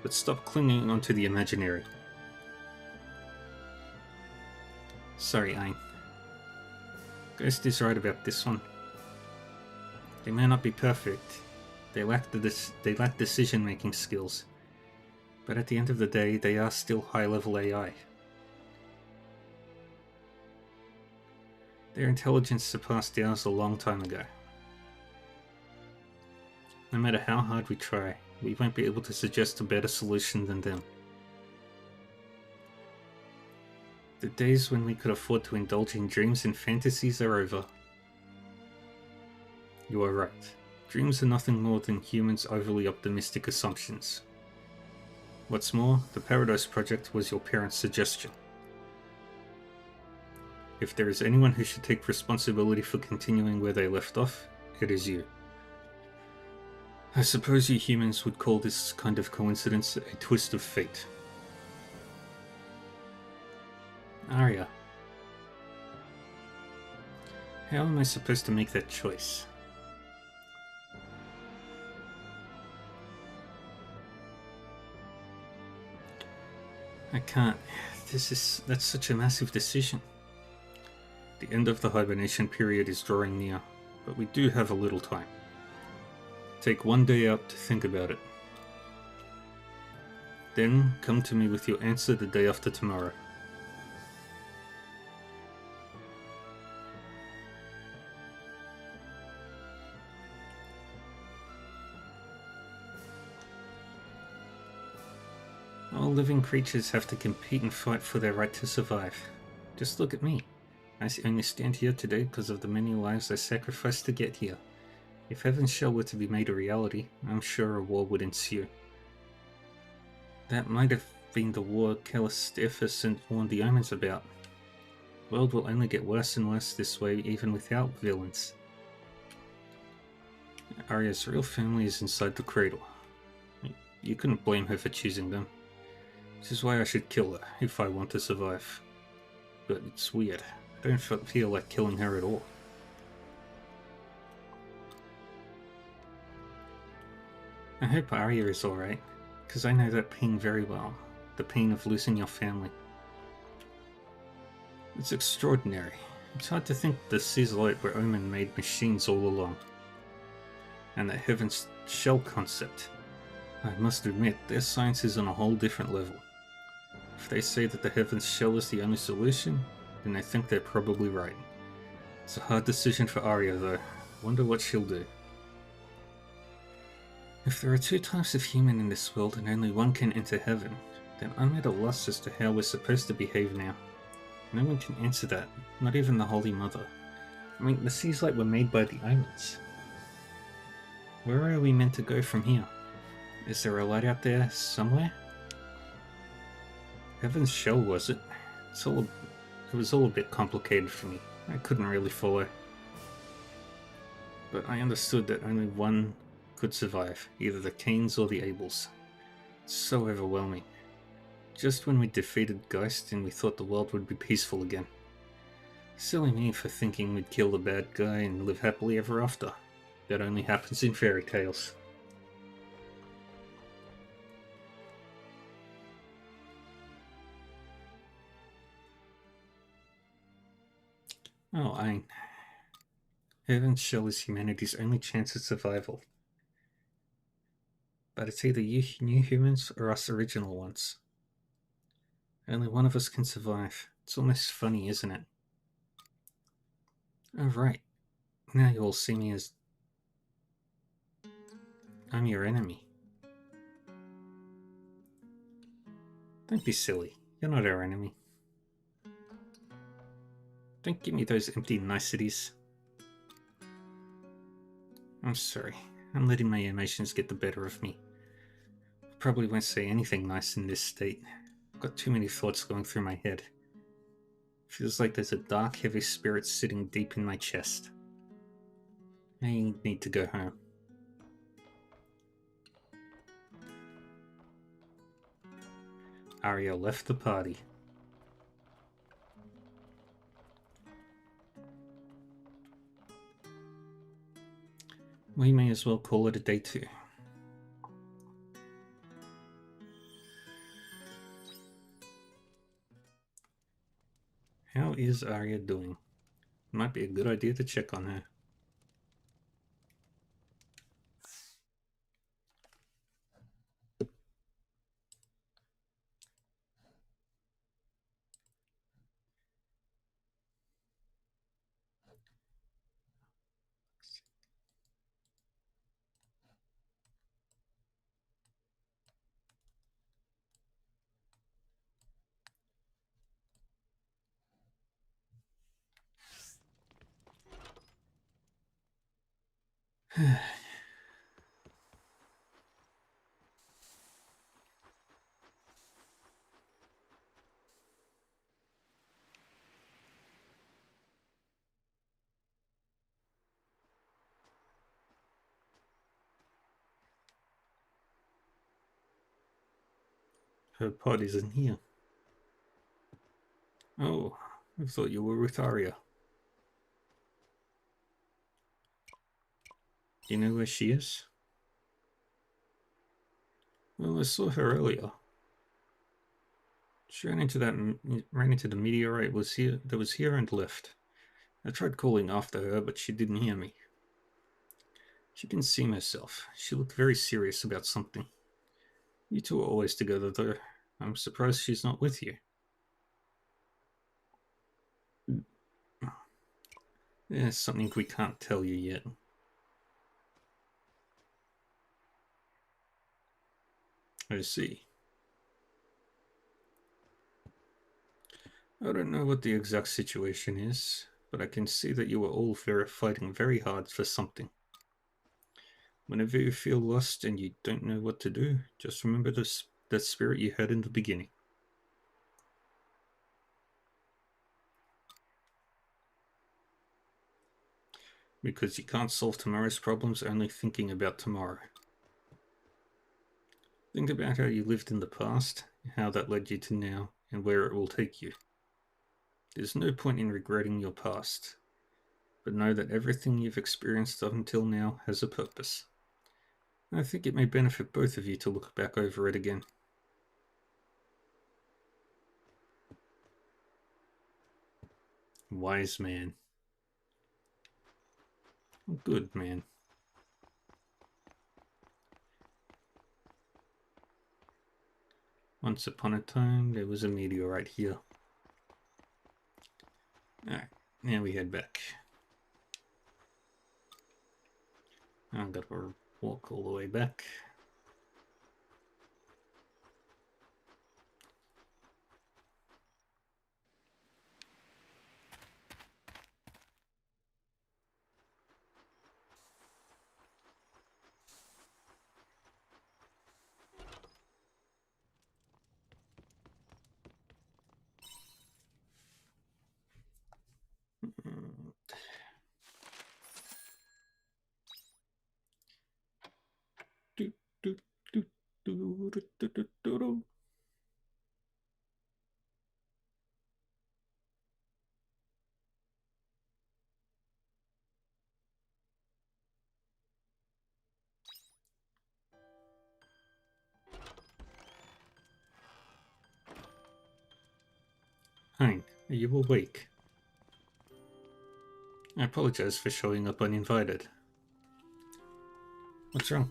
but stop clinging onto the imaginary. Sorry, Ayn. Ghost is right about this one. They may not be perfect. They lack decision-making skills. But at the end of the day, they are still high-level AI. Their intelligence surpassed ours a long time ago. No matter how hard we try, we won't be able to suggest a better solution than them. The days when we could afford to indulge in dreams and fantasies are over. You are right. Dreams are nothing more than humans' overly optimistic assumptions. What's more, the Paradise Project was your parents' suggestion. If there is anyone who should take responsibility for continuing where they left off, it is you. I suppose you humans would call this kind of coincidence a twist of fate. Arya. How am I supposed to make that choice? I can't. That's such a massive decision. The end of the hibernation period is drawing near, but we do have a little time. Take one day out to think about it. Then come to me with your answer the day after tomorrow. All living creatures have to compete and fight for their right to survive. Just look at me. I only stand here today because of the many lives I sacrificed to get here. If Heaven's Shell were to be made a reality, I'm sure a war would ensue. That might have been the war Calistephes warned the Omens about. The world will only get worse and worse this way even without villains. Arya's real family is inside the cradle. You couldn't blame her for choosing them. This is why I should kill her, if I want to survive. But it's weird. I don't feel like killing her at all. I hope Arya is alright, because I know that pain very well. The pain of losing your family. It's extraordinary. It's hard to think the Caesarite were Omen made machines all along. And the Heaven's Shell concept. I must admit, their science is on a whole different level. If they say that the Heaven's Shell is the only solution, then I think they're probably right. It's a hard decision for Arya though. Wonder what she'll do. If there are 2 types of human in this world and only one can enter heaven, then I'm at a loss as to how we're supposed to behave now. No one can answer that, not even the Holy Mother. I mean, the Seas Light were made by the Omens. Where are we meant to go from here? Is there a light out there somewhere? Heaven's Shell, was it? It was all a bit complicated for me. I couldn't really follow. But I understood that only one could survive, either the Cains or the Abels. It's so overwhelming. Just when we defeated Geist and we thought the world would be peaceful again. Silly me for thinking we'd kill the bad guy and live happily ever after. That only happens in fairy tales. Oh, Ain. Heaven's Shell is humanity's only chance at survival. But it's either you new humans or us original ones. Only one of us can survive. It's almost funny, isn't it? Oh, right. Now you all see me as... I'm your enemy. Don't be silly. You're not our enemy. Don't give me those empty niceties. I'm sorry. I'm letting my emotions get the better of me. I probably won't say anything nice in this state. I've got too many thoughts going through my head. Feels like there's a dark, heavy spirit sitting deep in my chest. I need to go home. Arya left the party. We may as well call it a day too. How is Arya doing? Might be a good idea to check on her. Her pod isn't here. Oh, I thought you were with Arya. Do you know where she is? Well, I saw her earlier. She ran into the meteorite that was here and left. I tried calling after her, but she didn't hear me. She didn't seem herself. She looked very serious about something. You two are always together, though. I'm surprised she's not with you. There's something we can't tell you yet. I see. I don't know what the exact situation is, but I can see that you are all fighting very hard for something. Whenever you feel lost and you don't know what to do, just remember that spirit you had in the beginning. Because you can't solve tomorrow's problems only thinking about tomorrow. Think about how you lived in the past, how that led you to now, and where it will take you. There's no point in regretting your past, but know that everything you've experienced up until now has a purpose. I think it may benefit both of you to look back over it again. Wise man. Good man. Once upon a time, there was a meteorite here. Alright, now we head back. I've got to walk all the way back. Hein, are you awake? I apologize for showing up uninvited. What's wrong?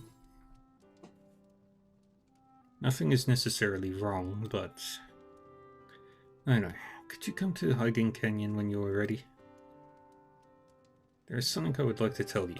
Nothing is necessarily wrong, but... I know. Could you come to Hiking Canyon when you are ready? There is something I would like to tell you.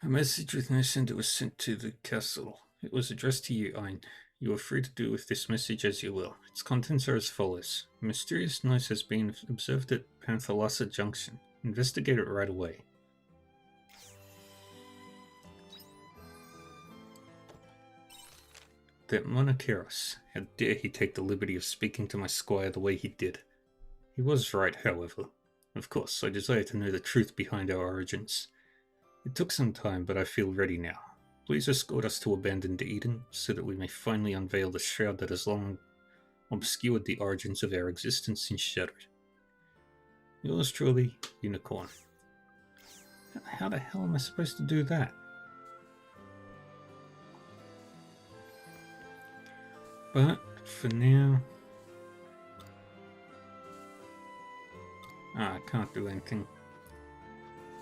A message with no sender was sent to the castle. It was addressed to you, Ein. You are free to do with this message as you will. Its contents are as follows. A mysterious noise has been observed at Panthalassa Junction. Investigate it right away. That Monoceros, how dare he take the liberty of speaking to my squire the way he did. He was right, however. Of course, I desire to know the truth behind our origins. It took some time, but I feel ready now. Please escort us to abandoned Eden, so that we may finally unveil the shroud that has long obscured the origins of our existence and shattered. Yours truly, Unicorn. How the hell am I supposed to do that? But, for now... I can't do anything.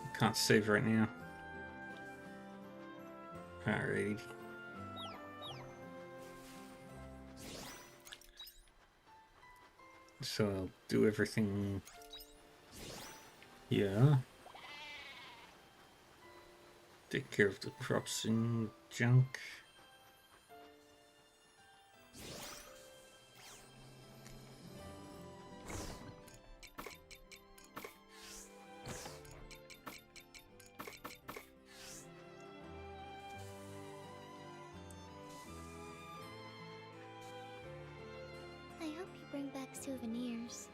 I can't save right now. Alrighty. So I'll do everything here. Take care of the crops and junk.
I hope you bring back souvenirs.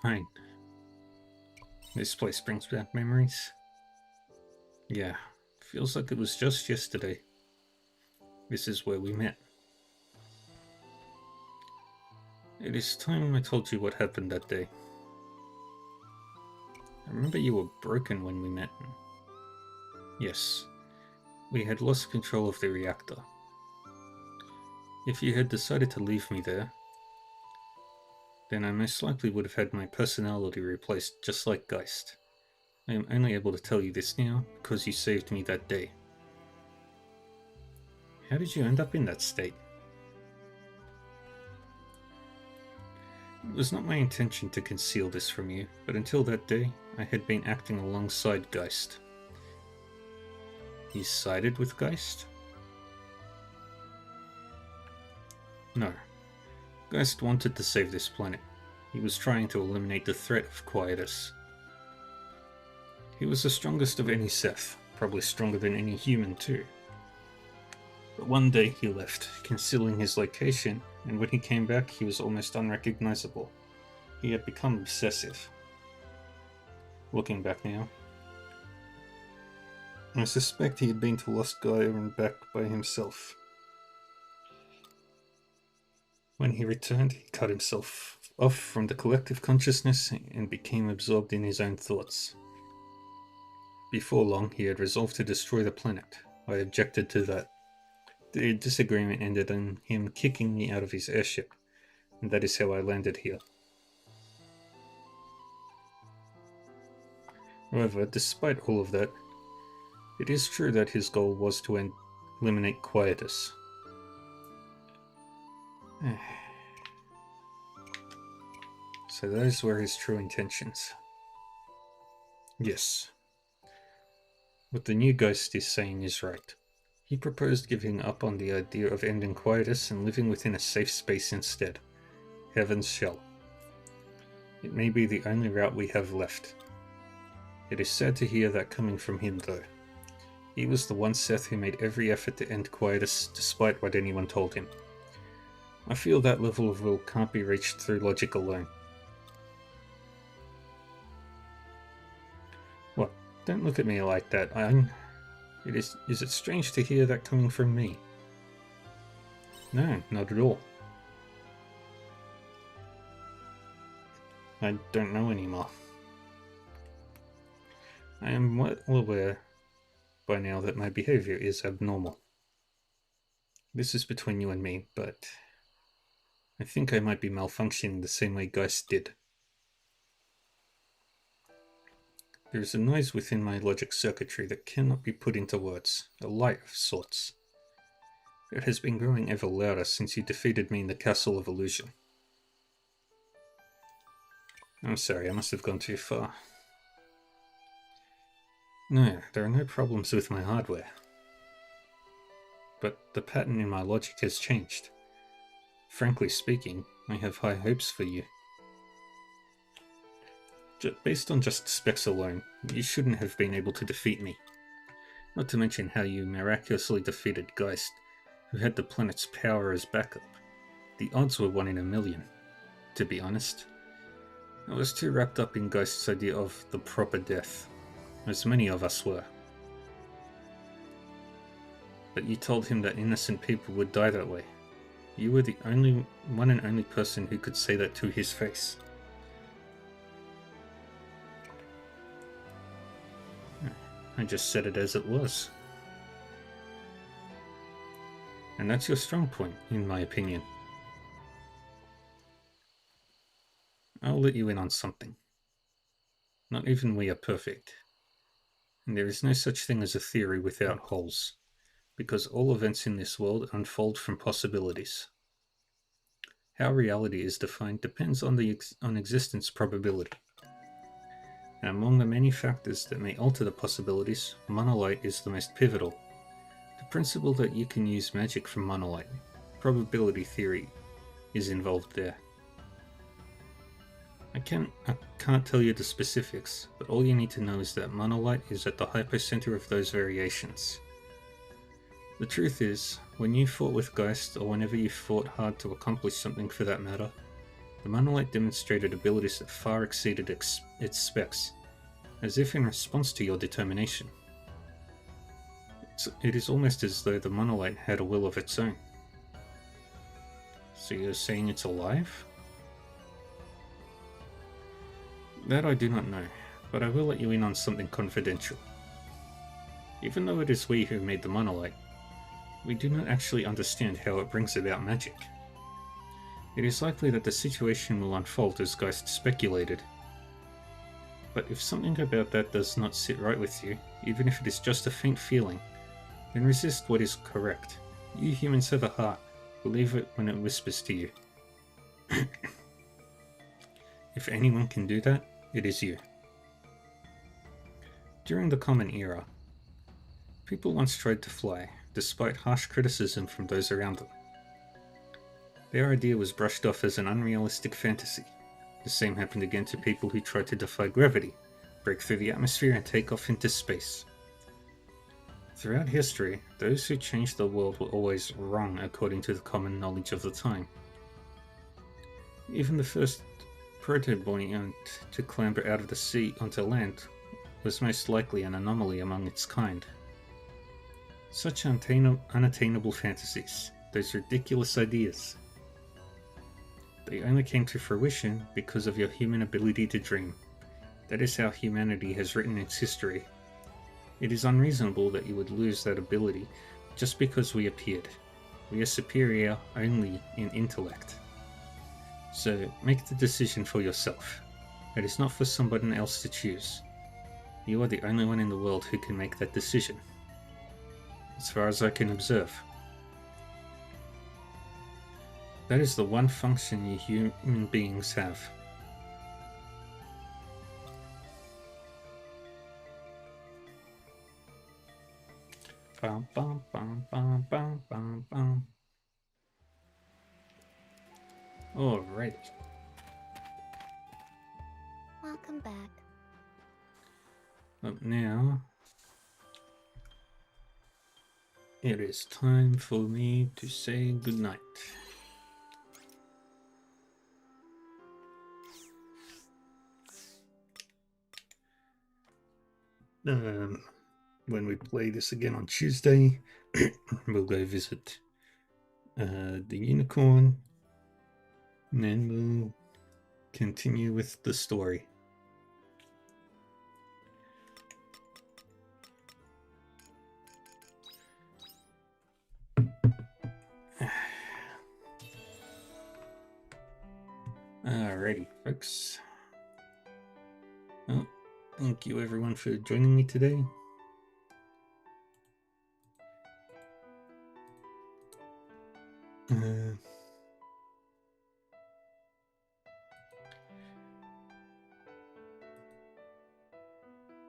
Fine. This place brings back memories. Yeah, feels like it was just yesterday. This is where we met. It is time I told you what happened that day. I remember you were broken when we met. Yes, we had lost control of the reactor. If you had decided to leave me there, then I most likely would have had my personality replaced just like Geist. I am only able to tell you this now because you saved me that day. How did you end up in that state? It was not my intention to conceal this from you, but until that day, I had been acting alongside Geist. You sided with Geist? No. Geist wanted to save this planet. He was trying to eliminate the threat of Quietus. He was the strongest of any Seth, probably stronger than any human too. But one day he left, concealing his location, and when he came back he was almost unrecognizable. He had become obsessive. Looking back now, I suspect he had been to Lost Gaia and back by himself. When he returned, he cut himself off from the collective consciousness and became absorbed in his own thoughts. Before long, he had resolved to destroy the planet. I objected to that. The disagreement ended in him kicking me out of his airship, and that is how I landed here. However, despite all of that, It is true that his goal was to eliminate Quietus. So those were his true intentions. Yes. What the new ghost is saying is right. He proposed giving up on the idea of ending Quietus and living within a safe space instead. Heaven's Shell. It may be the only route we have left. It is sad to hear that coming from him, though. He was the one Seth who made every effort to end Quietus despite what anyone told him. I feel that level of will can't be reached through logic alone. What? Don't look at me like that. Is it strange to hear that coming from me? No, not at all. I don't know anymore. I am well aware by now that my behavior is abnormal. This is between you and me, but I think I might be malfunctioning the same way Geist did. There is a noise within my logic circuitry that cannot be put into words, a light of sorts. It has been growing ever louder since you defeated me in the Castle of Illusion. I'm sorry, I must have gone too far. No, there are no problems with my hardware. But the pattern in my logic has changed. Frankly speaking, I have high hopes for you. Based on just specs alone, you shouldn't have been able to defeat me. Not to mention how you miraculously defeated Geist, who had the planet's power as backup. The odds were 1 in a million, to be honest. I was too wrapped up in Geist's idea of the proper death, as many of us were. But you told him that innocent people would die that way. You were the one and only person who could say that to his face. I just said it as it was. And that's your strong point, in my opinion. I'll let you in on something. Not even we are perfect. And there is no such thing as a theory without holes, because all events in this world unfold from possibilities. How reality is defined depends on existence probability. And among the many factors that may alter the possibilities, monolight is the most pivotal. The principle that you can use magic from monolight, probability theory, is involved there. I can't tell you the specifics, but all you need to know is that monolight is at the hypocenter of those variations. The truth is, when you fought with Geist, or whenever you fought hard to accomplish something for that matter, the monolight demonstrated abilities that far exceeded its specs, as if in response to your determination. It is almost as though the monolight had a will of its own. So you're saying it's alive? That I do not know, but I will let you in on something confidential. Even though it is we who made the monolight, we do not actually understand how it brings about magic. It is likely that the situation will unfold as Geist speculated. But if something about that does not sit right with you, even if it is just a faint feeling, then resist what is correct. You humans have a heart. Believe it when it whispers to you. If anyone can do that, it is you. During the Common Era, people once tried to fly, despite harsh criticism from those around them. Their idea was brushed off as an unrealistic fantasy. The same happened again to people who tried to defy gravity, break through the atmosphere and take off into space. Throughout history, those who changed the world were always wrong according to the common knowledge of the time. Even the first proto-buoyant to clamber out of the sea onto land was most likely an anomaly among its kind. Such unattainable fantasies, those ridiculous ideas. They only came to fruition because of your human ability to dream. That is how humanity has written its history. It is unreasonable that you would lose that ability just because we appeared. We are superior only in intellect. So make the decision for yourself. It is not for someone else to choose. You are the only one in the world who can make that decision. As far as I can observe. That is the one function you human beings have. Bum, bum, bum, bum, bum, bum, bum. Alrighty.
Welcome back.
But now it is time for me to say goodnight. When we play this again on Tuesday, we'll go visit the unicorn, and then we'll continue with the story. Alrighty, folks. Well, thank you everyone for joining me today.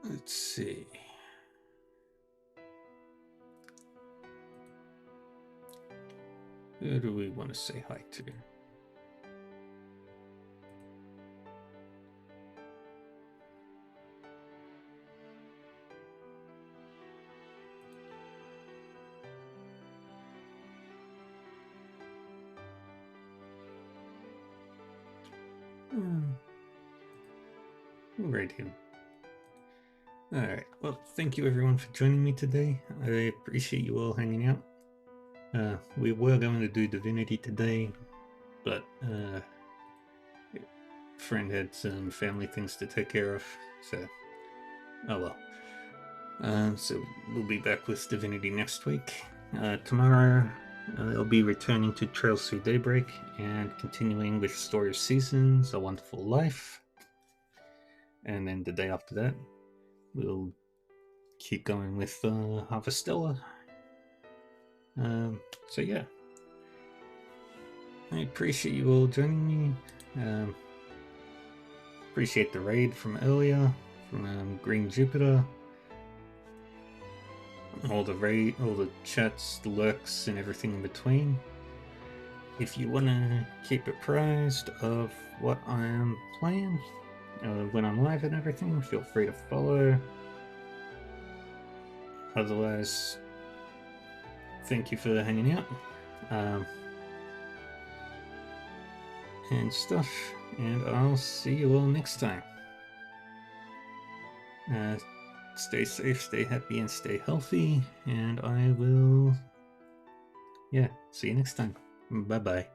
Let's see. Who do we want to say hi to? Right here. Alright, well, thank you everyone for joining me today. I appreciate you all hanging out. We were going to do Divinity today, but friend had some family things to take care of, so oh well. So we'll be back with Divinity next week. Tomorrow I'll be returning to Trails Through Daybreak and continuing with Story of Seasons, A Wonderful Life. And then the day after that, we'll keep going with Harvestella. So yeah, I appreciate you all joining me. Appreciate the raid from earlier, from Green Jupiter. All the chats, the lurks, and everything in between. If you want to keep apprised of what I am playing, when I'm live and everything, feel free to follow. Otherwise, thank you for hanging out and stuff, and I'll see you all next time. Stay safe, stay happy, and stay healthy, and I will, see you next time. Bye-bye.